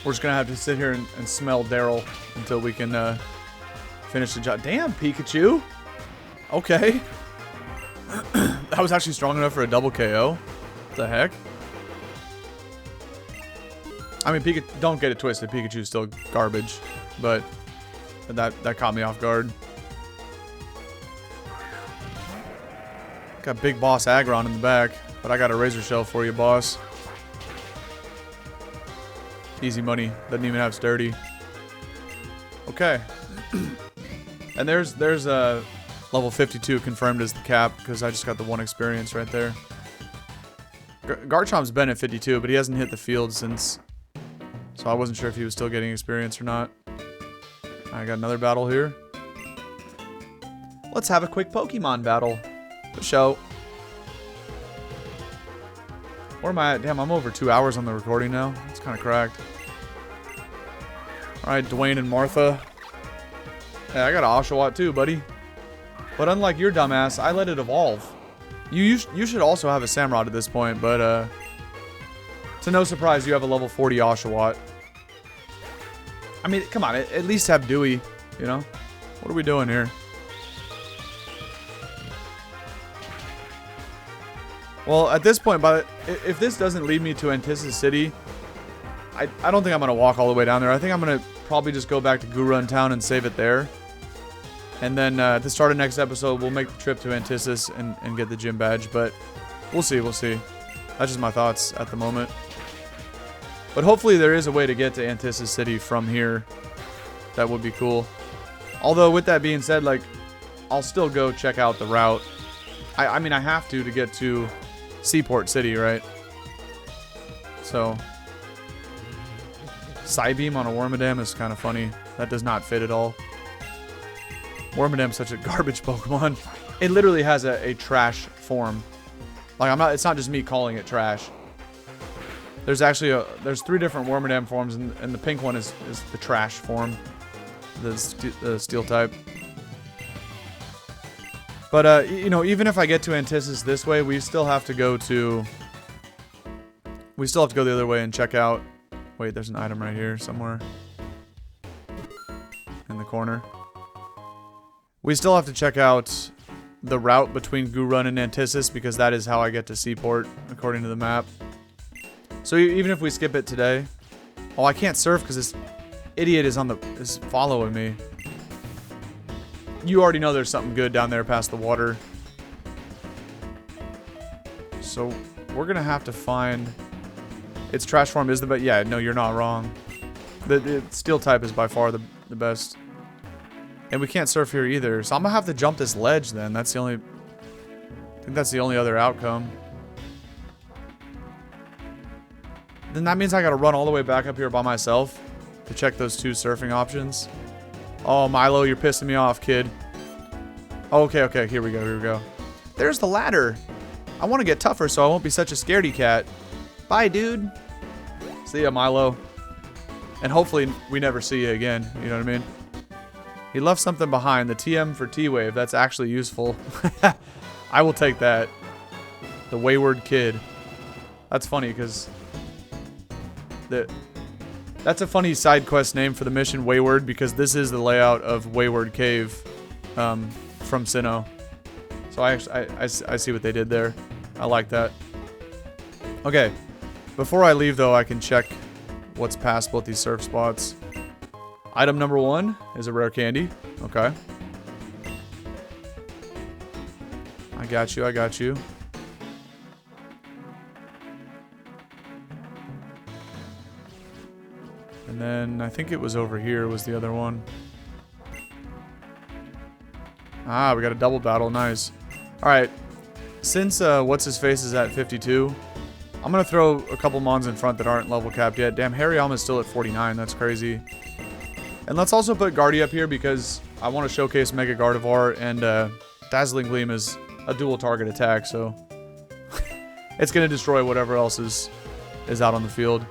we're just gonna have to sit here and smell Daryl until we can finish the job. Damn, Pikachu. Okay. That was actually strong enough for a double KO. What the heck? I mean, don't get it twisted. Pikachu's still garbage, but that caught me off guard. Got Big Boss Aggron in the back, but I got a Razor Shell for you, boss. Easy money. Doesn't even have sturdy. Okay. And there's level 52 confirmed as the cap, because I just got the 1 experience right there. Garchomp's been at 52, but he hasn't hit the field since, so I wasn't sure if he was still getting experience or not. I got another battle here. Let's have a quick Pokemon battle. The show. Where am I at? Damn, I'm over 2 hours on the recording now. It's kind of cracked. Alright, Dwayne and Martha. Hey, I got an Oshawott too, buddy. But unlike your dumbass, I let it evolve. You should also have a Samurott at this point, but to no surprise, you have a level 40 Oshawott. I mean, come on, at least have Dewey, you know? What are we doing here? Well, at this point, if this doesn't lead me to Antisis City, I don't think I'm going to walk all the way down there. I think I'm going to probably just go back to Vivill Town and save it there. And then at the start of next episode, we'll make the trip to Antissus and get the gym badge. But we'll see, we'll see. That's just my thoughts at the moment. But hopefully there is a way to get to Antisis City from here. That would be cool. Although, with that being said, like, I'll still go check out the route. I mean, I have to get to Seaport City, right? So, Psybeam on a Wormadam is kind of funny. That does not fit at all. Wormadam's such a garbage Pokemon. It literally has a trash form. Like, it's not just me calling it trash. There's actually there's 3 different Wormadam forms, and the pink one is the trash form. The steel type. But, you know, even if I get to Antissus this way, we still have to go the other way and check out... Wait, there's an item right here somewhere. In the corner. We still have to check out the route between Gurun and Antissus, because that is how I get to Seaport, according to the map. So even if we skip it today... Oh, I can't surf because this idiot is following me. You already know there's something good down there past the water. So we're gonna have to find... Its trash form is the best. Yeah, no, you're not wrong. The steel type is by far the best. And we can't surf here either. So I'm gonna have to jump this ledge then. I think that's the only other outcome. Then that means I gotta run all the way back up here by myself to check those 2 surfing options. Oh, Milo, you're pissing me off, kid. Okay, here we go. There's the ladder. I want to get tougher so I won't be such a scaredy cat. Bye, dude. See ya, Milo. And hopefully we never see you again. You know what I mean? He left something behind. The TM for T-Wave. That's actually useful. I will take that. The Wayward Kid. That's funny because that's a funny side quest name for the mission, Wayward, because this is the layout of Wayward Cave from Sinnoh. So I see what they did there. I like that. Okay. Before I leave, though, I can check what's passable at these surf spots. Item number 1 is a rare candy. Okay. I got you. I got you. And then I think it was over here was the other one. Ah, we got a double battle. Nice. All right. Since what's-his-face is at 52, I'm going to throw a couple mons in front that aren't level capped yet. Damn, Hariyama's still at 49. That's crazy. And let's also put Guardy up here because I want to showcase Mega Gardevoir, and Dazzling Gleam is a dual target attack, so it's going to destroy whatever else is out on the field.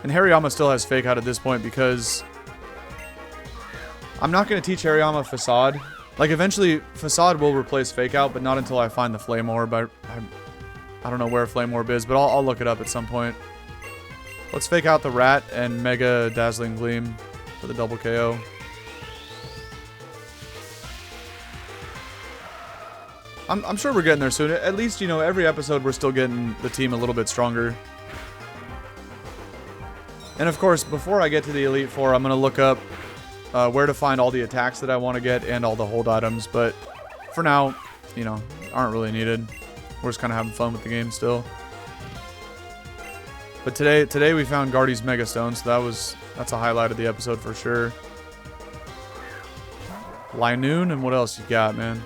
And Hariyama still has Fake Out at this point because I'm not going to teach Hariyama Facade. Like, eventually, Facade will replace Fake Out, but not until I find the Flame Orb. I don't know where Flame Orb is, but I'll look it up at some point. Let's Fake Out the Rat and Mega Dazzling Gleam for the double KO. I'm sure we're getting there soon. At least, you know, every episode we're still getting the team a little bit stronger. And of course, before I get to the Elite Four, I'm going to look up where to find all the attacks that I want to get and all the hold items. But for now, you know, aren't really needed. We're just kind of having fun with the game still. But today we found Guardy's Mega Stone, so that's a highlight of the episode for sure. Linoon, and what else you got, man?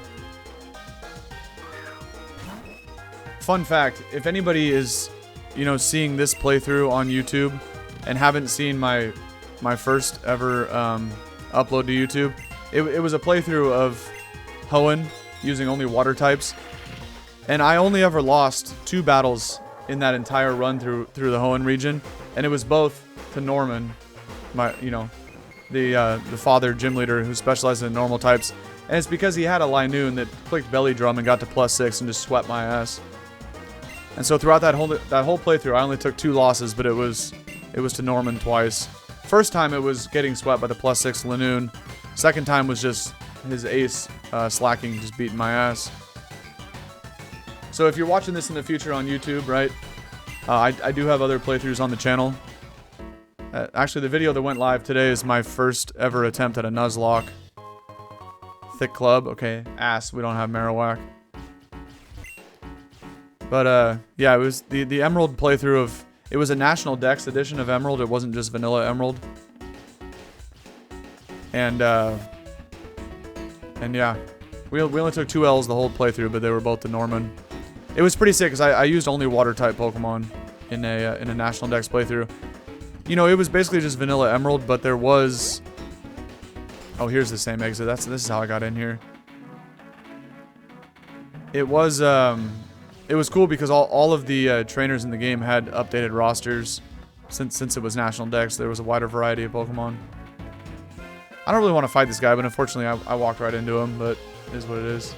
Fun fact, if anybody is, you know, seeing this playthrough on YouTube and haven't seen my first ever upload to YouTube, it was a playthrough of Hoenn using only water types. And I only ever lost 2 battles in that entire run through the Hoenn region, and it was both to Norman, the father gym leader who specialized in normal types, and it's because he had a Linoon that clicked Belly Drum and got to +6 and just swept my ass. And so throughout that whole playthrough, I only took 2 losses, but it was to Norman twice. First time it was getting swept by the +6 Linoon. Second time was just his ace slacking, just beating my ass. So if you're watching this in the future on YouTube, right, I do have other playthroughs on the channel. Actually, the video that went live today is my first ever attempt at a Nuzlocke. Thick Club, okay, ass, we don't have Marowak. But, yeah, it was the Emerald playthrough of, it was a National Dex edition of Emerald, it wasn't just vanilla Emerald. And yeah, we only took 2 L's the whole playthrough, but they were both to Norman. It was pretty sick because I used only water-type Pokemon in a National Dex playthrough. You know, it was basically just vanilla Emerald, but there was... Oh, here's the same exit. This is how I got in here. It was cool because all of the trainers in the game had updated rosters. Since it was National Dex, there was a wider variety of Pokemon. I don't really want to fight this guy, but unfortunately I walked right into him, but it is what it is.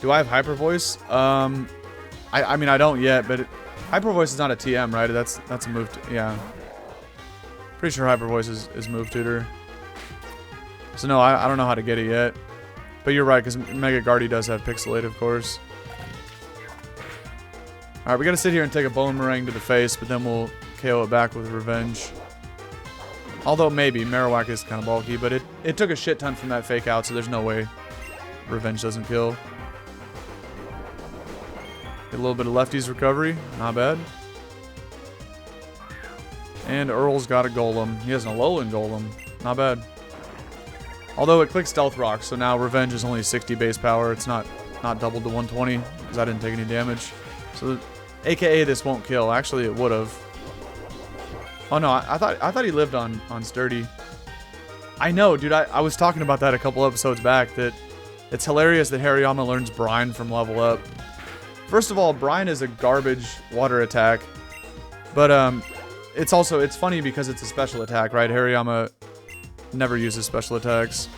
Do I have Hyper Voice? I mean, I don't yet, but Hyper Voice is not a TM, right? That's a move, yeah. Pretty sure Hyper Voice is move tutor. So no, I don't know how to get it yet. But you're right, because Mega Guardy does have Pixelate, of course. Alright, we gotta sit here and take a Bone Meringue to the face, but then we'll KO it back with Revenge. Although maybe, Marowak is kind of bulky, but it took a shit ton from that Fake Out, so there's no way Revenge doesn't kill. Get a little bit of Lefty's recovery. Not bad. And Earl's got a Golem. He has an Alolan Golem. Not bad. Although it clicks Stealth Rock, so now Revenge is only 60 base power. It's not doubled to 120, because I didn't take any damage. So, AKA this won't kill. Actually, it would have. Oh no, I thought he lived on Sturdy. I know, dude. I was talking about that a couple episodes back, that it's hilarious that Hariyama learns Brine from level up. First of all, Brine is a garbage water attack. But it's funny because it's a special attack, right? Hariyama never uses special attacks.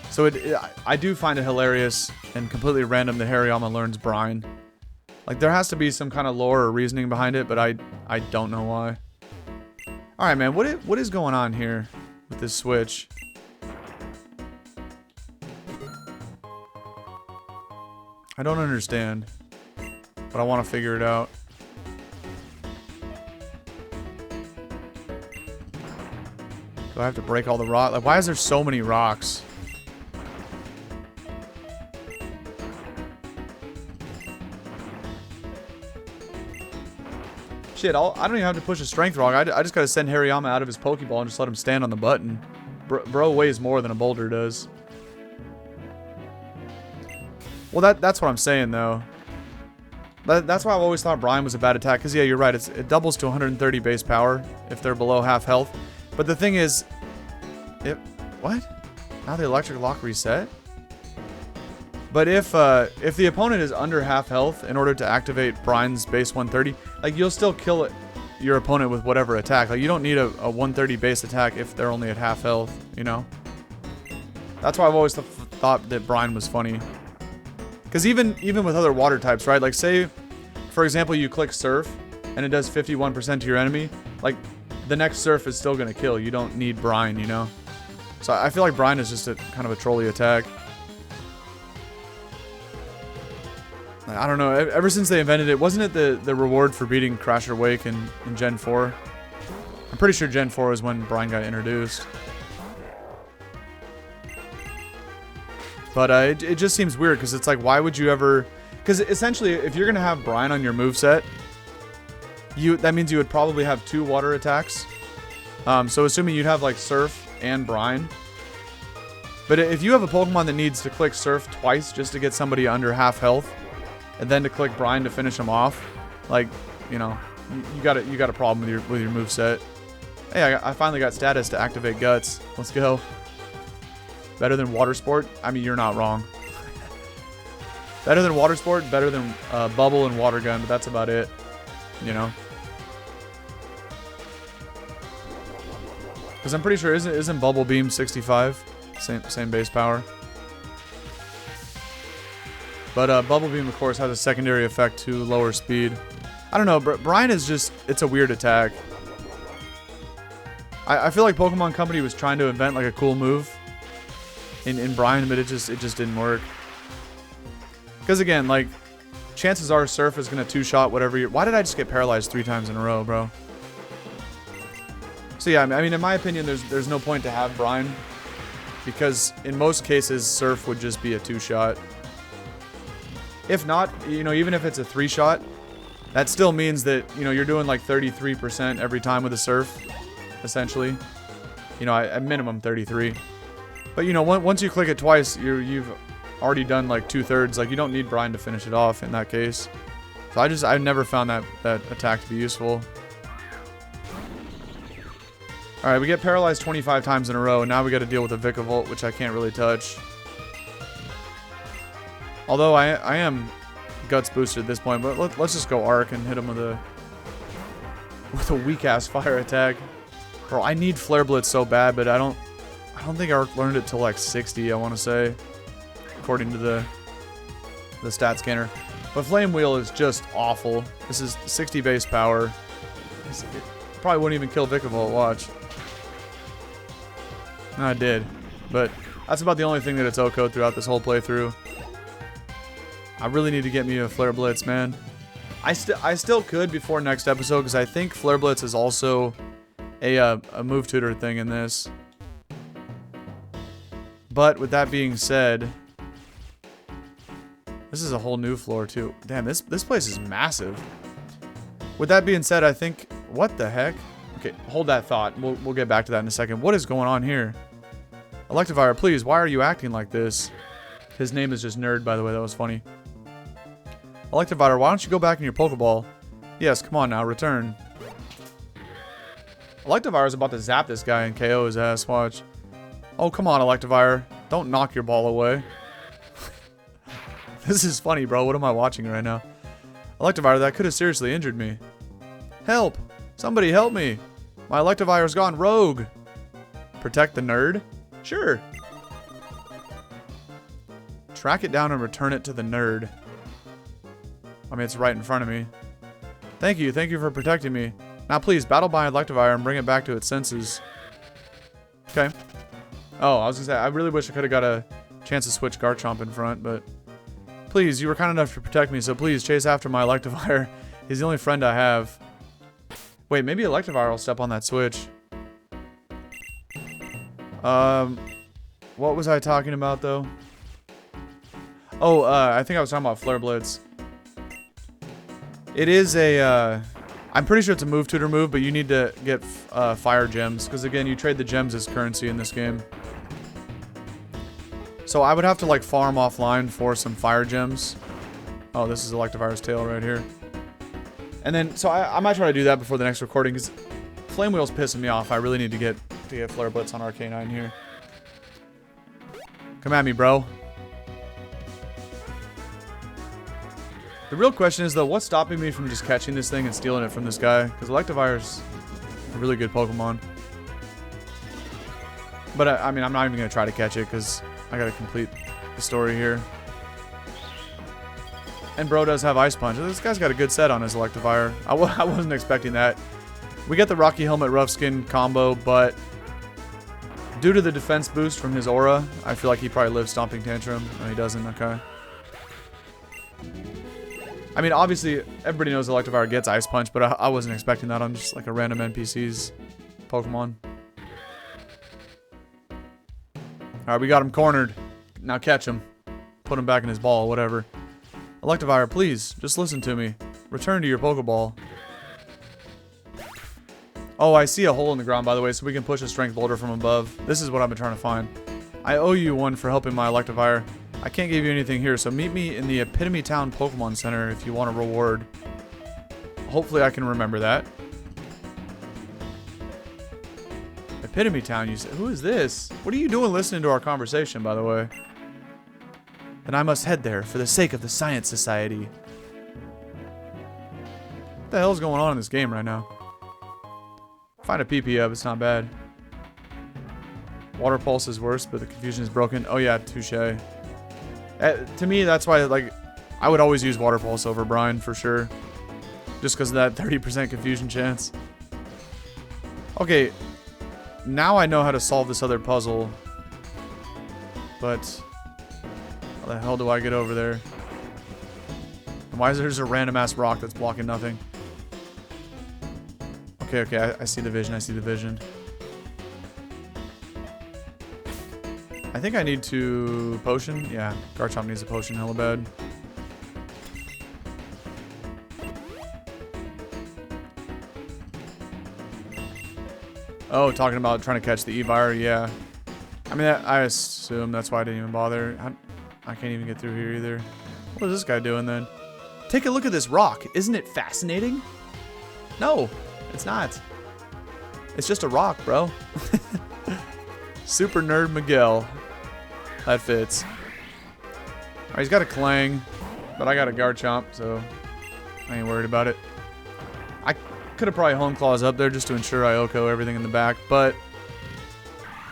So I do find it hilarious and completely random that Hariyama learns Brine. Like, there has to be some kind of lore or reasoning behind it, but I don't know why. Alright, man, what is going on here with this switch? I don't understand, but I want to figure it out. Do I have to break all the rock? Like, why is there so many rocks? Shit, I don't even have to push a strength rock. I just gotta send Hariyama out of his Pokeball and just let him stand on the button. Bro weighs more than a boulder does. Well, that's what I'm saying, though. That's why I've always thought Brine was a bad attack. Because, yeah, you're right. It doubles to 130 base power if they're below half health. But the thing is... What? Now the electric lock reset? But if the opponent is under half health, in order to activate Brine's base 130, like, you'll still kill your opponent with whatever attack. Like, you don't need a 130 base attack if they're only at half health, you know? That's why I've always thought that Brine was funny. Because even with other water types, right? Like, say, for example, you click Surf, and it does 51% to your enemy. Like, the next Surf is still going to kill. You don't need Brine, you know? So I feel like Brine is just a kind of a trolly attack. I don't know. Ever since they invented it, wasn't it the reward for beating Crasher Wake in Gen 4? I'm pretty sure Gen 4 is when Brine got introduced. But it just seems weird because it's like, why would you ever... Because essentially, if you're going to have Brine on your moveset, that means you would probably have 2 water attacks. So assuming you'd have like Surf and Brine. But if you have a Pokemon that needs to click Surf twice just to get somebody under half health, and then to click Brine to finish them off, like, you know, you got a problem with your moveset. Hey, I finally got status to activate Guts. Let's go. Better than Water Sport? I mean, you're not wrong. Better than Water Sport, better than Bubble and Water Gun, but that's about it, you know. Because I'm pretty sure isn't Bubble Beam 65? Same base power. But Bubble Beam, of course, has a secondary effect to lower speed. I don't know, Brine is just... It's a weird attack. I feel like Pokemon Company was trying to invent, like, a cool move in Brine, but it just didn't work. Because, again, like, chances are Surf is going to two-shot whatever you're... Why did I just get paralyzed 3 times in a row, bro? So, yeah, I mean, in my opinion, there's no point to have Brine. Because, in most cases, Surf would just be a two-shot. If not, you know, even if it's a 3-shot, that still means that, you know, you're doing like 33% every time with a Surf, essentially. You know, at minimum 33. But, you know, once you click it twice, you've already done like 2/3. Like, you don't need Brine to finish it off in that case. So I've never found that attack to be useful. Alright, we get paralyzed 25 times in a row, and now we got to deal with a Vikavolt, which I can't really touch. Although I am Guts boosted at this point, but let's just go Arc and hit him with a weak-ass fire attack. Bro, I need Flare Blitz so bad, but I don't think Arc learned it till like 60, I want to say, according to the stat scanner. But Flame Wheel is just awful. This is 60 base power. It probably wouldn't even kill Vikavolt, watch. No, I did. But that's about the only thing that it's OHKO'd throughout this whole playthrough. I really need to get me a Flare Blitz, man. I still could before next episode, because I think Flare Blitz is also a move tutor thing in this. But with that being said, this is a whole new floor too. Damn, this place is massive. With that being said, I think... What the heck? Okay, hold that thought. We'll get back to that in a second. What is going on here? Electivire, please, why are you acting like this? His name is just Nerd, by the way. That was funny. Electivire, why don't you go back in your Pokeball? Yes, come on now, return. Electivire is about to zap this guy and KO his ass, watch. Oh, come on, Electivire. Don't knock your ball away. This is funny, bro. What am I watching right now? Electivire, that could have seriously injured me. Help! Somebody help me! My Electivire's gone rogue! Protect the nerd? Sure. Track it down and return it to the nerd. I mean, it's right in front of me. Thank you for protecting me. Now please, battle my Electivire and bring it back to its senses. Okay. Oh, I was gonna say, I really wish I could have got a chance to switch Garchomp in front, but... Please, you were kind enough to protect me, so please chase after my Electivire. He's the only friend I have. Wait, maybe Electivire will step on that switch. What was I talking about, though? Oh, I think I was talking about Flare Blitz. It is a, I'm pretty sure it's a move tutor move, but you need to get fire gems, because again, you trade the gems as currency in this game. So I would have to like farm offline for some fire gems. Oh, this is Electivire's tail right here. And then, so I might try to do that before the next recording, because Flame Wheel's pissing me off. I really need to get Flare Blitz on Arcanine here. Come at me, bro. The real question is, though, what's stopping me from just catching this thing and stealing it from this guy? Because Electivire's a really good Pokemon. But, I mean, I'm not even going to try to catch it, because I got to complete the story here. And bro does have Ice Punch. This guy's got a good set on his Electivire. I wasn't expecting that. We get the Rocky Helmet Rough Skin combo, but due to the defense boost from his aura, I feel like he probably lives Stomping Tantrum. No, he doesn't. Okay. I mean, obviously, everybody knows Electivire gets Ice Punch, but I wasn't expecting that on just like a random NPC's Pokemon. Alright, we got him cornered. Now catch him. Put him back in his ball, whatever. Electivire, please, just listen to me. Return to your Pokeball. Oh, I see a hole in the ground, by the way, so we can push a Strength Boulder from above. This is what I've been trying to find. I owe you one for helping my Electivire. I can't give you anything here, so meet me in the Epitome Town Pokemon Center if you want a reward. Hopefully I can remember that. Epitome Town, you say? Who is this? What are you doing listening to our conversation, by the way? Then I must head there for the sake of the Science Society. What the hell's going on in this game right now? Find a PP up, it's not bad. Water Pulse is worse, but the confusion is broken. Oh yeah, touche. To me, that's why, like, I would always use Water Pulse over Brine for sure. Just because of that 30% confusion chance. Okay. Now I know how to solve this other puzzle. But how the hell do I get over there? And why is there just a random ass rock that's blocking nothing? Okay, I see the vision, I see the vision. I think I need to potion. Yeah, Garchomp needs a potion hella bad. Oh, talking about trying to catch the Eevire, yeah. I mean, I assume that's why I didn't even bother. I can't even get through here either. What is this guy doing then? Take a look at this rock. Isn't it fascinating? No, it's not. It's just a rock, bro. Super Nerd Miguel. That fits. Alright, he's got a Clang, but I got a Garchomp, so I ain't worried about it. I could have probably Hone Claws up there just to ensure I OHKO everything in the back, but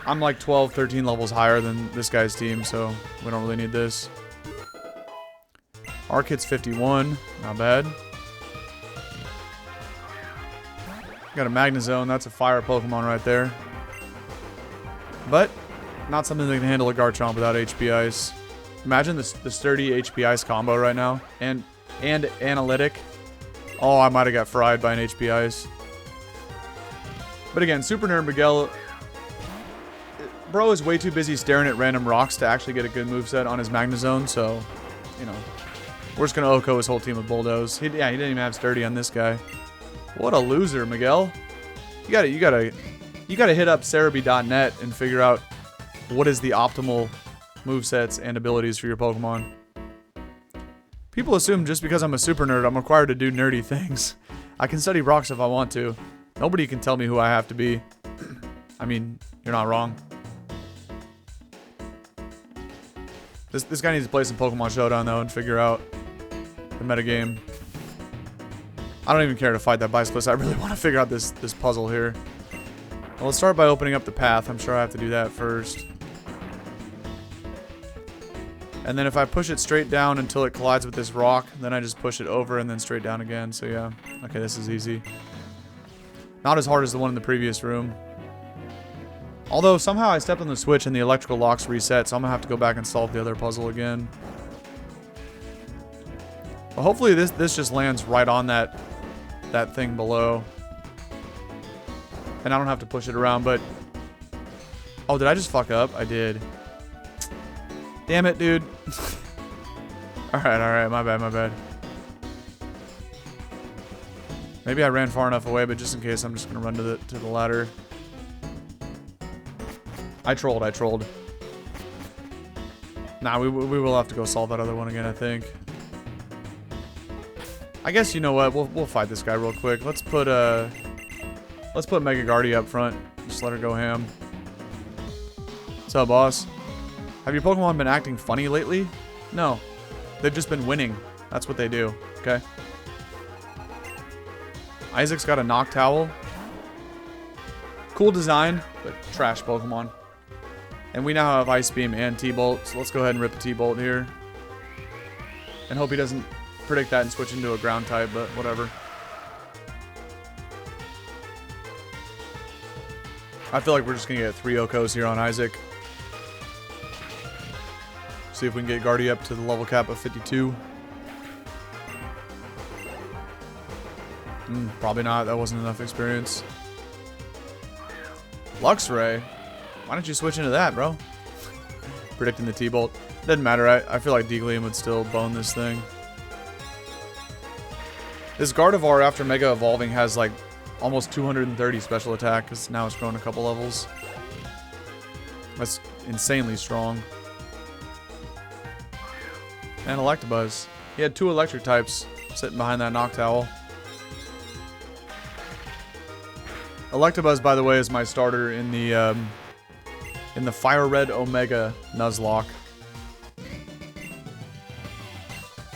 I'm like 12, 13 levels higher than this guy's team, so we don't really need this. Arc hits 51, not bad. Got a Magnezone, that's a fire Pokemon right there. But not something that can handle a Garchomp without HP Ice. Imagine the sturdy HP Ice combo right now. And Analytic. Oh, I might have got fried by an HP Ice. But again, Super Nerd Miguel, bro is way too busy staring at random rocks to actually get a good moveset on his Magnezone, so, you know, we're just going to OHKO his whole team with Bulldoze. Yeah, he didn't even have sturdy on this guy. What a loser, Miguel. You gotta hit up Cerebi.net and figure out what is the optimal movesets and abilities for your Pokemon. People assume just because I'm a super nerd, I'm required to do nerdy things. I can study rocks if I want to. Nobody can tell me who I have to be. I mean, you're not wrong. This guy needs to play some Pokemon Showdown, though, and figure out the metagame. I don't even care to fight that bicyclist. I really want to figure out this puzzle here. Well, let's start by opening up the path. I'm sure I have to do that first. And then if I push it straight down until it collides with this rock, then I just push it over and then straight down again. So yeah, okay, this is easy. Not as hard as the one in the previous room. Although somehow I stepped on the switch and the electrical locks reset, so I'm gonna have to go back and solve the other puzzle again. But hopefully this just lands right on that thing below. And I don't have to push it around, but... Oh, did I just fuck up? I did. Damn it, dude. Alright, my bad. Maybe I ran far enough away, but just in case, I'm just gonna run to the ladder. I trolled. Nah, we will have to go solve that other one again, I think. I guess, you know what, we'll fight this guy real quick. Let's put Mega Guardy up front. Just let her go ham. What's up, boss? Have your Pokemon been acting funny lately? No. They've just been winning. That's what they do, okay? Isaac's got a Noctowl. Cool design, but trash Pokemon. And we now have Ice Beam and T-Bolt, so let's go ahead and rip the T-Bolt here. And hope he doesn't predict that and switch into a ground type, but whatever. I feel like we're just going to get 3 Okos here on Isaac. See if we can get Guardy up to the level cap of 52. Probably not. That wasn't enough experience. Luxray. Why don't you switch into that, bro? Predicting the T-Bolt. Doesn't matter. I feel like Deaglium would still bone this thing. This Gardevoir, after Mega Evolving, has like almost 230 special attack, because now it's grown a couple levels. That's insanely strong. And Electabuzz. He had 2 electric types sitting behind that Noctowl. Electabuzz, by the way, is my starter in the Fire Red Omega Nuzlocke.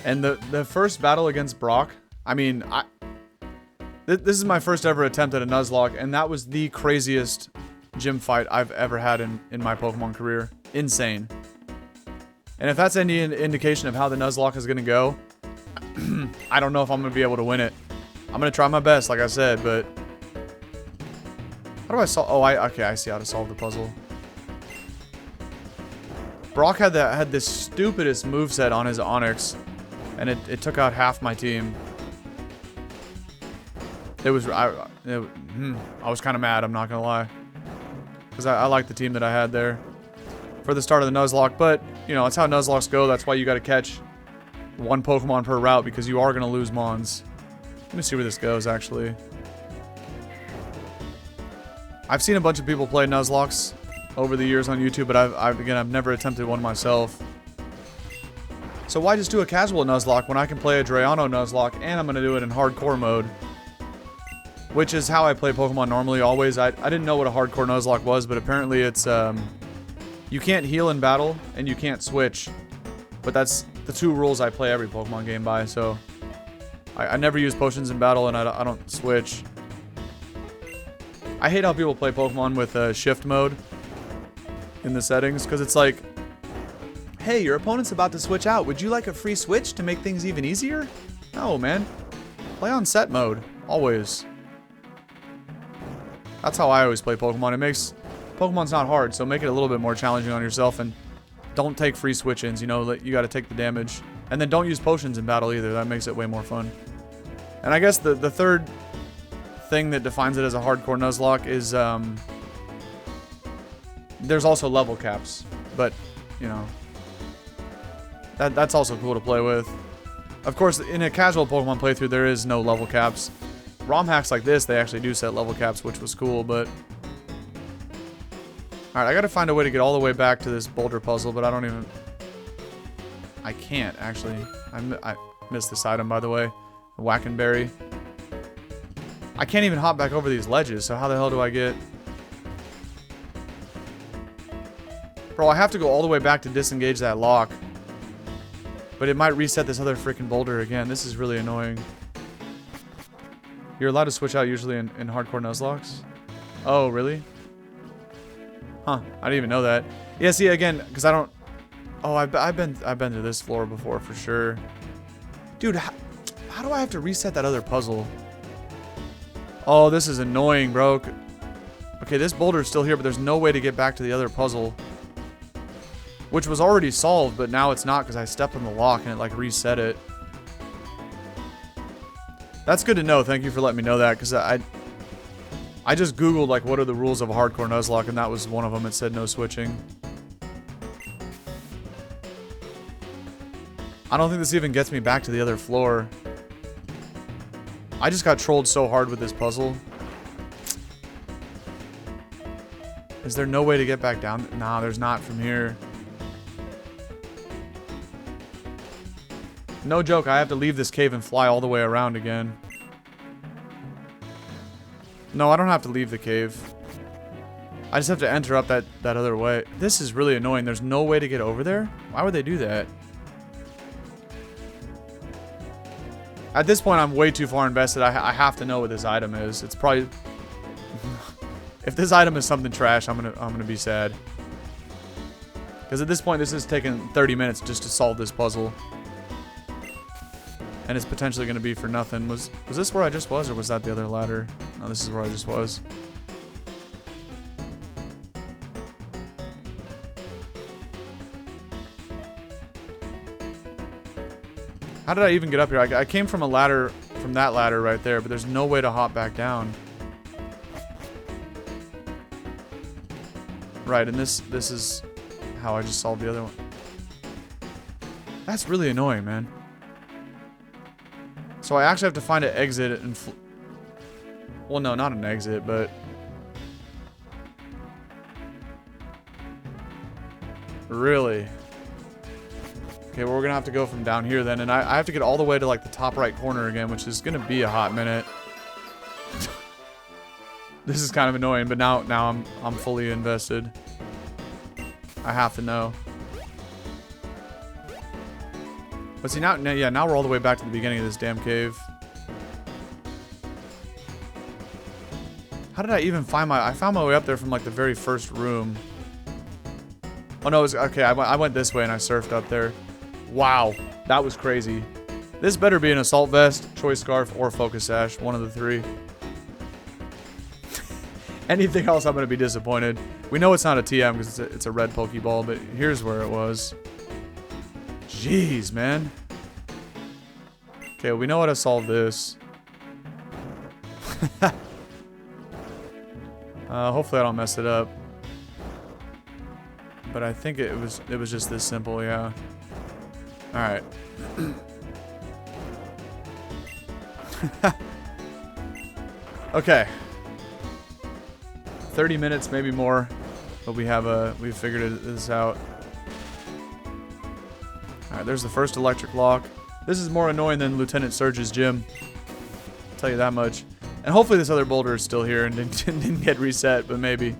And the first battle against Brock, I mean, this is my first ever attempt at a Nuzlocke, and that was the craziest gym fight I've ever had in my Pokemon career. Insane. And if that's any indication of how the Nuzlocke is going to go, I don't know if I'm going to be able to win it. I'm going to try my best, like I said, but... How do I solve... Oh, okay, I see how to solve the puzzle. Brock had this stupidest moveset on his Onix, and it took out half my team. It was... I was kind of mad, I'm not going to lie. Because I like the team that I had there for the start of the Nuzlocke, but... You know, that's how Nuzlocks go. That's why you gotta catch 1 Pokemon per route, because you are gonna lose Mons. Let me see where this goes, actually. I've seen a bunch of people play Nuzlocks over the years on YouTube, but I've never attempted one myself. So why just do a casual Nuzlocke when I can play a Drayano Nuzlocke, and I'm gonna do it in hardcore mode? Which is how I play Pokemon normally, always. I didn't know what a hardcore Nuzlocke was, but apparently it's, you can't heal in battle, and you can't switch. But that's the 2 rules I play every Pokemon game by, so... I never use potions in battle, and I don't switch. I hate how people play Pokemon with shift mode in the settings, because it's like... Hey, your opponent's about to switch out. Would you like a free switch to make things even easier? No, man. Play on set mode. Always. That's how I always play Pokemon. It makes... Pokemon's not hard, so make it a little bit more challenging on yourself, and don't take free switch-ins, you know, you gotta take the damage. And then don't use potions in battle either, that makes it way more fun. And I guess the third thing that defines it as a hardcore Nuzlocke is, there's also level caps, but, you know, that's also cool to play with. Of course, in a casual Pokemon playthrough, there is no level caps. ROM hacks like this, they actually do set level caps, which was cool, but... Alright, I gotta find a way to get all the way back to this boulder puzzle, but I don't even... I can't, actually. I missed this item, by the way. The Wackenberry. I can't even hop back over these ledges, so how the hell do I get... Bro, I have to go all the way back to disengage that lock. But it might reset this other freaking boulder again. This is really annoying. You're allowed to switch out usually in hardcore Nuzlocke. Oh, really? Huh. I didn't even know that. Yeah, see, again, because I don't... Oh, I've been to this floor before for sure. Dude, how do I have to reset that other puzzle? Oh, this is annoying, bro. Okay, this boulder is still here, but there's no way to get back to the other puzzle. Which was already solved, but now it's not because I stepped on the lock and it like reset it. That's good to know. Thank you for letting me know that, because I just googled like what are the rules of a hardcore Nuzlocke, and that was one of them. It said no switching. I don't think this even gets me back to the other floor. I just got trolled so hard with this puzzle. Is there no way to get back down? Nah, there's not from here. No joke, I have to leave this cave and fly all the way around again. No, I don't have to leave the cave. I just have to enter up that other way. This is really annoying. There's no way to get over there? Why would they do that? At this point, I'm way too far invested. I have to know what this item is. It's probably... If this item is something trash, I'm gonna be sad. Because at this point, this has taken 30 minutes just to solve this puzzle. And it's potentially going to be for nothing. Was this where I just was, or was that the other ladder? No, this is where I just was. How did I even get up here? I came from a ladder, from that ladder right there, but there's no way to hop back down. Right, and this is how I just solved the other one. That's really annoying, man. So I actually have to find an exit and... Well, no, not an exit, but... Really? Okay, well, we're gonna have to go from down here then, and I have to get all the way to, like, the top right corner again, which is gonna be a hot minute. This is kind of annoying, but now I'm fully invested. I have to know. But see, now we're all the way back to the beginning of this damn cave. How did I even find I found my way up there from like the very first room. Oh no, it was, okay, I went this way and I surfed up there. Wow, that was crazy. This better be an assault vest, choice scarf, or focus sash, one of the three. Anything else, I'm gonna be disappointed. We know it's not a TM because it's a red Pokeball, but here's where it was. Jeez, man. Okay, we know how to solve this. Hopefully I don't mess it up. But I think it was just this simple, yeah. Alright. Okay. 30 minutes, maybe more. But we've figured this out. Alright, there's the first electric lock. This is more annoying than Lieutenant Surge's gym. I'll tell you that much. And hopefully this other boulder is still here and didn't get reset, but maybe.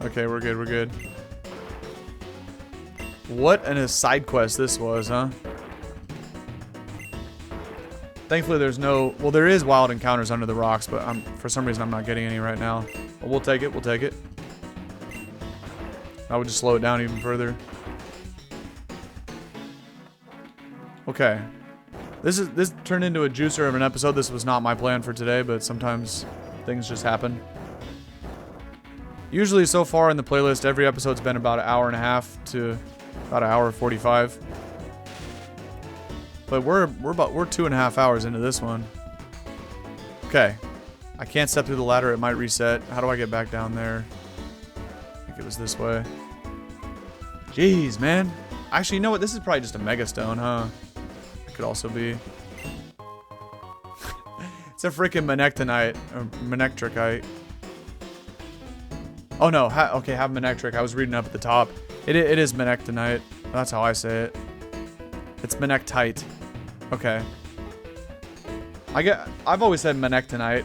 Okay, we're good, we're good. What a side quest this was, huh? Thankfully there's no... Well, there is wild encounters under the rocks, but for some reason I'm not getting any right now. But we'll take it, we'll take it. I would just slow it down even further. Okay. This turned into a juicer of an episode. This was not my plan for today, but sometimes things just happen. Usually so far in the playlist, every episode's been about an hour and a half to about an hour 45. But we're 2.5 hours into this one. Okay. I can't step through the ladder, it might reset. How do I get back down there? I think it was this way. Jeez, man. Actually, you know what? This is probably just a Mega Stone, huh? Could also be. It's a freaking Menectonite or Menectricite. Oh no, okay, have Menectric. I was reading up at the top. It is Menectonite. That's how I say it. It's Menectite. Okay. I've always said Menectonite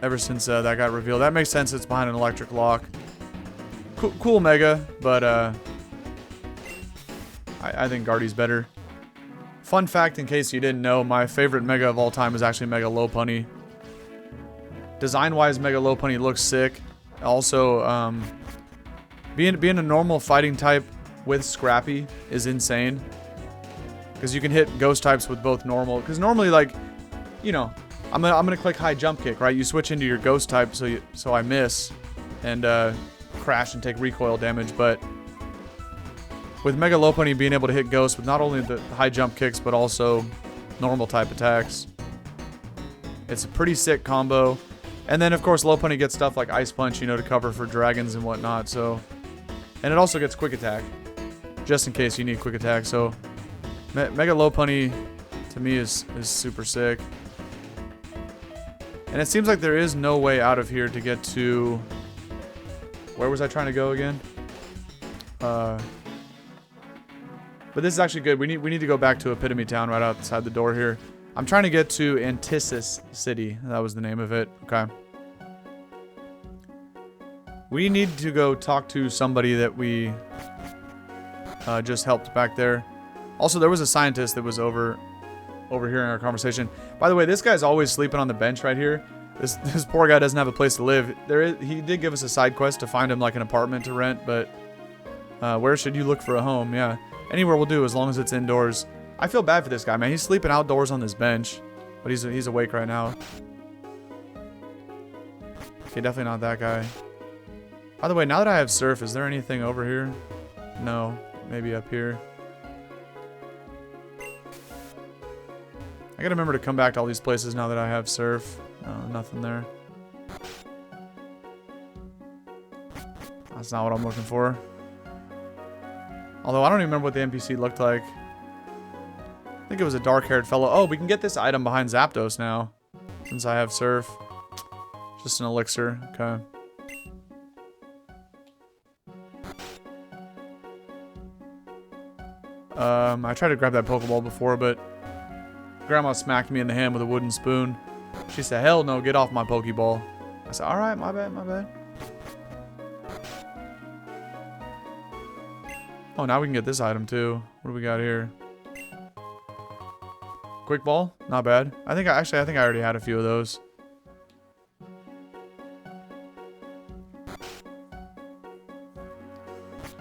ever since that got revealed. That makes sense. It's behind an electric lock. Cool Mega, but I think Guardy's better. Fun fact, in case you didn't know, my favorite Mega of all time is actually Mega Lopunny. Design-wise, Mega Lopunny looks sick. Also, being a normal fighting type with Scrappy is insane. Because you can hit ghost types with both normal. Because normally, like, you know, I'm gonna click high jump kick, right? You switch into your ghost type, so I miss and crash and take recoil damage. But with Mega Lopunny being able to hit ghosts with not only the high jump kicks but also normal type attacks, it's a pretty sick combo. And then of course Lopunny gets stuff like Ice Punch, you know, to cover for dragons and whatnot. So, and it also gets Quick Attack, just in case you need Quick Attack. So, Mega Lopunny to me is super sick. And it seems like there is no way out of here to get to... Where was I trying to go again? But this is actually good. We need to go back to Epitome Town right outside the door here. I'm trying to get to Antisis City. That was the name of it. Okay. We need to go talk to somebody that we just helped back there. Also, there was a scientist that was over here in our conversation. By the way, this guy's always sleeping on the bench right here. This poor guy doesn't have a place to live. He did give us a side quest to find him like an apartment to rent, but where should you look for a home? Yeah, anywhere will do as long as it's indoors. I feel bad for this guy, man. He's sleeping outdoors on this bench, but he's awake right now. Okay, definitely not that guy. By the way, now that I have Surf, is there anything over here? No, maybe up here. I gotta remember to come back to all these places now that I have Surf. Nothing there. That's not what I'm looking for. Although I don't even remember what the NPC looked like. I think it was a dark-haired fellow. Oh, we can get this item behind Zapdos now, since I have Surf. Just an elixir. Okay. I tried to grab that Pokeball before, but Grandma smacked me in the hand with a wooden spoon. She said, hell no, get off my Pokeball. I said, alright, my bad, my bad. Oh, now we can get this item too. What do we got here? Quick Ball? Not bad. I think I already had a few of those.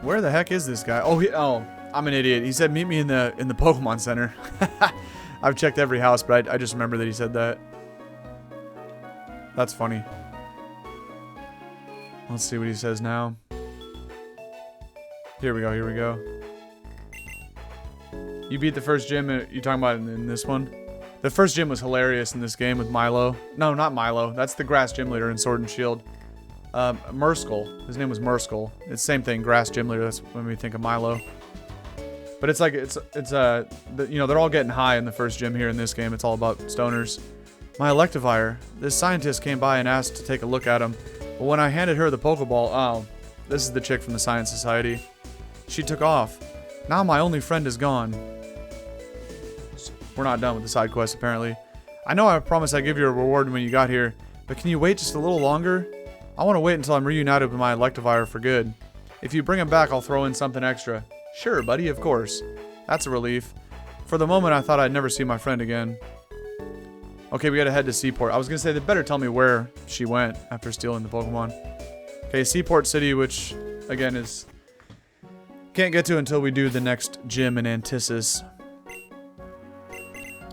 Where the heck is this guy? Oh, I'm an idiot. He said meet me in the Pokemon Center. I've checked every house, but I just remember that he said that. That's funny. Let's see what he says now. Here we go, here we go. You beat the first gym, you talking about in this one? The first gym was hilarious in this game with Milo. No, not Milo. That's the grass gym leader in Sword and Shield. Murskull. His name was Murskull. It's the same thing, grass gym leader. That's when we think of Milo. But it's like, you know, they're all getting high in the first gym here in this game. It's all about stoners. My Electivire. This scientist came by and asked to take a look at him. But when I handed her the Pokeball, oh, this is the chick from the Science Society. She took off. Now my only friend is gone. We're not done with the side quest, apparently. I know I promised I'd give you a reward when you got here, but can you wait just a little longer? I want to wait until I'm reunited with my Electivire for good. If you bring him back, I'll throw in something extra. Sure, buddy, of course. That's a relief. For the moment, I thought I'd never see my friend again. Okay, we gotta head to Seaport. I was gonna say, they better tell me where she went after stealing the Pokemon. Okay, Seaport City, which, again, is... Can't get to until we do the next gym in Antissus.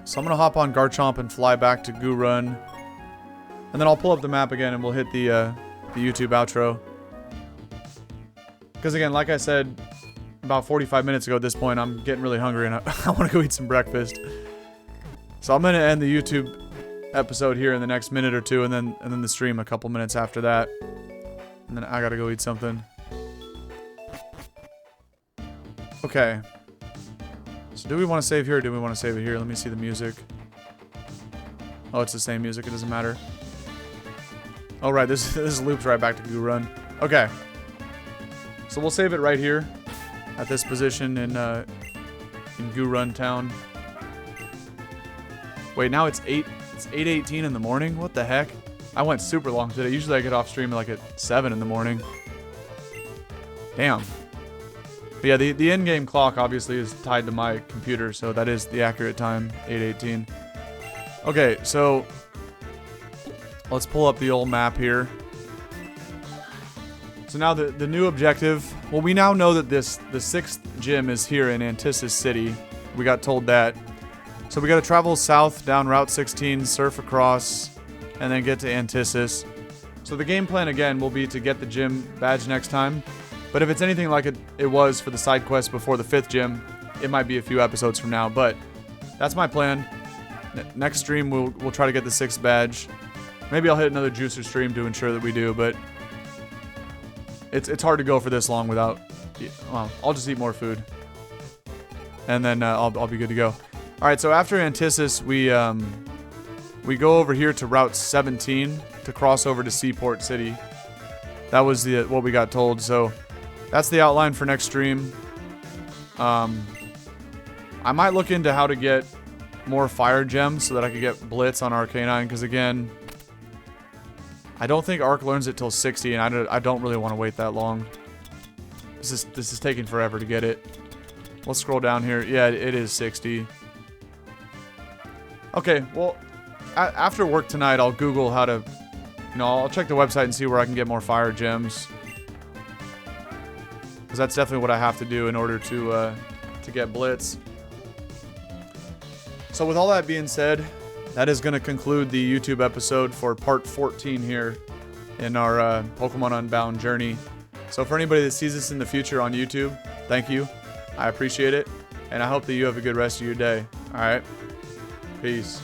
So I'm gonna hop on Garchomp and fly back to Gurun. And then I'll pull up the map again and we'll hit the YouTube outro. Because again, like I said, about 45 minutes ago at this point, I'm getting really hungry and I want to go eat some breakfast. So I'm going to end the YouTube episode here in the next minute or two, and then the stream a couple minutes after that. And then I got to go eat something. Okay. So do we want to save here or do we want to save it here? Let me see the music. Oh, it's the same music. It doesn't matter. Oh, right. This loops right back to Gurun. Okay. So we'll save it right here at this position in Gurun Town. Wait, now it's 8:18 in the morning? What the heck? I went super long today. Usually I get off stream like at 7 in the morning. Damn. But yeah, the in-game clock obviously is tied to my computer, so that is the accurate time, 8:18. Okay, so let's pull up the old map here. So now the new objective, well, we now know that the 6th gym is here in Antisis City. We got told that. So we got to travel south down Route 16, surf across, and then get to Antissus. So the game plan again will be to get the gym badge next time. But if it's anything like it was for the side quest before the 5th gym, it might be a few episodes from now. But that's my plan. Next stream, we'll try to get the 6th badge. Maybe I'll hit another juicer stream to ensure that we do, but it's hard to go for this long without... Well, I'll just eat more food. And then I'll be good to go. Alright, so after Antissus, we go over here to Route 17 to cross over to Seaport City. That was what we got told, so... That's the outline for next stream. I might look into how to get more fire gems so that I could get Blitz on Arcanine, because again, I don't think Arc learns it till 60, and I don't really want to wait that long. This is taking forever to get it. Let's scroll down here. Yeah, it is 60. Okay, well, after work tonight, I'll Google how to, I'll check the website and see where I can get more fire gems. Because that's definitely what I have to do in order to get Blitz. So with all that being said, that is going to conclude the YouTube episode for part 14 here in our Pokemon Unbound journey. So for anybody that sees this in the future on YouTube, thank you. I appreciate it. And I hope that you have a good rest of your day. Alright? Peace.